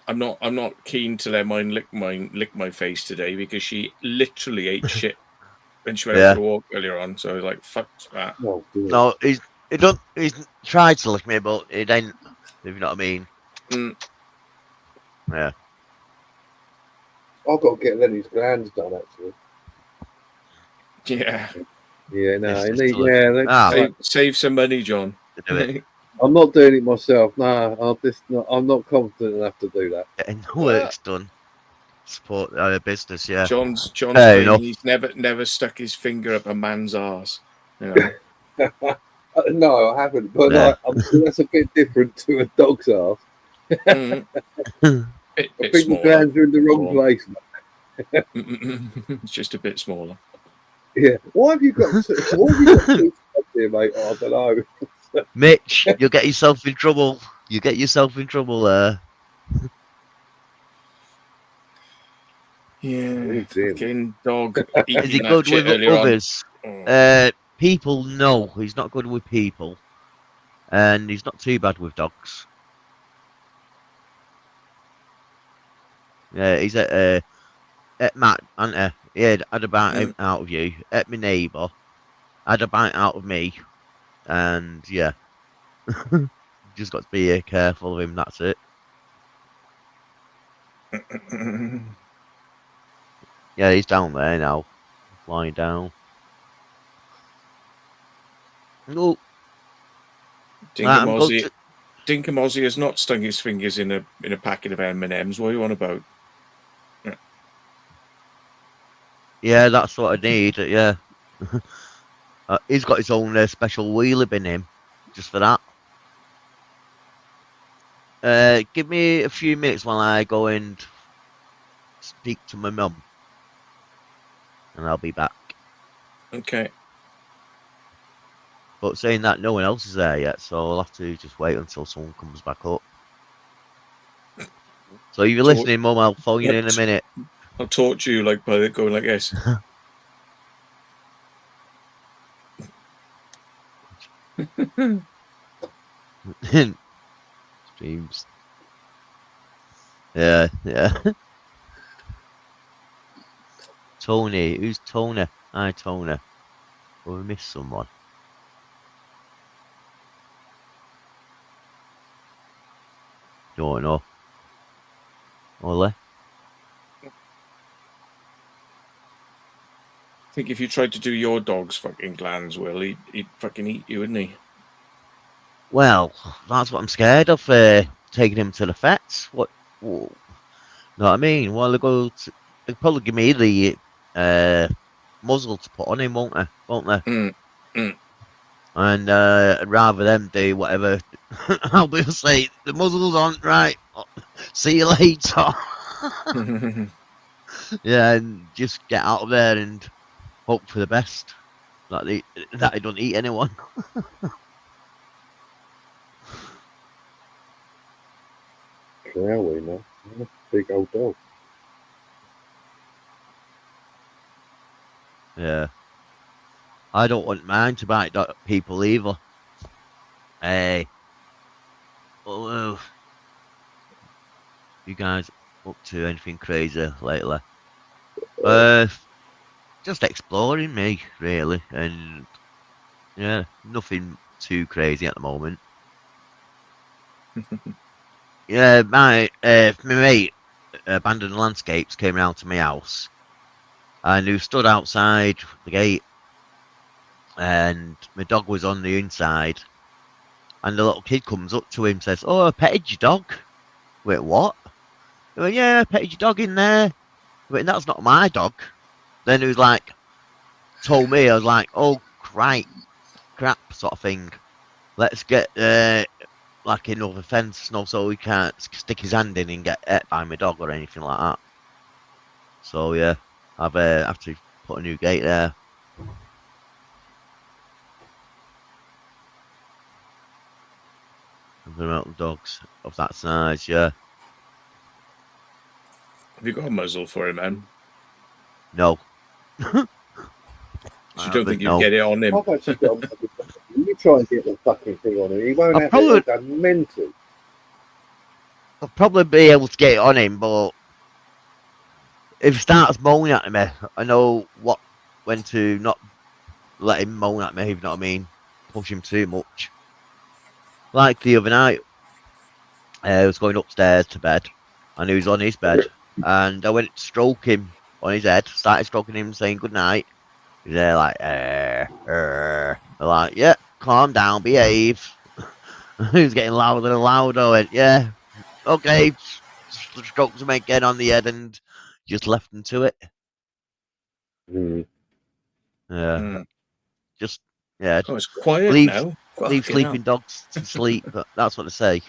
I'm not keen to let mine lick my face today because she literally ate shit when she went Yeah. out for a walk earlier on. So I was like, fuck that. Oh, dear. No, he's tried to lick me, but it ain't. If you know what I mean. Mm. Yeah. I've got to get Lenny's glands done actually. Yeah. Yeah, no, Yes, I it's need, still a- yeah. that's Ah. like- Save some money, John. To do it. I'm not doing it myself. No, I'm not confident enough to do that. Getting the work's done. Support our business, yeah. John's Fair claiming enough. he's never stuck his finger up a man's arse. You know? No, I haven't. But Yeah. like, I'm sure that's a bit different to a dog's ass. Mm. I bit think the smaller. glands are in the wrong Go on. place. It's just a bit smaller. Yeah. Why have you got two stuff here, mate? Oh, I don't know. Mitch, you'll get yourself in trouble. You get yourself in trouble there. Yeah, Oh, dear. fucking dog Is he eating that good shit with earlier on. others? Oh. People, no. He's not good with people. And he's not too bad with dogs. Yeah, he's at Matt, Hunter. He had a bite out of you. At my neighbour. Had a bite out of me. And yeah. Just got to be careful of him, that's it. Yeah, he's down there now. Lying down. Oh, I'm going Dinkamozzie to- Dinkamozzie has not stung his fingers in a packet of M&Ms. What are you on about? Yeah, that's what I need. Yeah. He's got his own special wheelie bin him, just for that. Give me a few minutes while I go and speak to my mum, and I'll be back. Okay. But saying that, no one else is there yet, so I'll have to just wait until someone comes back up. So if you're So- listening, Mum, I'll phone you in a minute. I'll torture you like by going like this. Streams. Yeah, yeah. Tony, who's Tony? Hi, Tony. Oh, we missed someone. Don't know. Ollie? I think if you tried to do your dog's fucking glands, Will, he'd fucking eat you, wouldn't he? Well, that's what I'm scared of, taking him to the vets. What? Know what I mean? Well, they'll probably give me the muzzle to put on him, won't they? Won't they? Mm. And I'd rather them do whatever. I'll be say the muzzle's on, right? See you later. Yeah, and just get out of there and hope for the best. That he don't eat anyone. Crowley, no? Big old dog. Yeah. I don't want mine to bite people either. Hey. Oh, you guys up to anything crazy lately? Just exploring me, really, and yeah, nothing too crazy at the moment. Yeah, my mate, Abandoned Landscapes, came round to my house, and who stood outside the gate, and my dog was on the inside, and the little kid comes up to him, says, "Oh, I petted your dog." Wait, what? He went, "Yeah, I petted your dog in there." Wait, that's not my dog. Then he was like, told me, I was like, "Oh, crap, sort of thing. Let's get like another fence, so he can't stick his hand in and get hit by my dog or anything like that." So yeah, I've have to put a new gate there. The mountain dogs of that size, yeah. Have you got a muzzle for him, man? No. So you don't think you'd no. get it on him? I've actually got you try and get the fucking thing on him. He won't I'll have probably- it. He'll go mental. I'll probably be able to get it on him, but if he starts moaning at me, I know when to not let him moan at me, if you know what I mean. Push him too much. Like the other night, I was going upstairs to bed, and he was on his bed, and I went to stroke him on his head, started stroking him, saying good night. He's there like, I'm like, yeah, calm down, behave. He was getting louder and louder. I went, yeah, okay, stroked him again on the head and just left him to it. Mm. Yeah, Mm. just, yeah, Oh, it's quiet Leave- now. leave Fucking hell. sleeping dogs to sleep, but that's what they say.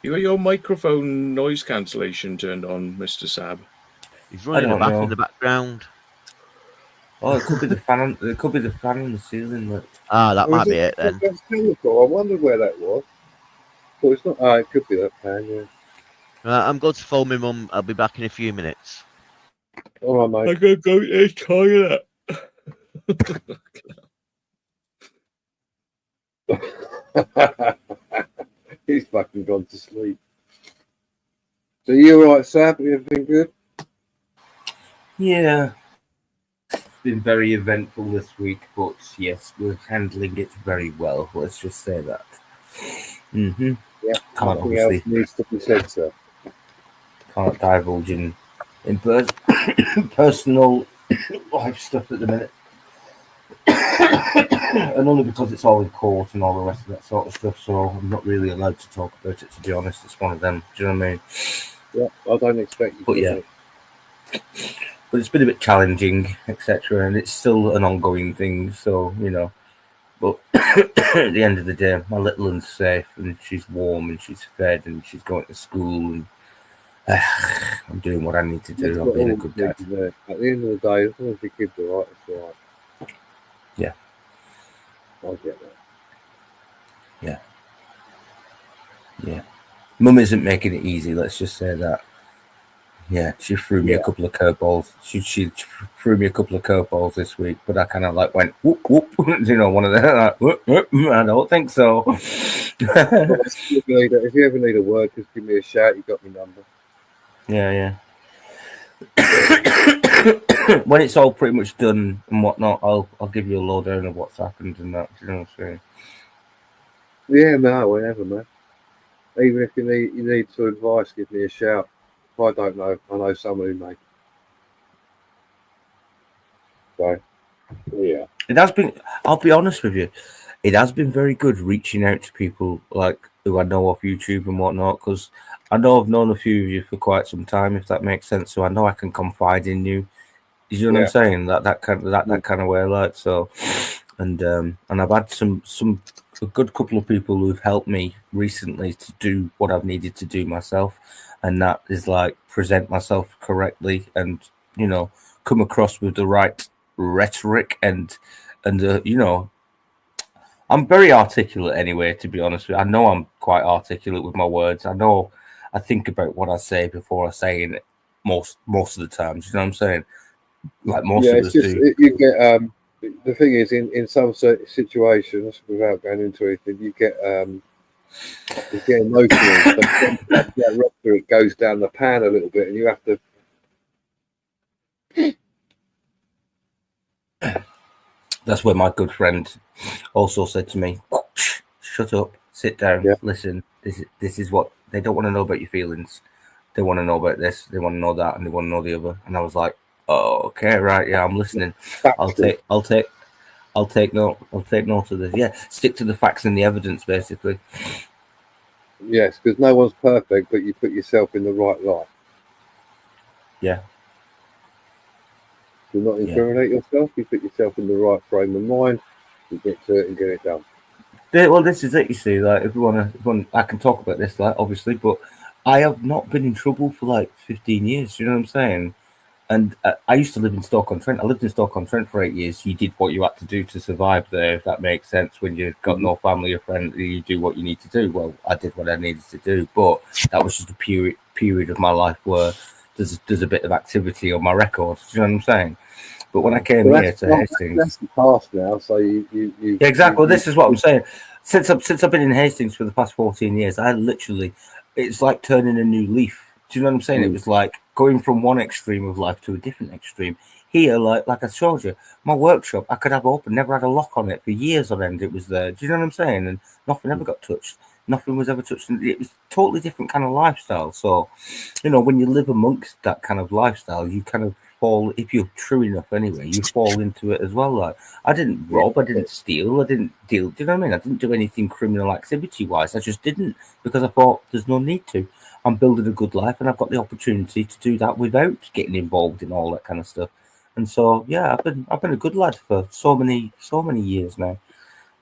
You got your microphone noise cancellation turned on, Mr. Sab. He's running a don't bath know. in the background. Oh, it could be the fan. It could be the fan on the ceiling. That Ah, that Or might is be it then. That's chemical. I wondered where that was. But it's not. Oh, it could be that pan. Yeah. Right, I'm going to phone my mum. I'll be back in a few minutes. All right, mate. gotta go to the toilet. He's fucking gone to sleep. So you all right, Sab? Everything good? yeah, it's been very eventful this week, but yes, we're handling it very well. Let's just say that. Mm-hmm. Yeah. Can't Nothing obviously else needs to be said, sir. can't divulge in personal life stuff at the minute. And only because it's all in court and all the rest of that sort of stuff, so I'm not really allowed to talk about it, to be honest. It's one of them, do you know what I mean? Yeah, I don't expect you But to. yeah. But it's been a bit challenging, etc., and it's still an ongoing thing, so, you know. But at the end of the day, my little one's safe, and she's warm, and she's fed, and she's going to school, and I'm doing what I need to do. I'm being a good dad. At the end of the day, as long as your kids are right, it's all right. Yeah. I get that. Yeah. Mum isn't making it easy, let's just say that. Yeah, she threw me a Yeah. couple of curveballs. She threw me a couple of curveballs this week, but I kind of like went whoop whoop, you know, one of them. Like, whoop, whoop, I don't think so. If you ever need a word, just give me a shout. You got my number. Yeah. When it's all pretty much done and whatnot, I'll give you a lowdown of what's happened and that. You know what I'm saying? Yeah, no, whenever, man. Even if you need some advice, give me a shout. If I don't know, I know someone who may. So, yeah. It has been. I'll be honest with you. It has been very good reaching out to people like who I know off YouTube and whatnot, because I know I've known a few of you for quite some time, if that makes sense. So I know I can confide in you. You know what I'm saying? That kind of way, like so. And I've had a good couple of people who've helped me recently to do what I've needed to do myself, and that is like present myself correctly and, you know, come across with the right rhetoric and you know, I'm very articulate anyway, to be honest with you. I know I'm quite articulate with my words. I think about what I say before I say it most of the times. You know what I'm saying? Like most of us do. You get the thing is in some situations, without going into anything, you get emotional. But that rhetoric goes down the pan a little bit, and you have to. That's where my good friend also said to me, "Shut up, sit down, listen. This is what they don't want to know about your feelings. They want to know about this. They want to know that, and they want to know the other." And I was like, Oh, okay, right. Yeah, I'm listening. I'll take note. I'll take note of this. Yeah, stick to the facts and the evidence, basically. Yes, because no one's perfect, but you put yourself in the right light. Yeah. Do not incriminate yourself. You put yourself in the right frame of mind. You get to it and get it done. Well, this is it. You see, like everyone, I can talk about this, like obviously, but I have not been in trouble for like 15 years. You know what I'm saying? And I used to live in Stoke-on-Trent. I lived in Stoke-on-Trent for 8 years. You did what you had to do to survive there, if that makes sense. When you've got no family or friends, you do what you need to do. Well, I did what I needed to do, but that was just a period of my life where there's a bit of activity on my record. Do you know what I'm saying? But when I came here to Hastings, that's the past now. So you yeah, exactly. Well, this is what I'm saying. Since I've been in Hastings for the past 14 years, I literally, it's like turning a new leaf. Do you know what I'm saying? It was like going from one extreme of life to a different extreme. Here, like I told you, my workshop, I could have open, never had a lock on it for years on end. It was there. Do you know what I'm saying? And nothing ever got touched. Nothing was ever touched. And it was totally different kind of lifestyle. So, you know, when you live amongst that kind of lifestyle, you kind of fall, if you're true enough anyway, you fall into it as well. Like, I didn't rob, I didn't steal, I didn't deal. Do you know what I mean? I didn't do anything criminal activity wise. I just didn't, because I thought there's no need to. I'm building a good life, and I've got the opportunity to do that without getting involved in all that kind of stuff. And so, yeah, I've been a good lad for so many years now.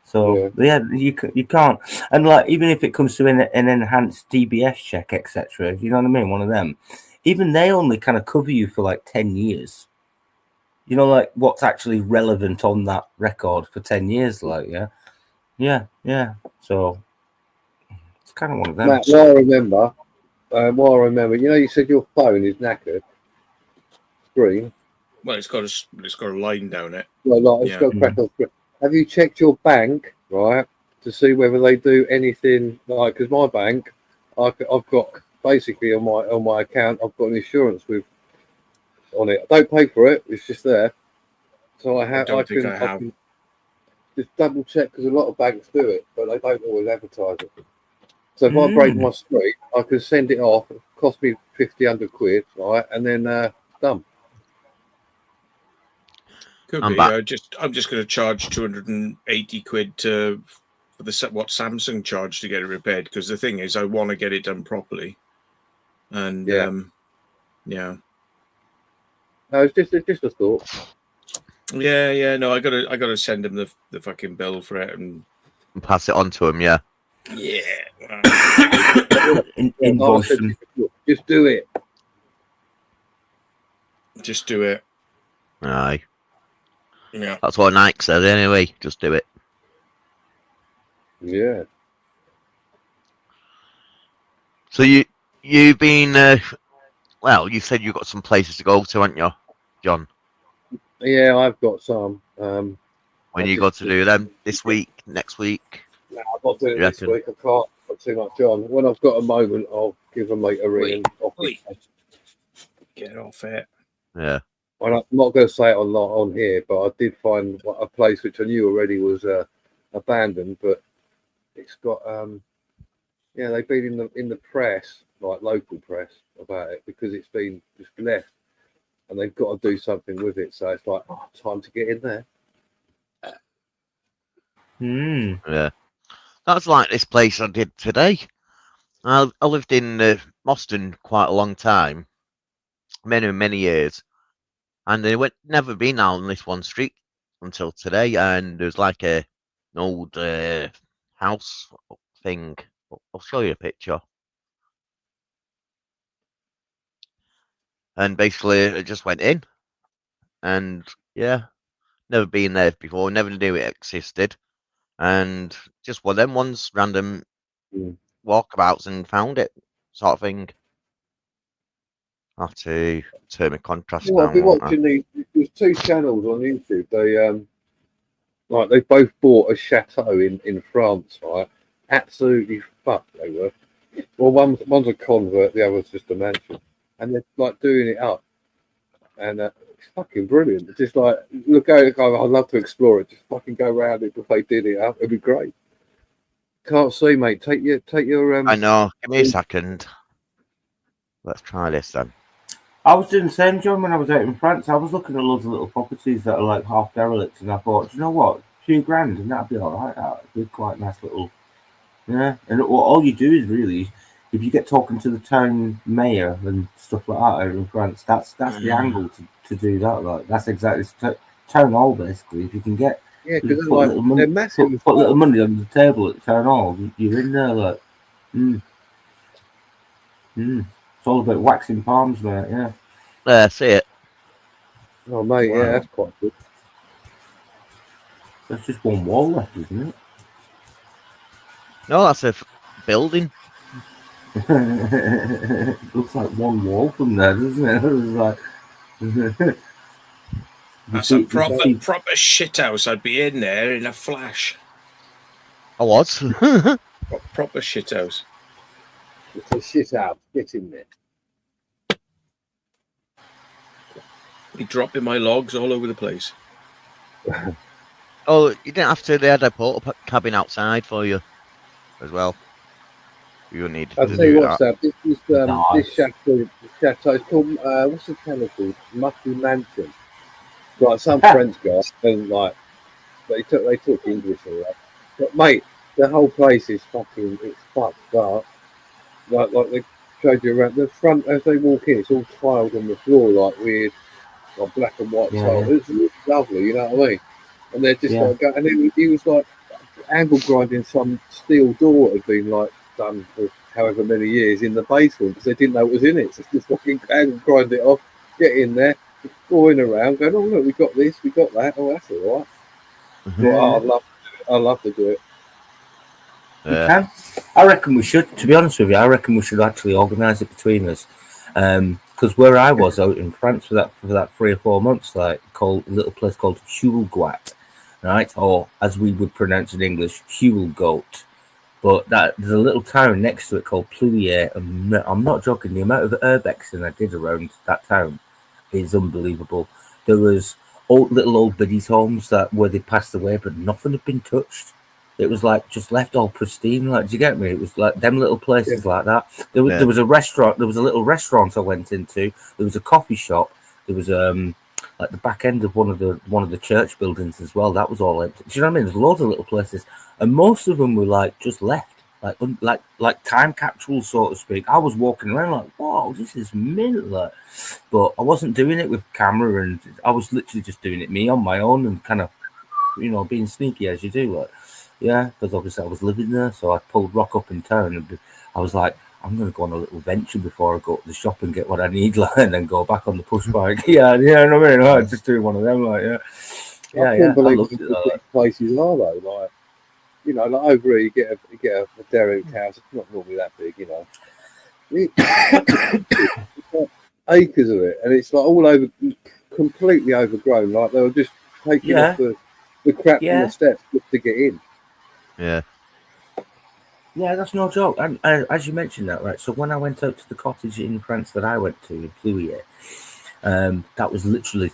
So yeah, you can't, and like even if it comes to an enhanced DBS check, etc., you know what I mean, one of them, even they only kind of cover you for like 10 years. You know, like what's actually relevant on that record for 10 years, like yeah. So it's kind of one of them. Matt, what I remember, you know, you said your phone is knackered. Screen. Well, it's got a line down it. Well, like it's got a crack on screen. Have you checked your bank, right, to see whether they do anything like? Because my bank, I've got basically on my account, I've got an insurance on it. I don't pay for it; it's just there. So I can just double check, because a lot of banks do it, but they don't always advertise it. So if I break my streak, I can send it off. It cost me 50, 100 quid, right, and then done. Could be. I'm just going to charge 280 quid for what Samsung charged to get it repaired, because the thing is, I want to get it done properly. And yeah. No, it's just a thought. Yeah. No, I gotta send him the fucking bill for it and pass it on to him. Yeah. Yeah. Invoice them. Just do it. Just do it. Aye. Yeah. That's what Nike said anyway. Just do it. Yeah. So you've been well, you said you've got some places to go to, haven't you, John? Yeah, I've got some. When you got to do them this week, next week? No, I'm not doing it this week. I can't put too much on. When I've got a moment, I'll give a mate a ring. Get off it. Yeah. I'm not going to say it on here, but I did find a place which I knew already was abandoned, but it's got they've been in the press, like local press, about it, because it's been just left, and they've got to do something with it. So it's like, time to get in there. Yeah. That's like this place I did today. I lived in Moston quite a long time, many years, and they never been out on this one street until today. And there's like an old house thing. I'll show you a picture. And basically, I just went in, and yeah, never been there before, never knew it existed, and just one of them ones, random walkabouts, and found it, sort of thing. I have to turn my contrast down. I've been watching there's two channels on YouTube. They both bought a chateau in France, right? Absolutely fucked they were. Well, one's a convert, the other's just a mansion, and they're like doing it up, and it's fucking brilliant. It's just like, look, I'd love to explore it. Just fucking go around it if they did it up. It'd be great. Can't see, mate. Take your. I know. Give me a second. Let's try this then. I was doing the same, John, when I was out in France. I was looking at loads of little properties that are like half derelict, and I thought, do you know what, £2,000, and that'd be all right. That'd be quite nice little, yeah. And all you do is really, if you get talking to the town mayor and stuff like that out in France, that's the angle to do that. Like that's exactly town hall basically. If you can get Yeah, you because put like, little money, they're massive. put little money on the table at town hall, you're in there like, It's all about waxing palms, mate. Yeah. There, see it. Oh, mate, Wow. yeah, that's quite good. That's just one wall left, isn't it? No, that's a building. Looks like one wall from there, doesn't it? It's like That's a proper shit house. I'd be in there in a flash. I was. Proper shit house. It's a shit out. Get in there. Be dropping my logs all over the place. Oh, you didn't have to. They had a porta cabin outside for you as well. You needed I'll to tell you do what, that. Sam. This chateau. It's called what's the town called? Mucky Mansion. Like some French guy, and like they took English all that. But mate, the whole place is fucking. It's fucked up. Like they showed you around the front as they walk in. It's all tiled on the floor, like weird, like black and white tile. It's really lovely, you know what I mean? And they're just like, and then he was like angle grinding some steel door that had been like done for however many years in the basement because they didn't know what was in it. So just fucking angle grind it off, get in there, going around, going, oh look, we got this, we got that. Oh, that's all right. Well, I'd love to do it. You can. I reckon we should. To be honest with you, I reckon we should actually organise it between us. Because where I was out in France for that 3 or 4 months, like called a little place called Huelgoat, right? Or as we would pronounce in English, Huelgoat. But there's a little town next to it called Pluyer. And I'm not joking. The amount of urbexing I did around that town is unbelievable. There was little old biddies' homes where they passed away, but nothing had been touched. It was like just left all pristine. Like, do you get me? It was like them little places like that. There was a restaurant. There was a little restaurant I went into. There was a coffee shop. There was like the back end of one of the church buildings as well. That was all empty. Do you know what I mean? There's loads of little places, and most of them were like just left, like time capsules, so to speak. I was walking around like, whoa, this is mint, like, but I wasn't doing it with camera, and I was literally just doing it me on my own and kind of, being sneaky as you do, like. Yeah, because obviously I was living there, so I pulled rock up in town, and I was like, I'm going to go on a little venture before I go to the shop and get what I need, like, and then go back on the push bike. Yeah, you know what I mean? Like, just doing one of them, like, I can't believe how big places are though. Like, like over here you get a derelict house. It's not normally that big, It's like acres of it, and it's like all over, completely overgrown. Like they were just taking off the crap from the steps just to get in. Yeah, that's no joke. And as you mentioned that, right? So when I went out to the cottage in France that I went to in Pluyer, that was literally,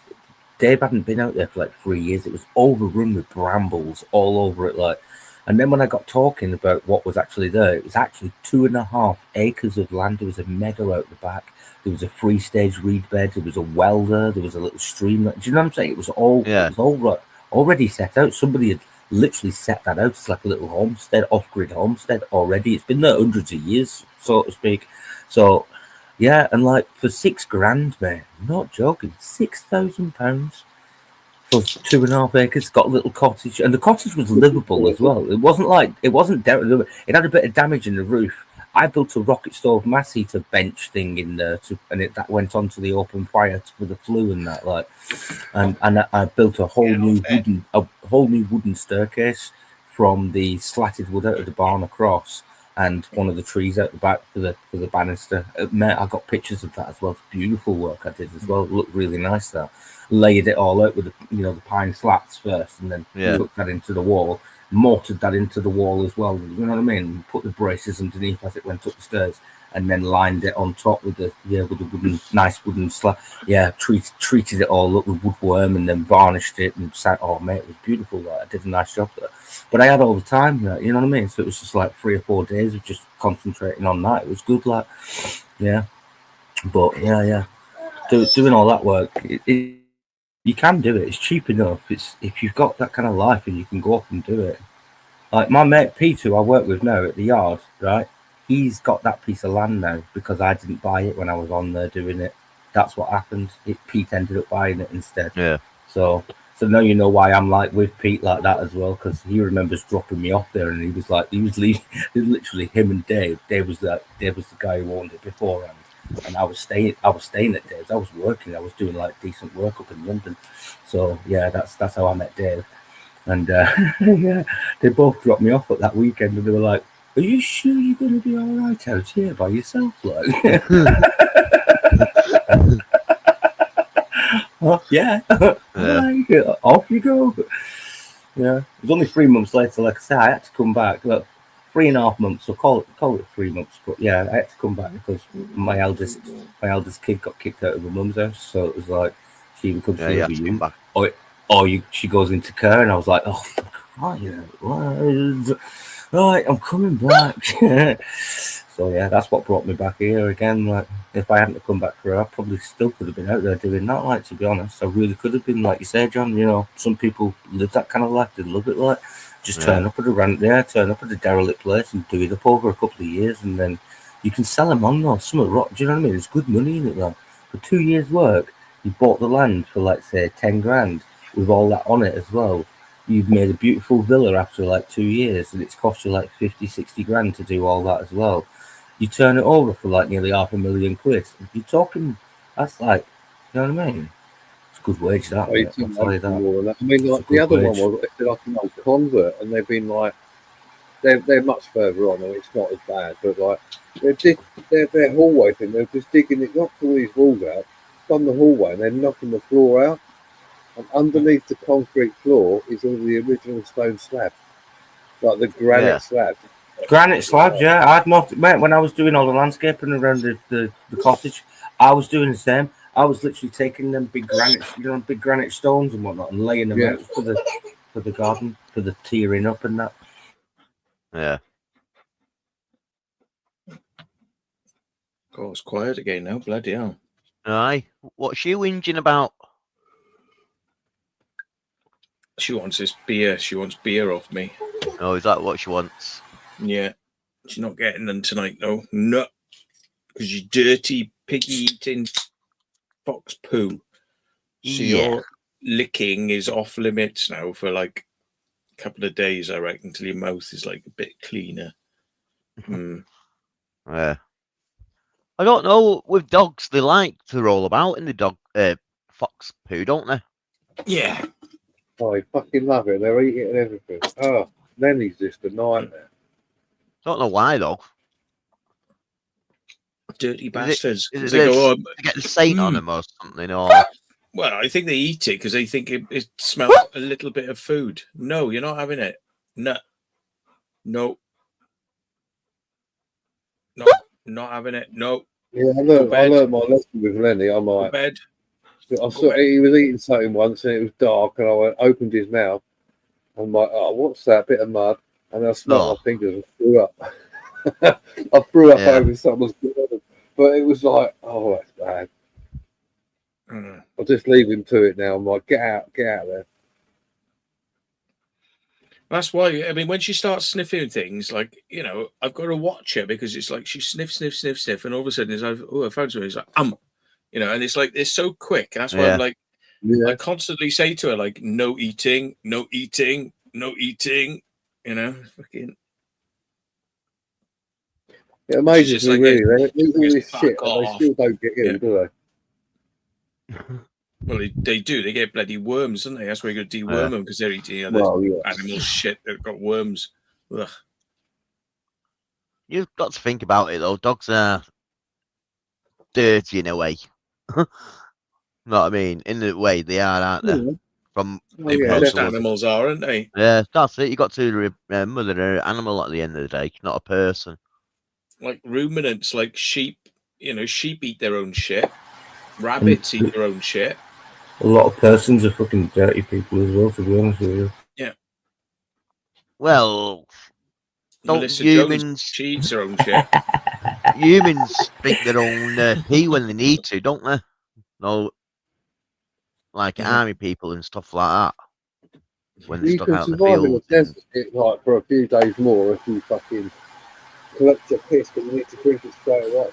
Dave hadn't been out there for like 3 years. It was overrun with brambles all over it, like. And then when I got talking about what was actually there, it was actually 2.5 acres of land. There was a meadow out the back. There was a free-stage reed bed. There was a well there. There was a little stream. Do you know what I'm saying? It was all already set out. Somebody had literally set that out. It's like a little homestead, off-grid homestead already. It's been there hundreds of years, so to speak. So, yeah, and like for $6,000, man, I'm not joking, £6,000 for 2.5 acres. Got a little cottage, and the cottage was livable as well. It wasn't down. It had a bit of damage in the roof. I built a rocket stove mass heater bench thing in there, that went onto the open fire for the flue and that, like, and I built a whole new wooden staircase from the slatted wood out of the barn across, and one of the trees out the back for the banister. I got pictures of that as well. It's beautiful work I did as well. It looked really nice there. Laid it all out with the pine slats first, and then took that into the wall. Mortared that into the wall as well, you know what I mean? Put the braces underneath as it went up the stairs, and then lined it on top with the nice wooden slab. Yeah, treated it all up with woodworm, and then varnished it and sat. Oh mate, it was beautiful. Like, I did a nice job there, but I had all the time, you know what I mean? So it was just like 3 or 4 days of just concentrating on that. It was good, like, yeah. But yeah. doing all that work, you can do it. It's cheap enough. It's if you've got that kind of life and you can go off and do it. Like my mate Pete, who I work with now at the yard, right? He's got that piece of land now because I didn't buy it when I was on there doing it. That's what happened. Pete ended up buying it instead. Yeah. So now you know why I'm like with Pete like that as well, because he remembers dropping me off there, and he was leaving. Literally him and Dave. Dave was the guy who owned it beforehand, and I was staying at Dave's. I was working. I was doing like decent work up in London. So yeah, that's how I met Dave. And yeah, they both dropped me off at that weekend, and they were like, "Are you sure you're going to be all right out here by yourself?" Like, oh, yeah. Right, off you go. Yeah, it was only 3 months later. Like I said, I had to come back. Look, 3.5 months. So call it 3 months. But yeah, I had to come back because my eldest kid got kicked out of her mum's house. So it was like she even comes Yeah, to you you. back. She goes into care, and I was like, oh, fuck, right, I'm coming back. So yeah, that's what brought me back here again. Like, if I hadn't come back for her, I probably still could have been out there doing that. Like, to be honest, I really could have been. Like you said, John, you know, some people live that kind of life. They love it. Like, just turn up at a derelict place and do it up over a couple of years, and then you can sell them on though. Some of rock. Do you know what I mean? There's good money in it though. For 2 years' work, you bought the land for like say 10 grand with all that on it as well. You've made a beautiful villa after like 2 years, and it's cost you like 50-60 grand to do all that as well. You turn it over for like nearly £500,000. You're talking, that's like, you know what I mean? It's a good wage, that. Mate, I'll tell you that. I mean, like the other one was like an old convert, and they've been like, they're much further on, and it's not as bad, but like their hallway thing, they're just digging it, knocked all these walls out, done the hallway, and then knocking the floor out. And underneath the concrete floor is all the original stone slab, like the granite slab. Granite slabs, yeah. I'd not, mate, when I was doing all the landscaping around the cottage, I was doing the same. I was literally taking them big granite stones and whatnot, and laying them out for the garden, for the tearing up and that. Yeah. Oh, it's quiet again now. Bloody hell. Aye. What's you whinging about? She wants this beer. She wants beer off me. Oh, is that what she wants? Yeah. She's not getting them tonight, though. No. Because you dirty, piggy-eating fox poo. So your licking is off limits now for like a couple of days, I reckon, until your mouth is like a bit cleaner. Yeah. I don't know. With dogs, they like to roll about in the dog fox poo, don't they? Yeah. Oh, I fucking love it. They're eating it and everything. Oh, Nenny's just a nightmare. Don't know why though. Dirty bastards. Is it They go, they get the saint on them or something? Or well, I think they eat it because they think it smells a little bit of food. No, you're not having it. No. Not having it. No. Yeah, I learned my lesson with Lenny. I'm like, I saw he was eating something once and it was dark, and I opened his mouth. I'm like, oh, what's that? Bit of mud. And I smelled my fingers and threw up. I threw up over someone's blood. But it was like, oh, that's bad. I'll just leave him to it now. I'm like, get out there. That's why, I mean, when she starts sniffing things, like, you know, I've got to watch her because it's like she sniff, and all of a sudden it's like, oh, I found something. It's like, you know, and it's like, it's so quick. And that's why I'm like, I constantly say to her, like, no eating, you know, fucking. It amazes me, really. They do all this shit and they still don't get ill, do they? Well, they do. They get bloody worms, don't they? That's why you got to deworm them because they're eating animal shit that got worms. Ugh. You've got to think about it though. Dogs are dirty in a way. Know what I mean? In a way, they are, aren't they? Yeah. From most animals are, aren't they? Yeah, that's it. You got to remember they're an animal at the end of the day, not a person. Like ruminants, like sheep. You know, sheep eat their own shit. Rabbits eat their own shit. A lot of persons are fucking dirty people as well, to be honest with you. Yeah. Well, don't Melissa humans Jones, she eats her own shit? Humans drink their own pee when they need to, don't they? No, like Yeah. army people and stuff like that. When they're You stuck can out in the survive in the fields. and- desert like for a few days more if you fucking collect your piss, but you need to drink it straight away.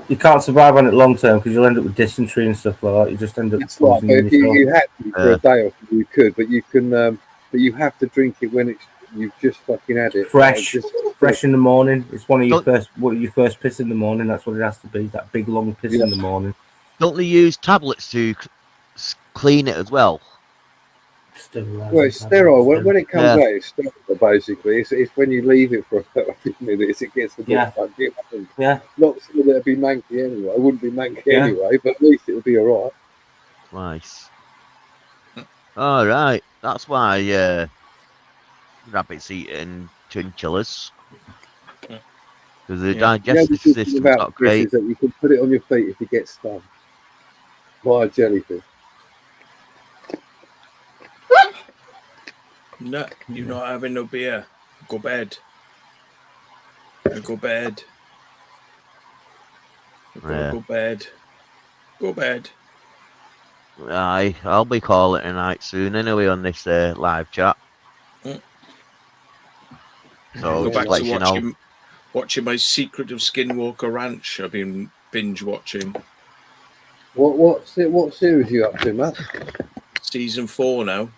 You can't survive on it long term because you'll end up with dysentery and stuff like that. You just end up It's like poisoning if you, yourself. you had to for a day or two, you could, but you can, but you have to drink it when you've just fucking had it. Fresh. Like, just, Fresh in the morning. It's one of your Don't- first piss in the morning. That's what it has to be. That big long piss Yeah. in the morning. Don't they use tablets to clean it as well? Well, it's sterile. When it comes Yeah. out, it's sterile, basically. It's when you leave it for a few minutes, it gets a bit Yeah. funky. I think. Yeah. Not sure that it'd be manky anyway. It wouldn't be manky Yeah. anyway, but at least it'll be all right. Twice. All right. That's why rabbits eat in chinchillas. Because the Yeah. digestive the good thing system's about not fish great. is that you can put it on your feet if you get stung by a jellyfish. No, you're not having no beer. Go bed. Go bed. Yeah. Go bed. Go bed. Aye, I'll be calling it a night soon anyway on this live chat. Mm. So Go just back let to you know. watching my Secret of Skinwalker Ranch. I've been binge watching. What series are you up to, Matt? Season 4 now.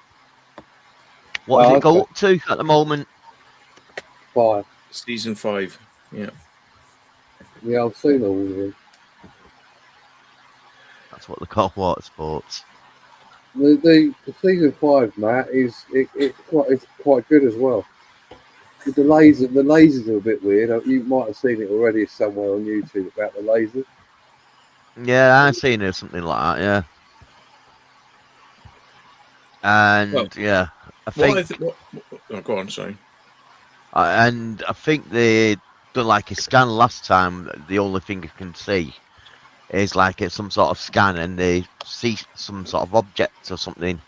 What does Oh, it go okay. up to at the moment? 5. Season 5. Yeah. Yeah, I've seen all of them. That's what they call water sports. The season 5, Matt, it's quite good as well. The lasers are a bit weird. You might have seen it already somewhere on YouTube about the lasers. Yeah, I've seen it, something like that, yeah. And Well, yeah, I What think oh, go on, sorry. and I think they done like a scan last time. The only thing you can see is like some sort of scan, and they see some sort of object or something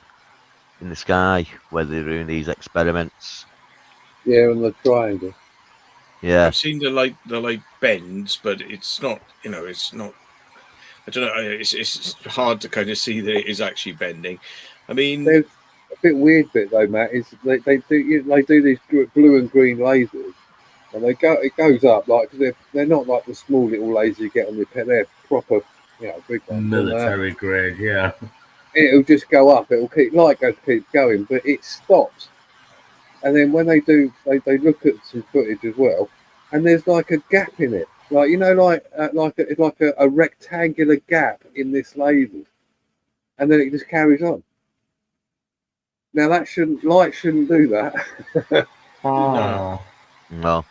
in the sky where they're doing these experiments. Yeah, and the triangle. Yeah, I've seen the light bends, but it's not. It's not. I don't know. It's hard to kind of see that it is actually bending. I mean, There's a bit weird bit though, Matt. Is they do these blue and green lasers, and it goes up like they're not like the small little lasers you get on your pet. They're proper, big ones. Military grade, yeah. It'll just go up. It'll keep keep going, but it stops. And then when they do, they look at some footage as well, and there's like a gap in it, like like a rectangular gap in this laser, and then it just carries on. Now light shouldn't do that. Ah, no,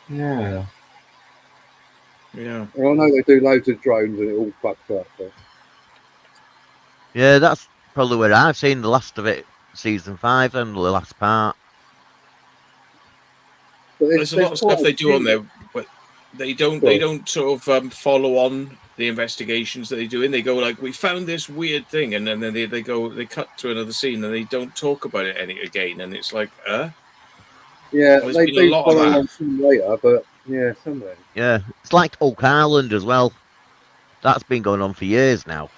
yeah. yeah. Well, I know they do loads of drones and it all fucks up. But yeah, that's probably where I've seen the last of it, season 5 and the last part. There's a lot of stuff they do on there, but they don't sort of follow on the investigations that they do. And they go like, we found this weird thing, and then they cut to another scene and they don't talk about it again. And it's like, yeah, there's they been a do lot of follow that. on some later, but yeah, somewhere. Yeah, it's like Oak Island as well. That's been going on for years now.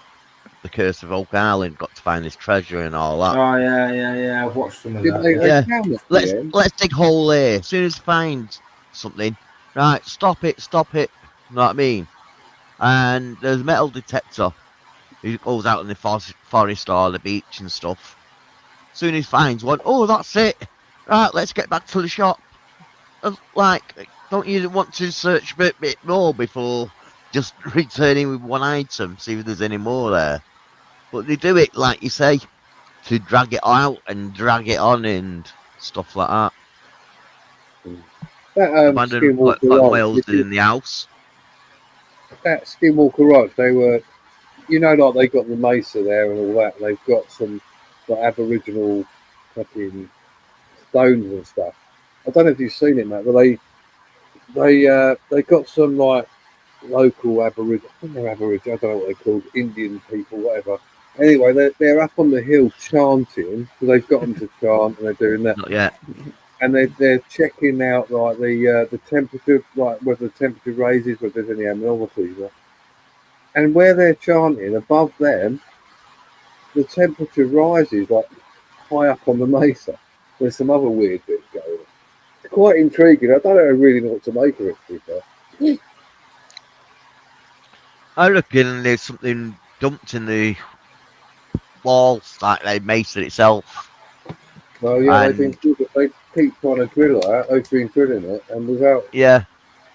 The Curse of Oak Island, got to find this treasure and all that. Oh, yeah. I've watched some of Did that. they Yeah. found it at the Let's end? let's dig hole here. As soon as find something, right? Stop it. You know what I mean? And there's a metal detector. He goes out in the forest or the beach and stuff. As soon as he finds one, oh, that's it. Right, let's get back to the shop. Like, don't you want to search a bit more before just returning with one item, see if there's any more there? But they do it, like you say, to drag it out and drag it on and stuff like that. That Abandoned Skinwalker like Ranch, Wales did in the house. that Skinwalker Ranch, they were, like they got the mesa there and all that. And they've got some like Aboriginal fucking stones and stuff. I don't know if you've seen it, Matt, but they got some like local Aboriginal. I think they're Aboriginal. I don't know what they're called, Indian people, whatever. Anyway, they're up on the hill chanting because they've got them to chant and they're doing that. Not yet. And they're checking out like the temperature, like whether the temperature raises, whether there's any anomalies. and where they're chanting above them, the temperature rises like high up on the mesa. There's some other weird bits going on. It's quite intriguing. I don't really know what to make of it, to be fair. I reckon there's something dumped in the walls, like the mesa itself. Well, yeah, And- they keep trying to drill that. They've been drilling it, and without Yeah,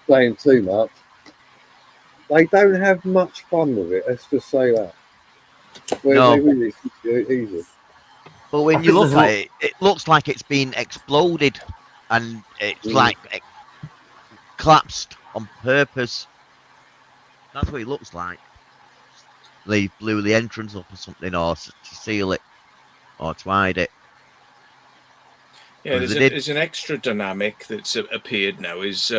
saying too much, they don't have much fun with it. Let's just say that. Whereas No. they really do it easy. but when I you think look there's at it, it looks like it's been exploded, and it's like collapsed on purpose. That's what it looks like. They blew the entrance up or something, or to seal it, or to hide it. Yeah, Because they did- there's an extra dynamic that's appeared now. Is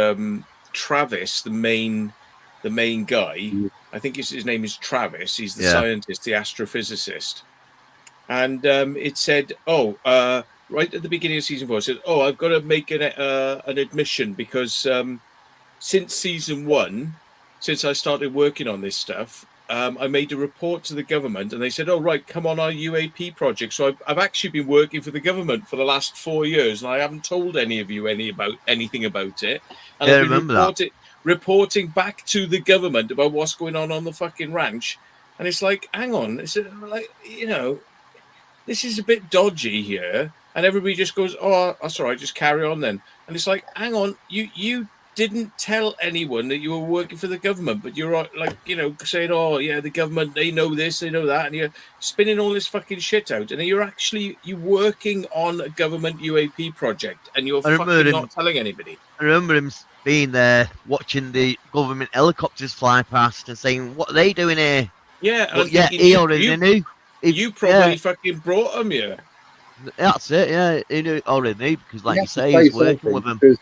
Travis, the main guy? I think his name is Travis. He's the Yeah. scientist, the astrophysicist. And it said, right at the beginning of season 4, it said, I've got to make an admission because since season 1, since I started working on this stuff, I made a report to the government, and they said, "Oh, right, come on our UAP project." So I've actually been working for the government for the last 4 years, and I haven't told any of you anything about it. And Yeah, I I've been remember that. reporting back to the government about what's going on the fucking ranch. And it's like, hang on, it's like, this is a bit dodgy here. And everybody just goes, "Oh, that's all right, just carry on then." And it's like, hang on, you didn't tell anyone that you were working for the government, but you're like, saying, "Oh yeah, the government, they know this, they know that," and you're spinning all this fucking shit out, and you're working on a government UAP project, and you're I remember fucking him- not telling anybody. I remember him being there watching the government helicopters fly past and saying, "What are they doing here?" Yeah, and But I'm yeah, thinking, he already knew. you probably fucking brought them here. That's it. Yeah, he knew already knew because, like you have to say, he's working something with them because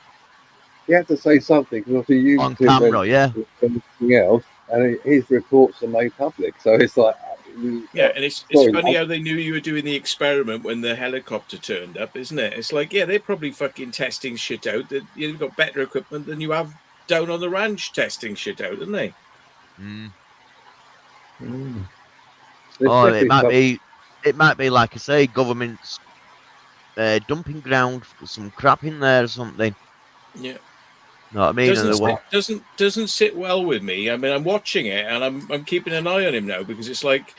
you have to say something because obviously you on two went camera. Yeah, to anything else, and his reports are made public. So it's like, Yeah, and it's Sorry, funny how they knew you were doing the experiment when the helicopter turned up, isn't it? It's like, yeah, they're probably fucking testing shit out. That you've got better equipment than you have down on the ranch testing shit out, haven't they? mm. there's Oh, definitely it might be like I say, government's dumping ground for some crap in there or something. Yeah. Know what I mean? And they were- Doesn't sit well with me. I mean, I'm watching it and I'm keeping an eye on him now because it's like,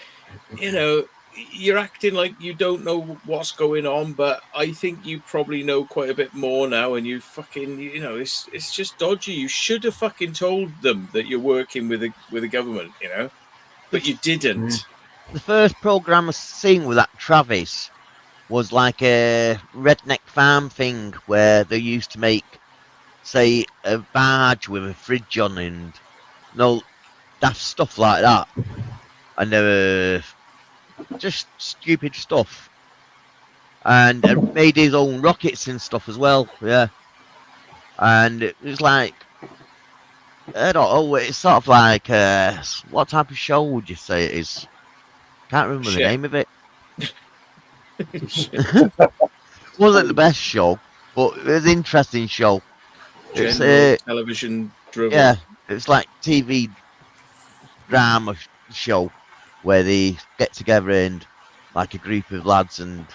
you're acting like you don't know what's going on, but I think you probably know quite a bit more now. And you fucking, it's just dodgy. You should have fucking told them that you're working with the government, but you didn't. the first program I seen with that Travis was like a redneck farm thing where they used to make, say, a barge with a fridge on and daft stuff like that, and they were just stupid stuff, and made his own rockets and stuff as well. Yeah, and it was like, I don't know, it's sort of like what type of show would you say it is? Can't remember the Shit. name of it. Wasn't the best show, but it was an interesting show. It's General television drivel. yeah, it's like TV drama show where they get together and like a group of lads and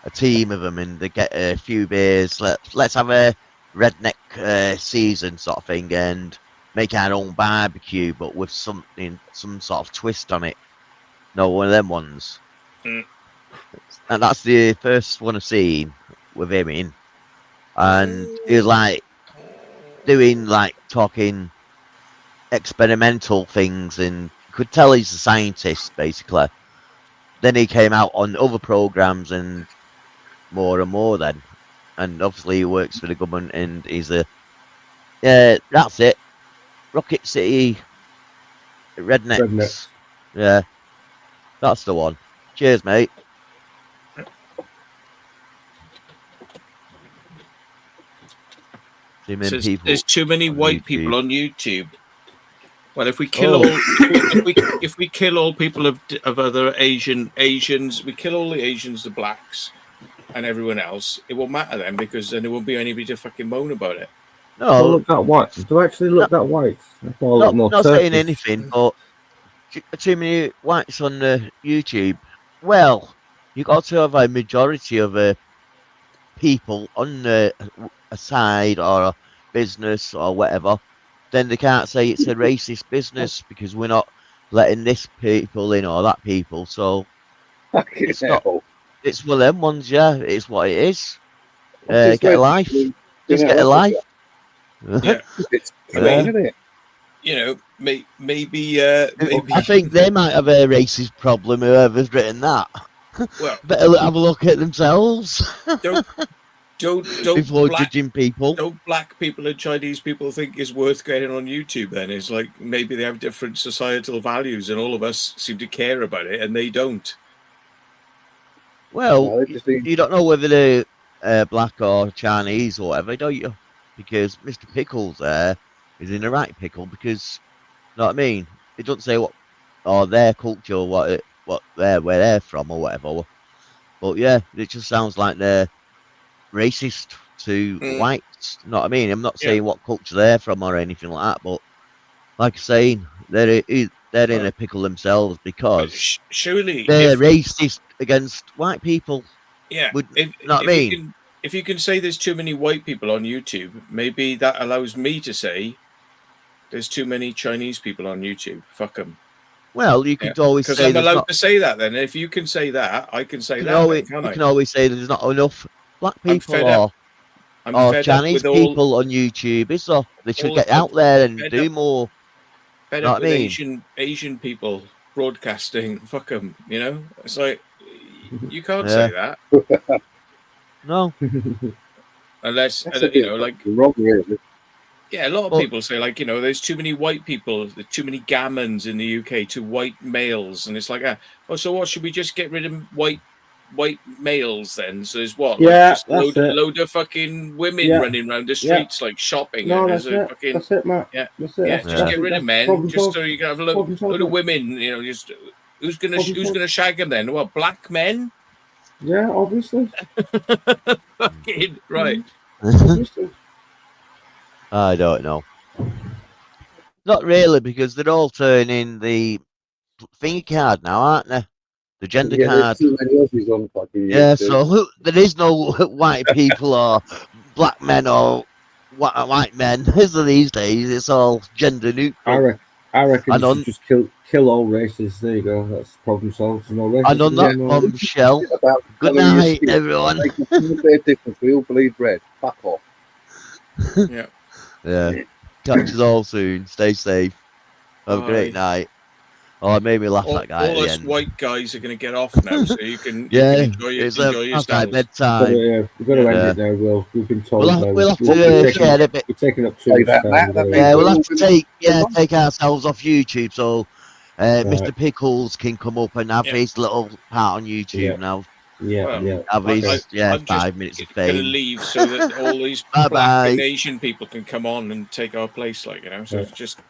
a team of them, and they get a few beers. Let's have a redneck season sort of thing and make our own barbecue, but with some sort of twist on it. No, one of them ones. Mm. And that's the first one I've seen with him in. And he was like doing like talking experimental things, and could tell he's a scientist basically. Then he came out on other programs and more then. And obviously he works for the government and he's that's it. Rocket City Rednecks. Rednecks. Yeah. That's the one. Cheers, mate. Too many So people there's too many on white YouTube. people on YouTube. Well, if we kill Oh. if we kill all people of other Asians, we kill all the Asians, the blacks, and everyone else. It won't matter then because then there won't be anybody to fucking moan about it. Oh, No, look that white. Do I actually look that white? I thought I look more not saying Turkish. anything, but too many whites on YouTube. Well, you got to have a majority of people on a side or a business or whatever. Then they can't say it's a racist business because we're not letting this people in or that people. So Fucking It's not- hell. it's one of them ones, yeah. It's what it is. I've just Get a read life. something, Just you know, get a life. Yeah. It's I mean, isn't it? you know, maybe maybe I think they might have a racist problem. Whoever's written that, well, better have a look at themselves don't before black, judging people. don't black people and Chinese people think it's worth getting on YouTube? Then it's like maybe they have different societal values, and all of us seem to care about it, and they don't. Well, No, they just need- you don't know whether they're black or Chinese or whatever, don't you? Because Mr. Pickles there is in the right pickle because, you know what I mean? It doesn't say what or their culture or where they're from or whatever. But yeah, it just sounds like they're racist to Mm. whites. You know what I mean? I'm not Yeah. saying what culture they're from or anything like that, but like I'm saying, they're in a pickle themselves because Surely, they're if, racist against white people. yeah, would- if, know what I if mean? you can, if you can say there's too many white people on YouTube, maybe that allows me to say there's too many Chinese people on YouTube. Fuck them. Well, you could always Because say I'm there's allowed not. to say that then. If you can say that, I can say You that, can, then, always, can't you I? can always say there's not enough black I'm people fed or, up. I'm or fed up Chinese with all people on YouTube. Is there? They should all get the- out there and fed do up- more. fed Know up what I with mean? Asian people broadcasting. Fuck them. You know, it's like you can't Yeah. say that No. unless That's a you bit know, like wrong, really. yeah, a lot of Well- people say like, you know, there's too many white people, there's too many gammons in the UK, too white males, and it's like, oh, so what? Should we just get rid of white males then? So there's what? Yeah, like just that's it. load of fucking women Yeah. running around the Yeah. streets like shopping. No, and that's there's a it. fucking That's it, Matt. yeah, That's it. yeah, That's, just that's get it. rid of That's men, problem just solved. so you can have a Problem load solved. of women. You know, just who's Problem gonna solved. shag them then? Well, black men. Yeah, obviously. Fucking right. Obviously. I don't know. Not really, because they're all turning the thingy card now, aren't they? The gender Yeah, card. there's too many Aussies on fucking Yeah, YouTube. so there is no white people or black men or white men. Is there these days? It's all gender neutral. I reckon And you on- should just kill all races. There you go. That's problem solved. No racism. And on that no- bombshell, About good colour of your night, skin. everyone. Make a little bit of difference. We all bleed red. Fuck off. Yeah. Catch us all soon. Stay safe. Have a great Bye. night. Oh, it made me laugh, All, that guy at all the us end. white guys are going to get off now, so you can, Yeah, you can it's enjoy past my yourselves. bedtime. Yeah, we've got to end Yeah. it now, Will. We've been told. We'll now. have, we'll have We're to taking- share a bit. We're taking up too Say much that, time. Matt, We've that gotta means end Yeah, it. we'll all have to gonna- take ourselves off YouTube so Right. Mr. Pickles can come up and have Yeah. his little part on YouTube Yeah. now. Yeah, Well, yeah. Have I- his I'm just 5 minutes of going to fame. leave so that all these Bye black and bye. Asian people can come on and take our place, like, you know. So Yeah. it's just